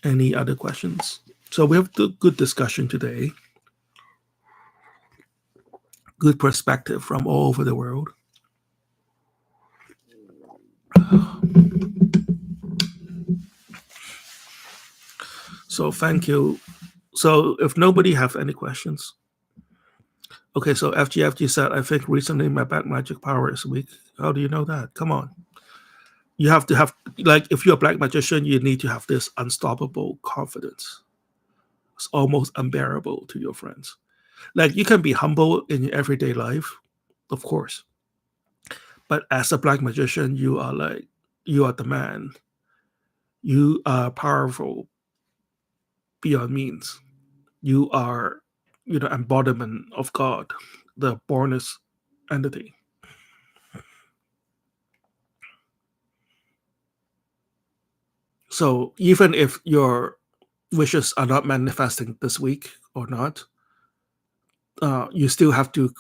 Any other questions? So we have good discussion today. Good perspective from all over the world. So thank you. So if nobody have any questions, okay. So FGFG said, I think recently my Black Magic power is weak. How do you know that? Come on. You have to have, like, if you're a Black magician, you need to have this unstoppable confidence. It's almost unbearable to your friends. Like, you can be humble in your everyday life, of course, but as a Black magician, you are the man. You are powerful beyond means. You are, embodiment of God, the bornness entity. So even if your wishes are not manifesting this week or not, you still have to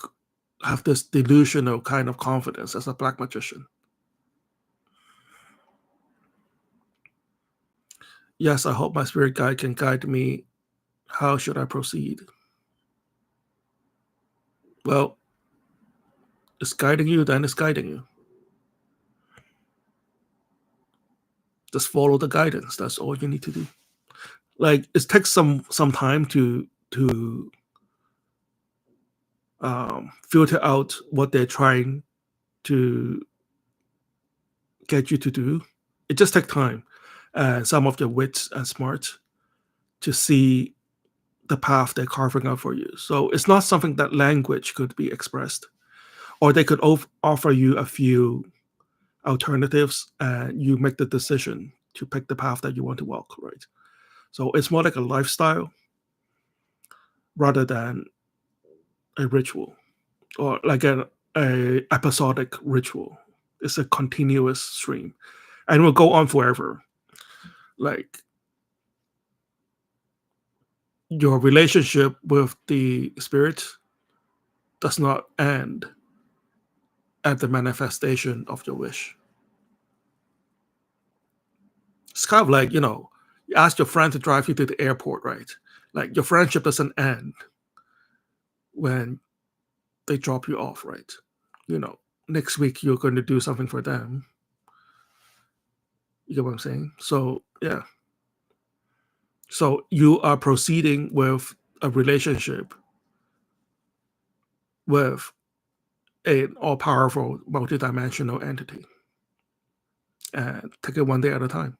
have this delusional kind of confidence as a Black magician. Yes, I hope my spirit guide can guide me. How should I proceed? Well, it's guiding you, then it's guiding you. Just follow the guidance. That's all you need to do. Like, it takes some time to filter out what they're trying to get you to do. It just takes time and some of your wits and smarts to see the path they're carving out for you. So it's not something that language could be expressed, or they could offer you a few alternatives and you make the decision to pick the path that you want to walk, right? So it's more like a lifestyle rather than a ritual or like a episodic ritual. It's a continuous stream and will go on forever. Like your relationship with the spirit does not end at the manifestation of your wish. It's kind of like, you ask your friend to drive you to the airport, right? Like your friendship doesn't end when they drop you off, right? Next week you're going to do something for them. You get what I'm saying? So, yeah. So you are proceeding with a relationship with an all-powerful, multidimensional entity. And take it one day at a time.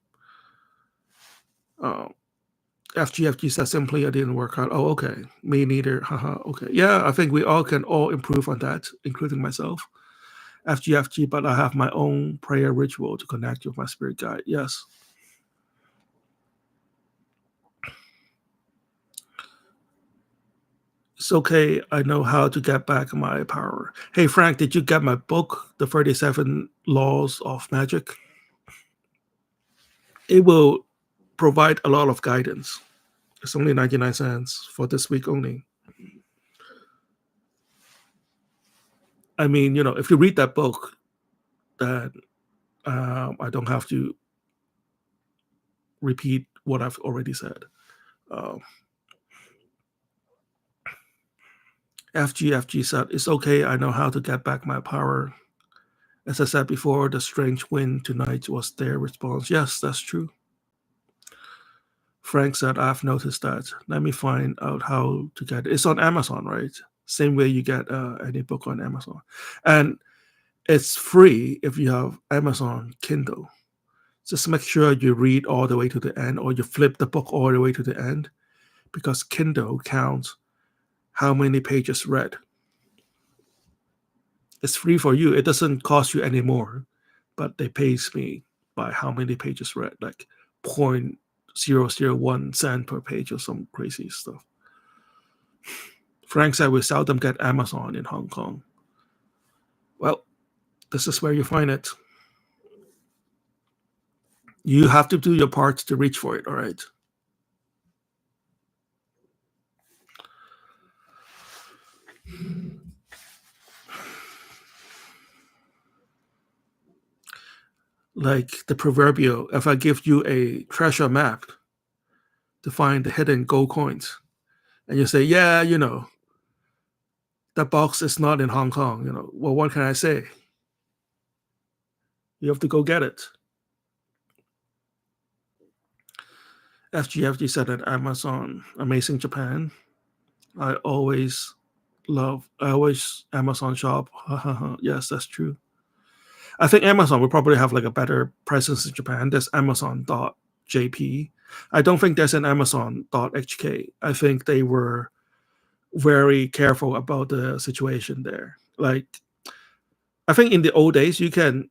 FGFG says simply, I didn't work out. Oh, okay. Me neither. Haha. Okay. Yeah, I think we all can improve on that, including myself. FGFG, but I have my own prayer ritual to connect with my spirit guide. Yes. It's okay. I know how to get back my power. Hey, Frank, did you get my book, The 37 Laws of Magic? It will provide a lot of guidance. It's only 99 cents for this week only. I mean, if you read that book, then I don't have to repeat what I've already said. FGFG said, it's okay. I know how to get back my power. As I said before, the strange wind tonight was their response. Yes, that's true. Frank said, I've noticed that. Let me find out how to get it. It's on Amazon, right? Same way you get any book on Amazon. And it's free if you have Amazon Kindle. Just make sure you read all the way to the end or you flip the book all the way to the end because Kindle counts how many pages read. It's free for you. It doesn't cost you any more, but they pays me by how many pages read, like 0.001 cent per page or some crazy stuff. Frank said we seldom get Amazon in Hong Kong. Well, this is where you find it. You have to do your part to reach for it, all right? Like the proverbial, if I give you a treasure map to find the hidden gold coins, and you say, yeah, that box is not in Hong Kong, well, what can I say? You have to go get it. FGFG said that Amazon, Amazing Japan. I always Amazon shop. Yes, that's true. I think Amazon will probably have like a better presence in Japan. There's Amazon.jp. I don't think there's an Amazon.hk. I think they were very careful about the situation there. Like, I think in the old days you can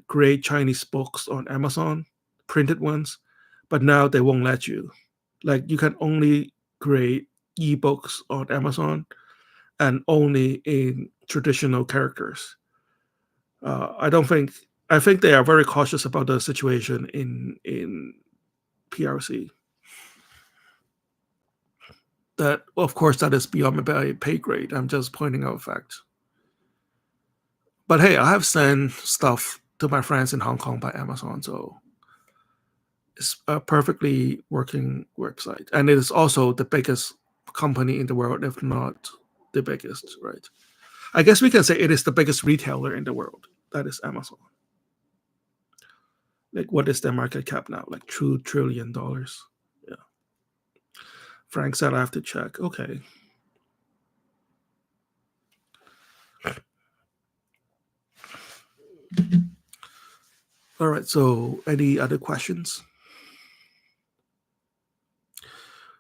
create Chinese books on Amazon, printed ones, but now they won't let you. Like, you can only create ebooks on Amazon and only in traditional characters. I think they are very cautious about the situation in PRC. That, of course, that is beyond my pay grade. I'm just pointing out facts. But hey, I have sent stuff to my friends in Hong Kong by Amazon, so it's a perfectly working website. And it is also the biggest company in the world, if not the biggest, right? I guess we can say it is the biggest retailer in the world. That is Amazon. Like, what is their market cap now? Like $2 trillion. Yeah. Frank said I have to check. Okay. All right. So, any other questions?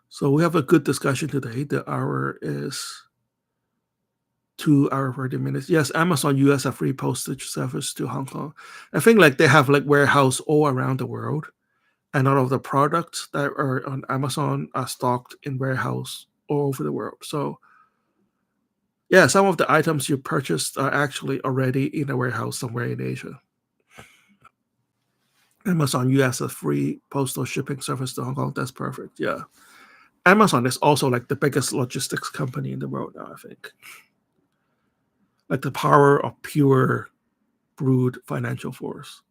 So we have a good discussion today. The hour is 2 hours 30 minutes. Yes, Amazon US have free postage service to Hong Kong. I think like they have like warehouse all around the world. And all of the products that are on Amazon are stocked in warehouse all over the world. So yeah, some of the items you purchased are actually already in a warehouse somewhere in Asia. Amazon US a free postal shipping service to Hong Kong. That's perfect. Yeah. Amazon is also like the biggest logistics company in the world now, I think. Like the power of pure brute financial force.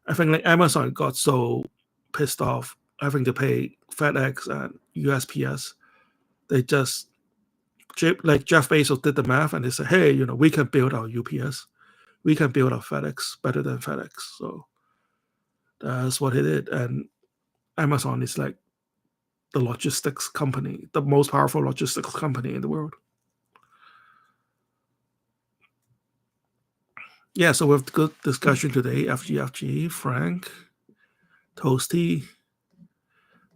I think like Amazon got so pissed off having to pay FedEx and USPS. They just like Jeff Bezos did the math and they said, hey, we can build our UPS. We can build our FedEx better than FedEx. So that's what he did. And Amazon is like the logistics company, the most powerful logistics company in the world. Yeah, so we have good discussion today. FGFG, Frank, Toasty,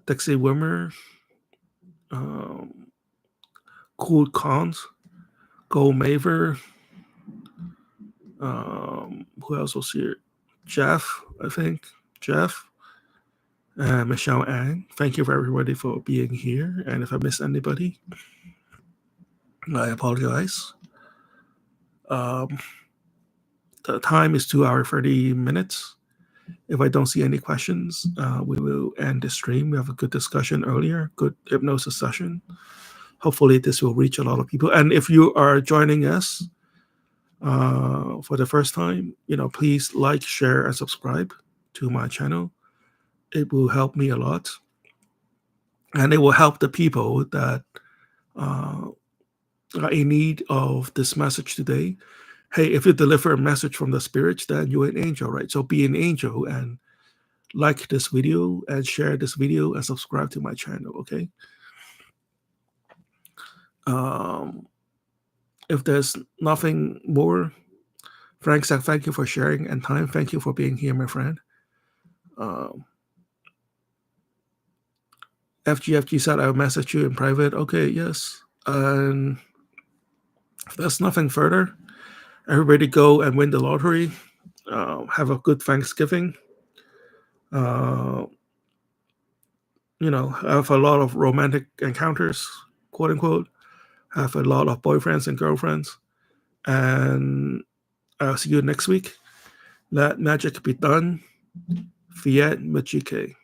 Dixie Wimmer, Cool Cons, Go Maver. Who else was here? Jeff, I think. Jeff. Michelle Ang. Thank you for everybody for being here. And if I missed anybody, I apologize. The time is 2 hours 30 minutes. If I don't see any questions, we will end the stream. We have a good discussion earlier, good hypnosis session. Hopefully this will reach a lot of people. And if you are joining us for the first time, please like, share, and subscribe to my channel. It will help me a lot. And it will help the people that are in need of this message today. Hey, if you deliver a message from the spirits, then you're an angel, right? So be an angel and like this video and share this video and subscribe to my channel, okay? If there's nothing more, Frank said, thank you for sharing and time. Thank you for being here, my friend. FGFG said, I'll message you in private. Okay, yes. And if there's nothing further, everybody go and win the lottery. Have a good Thanksgiving. Have a lot of romantic encounters, quote unquote. Have a lot of boyfriends and girlfriends. And I'll see you next week. Let magic be done. Fiat Magick.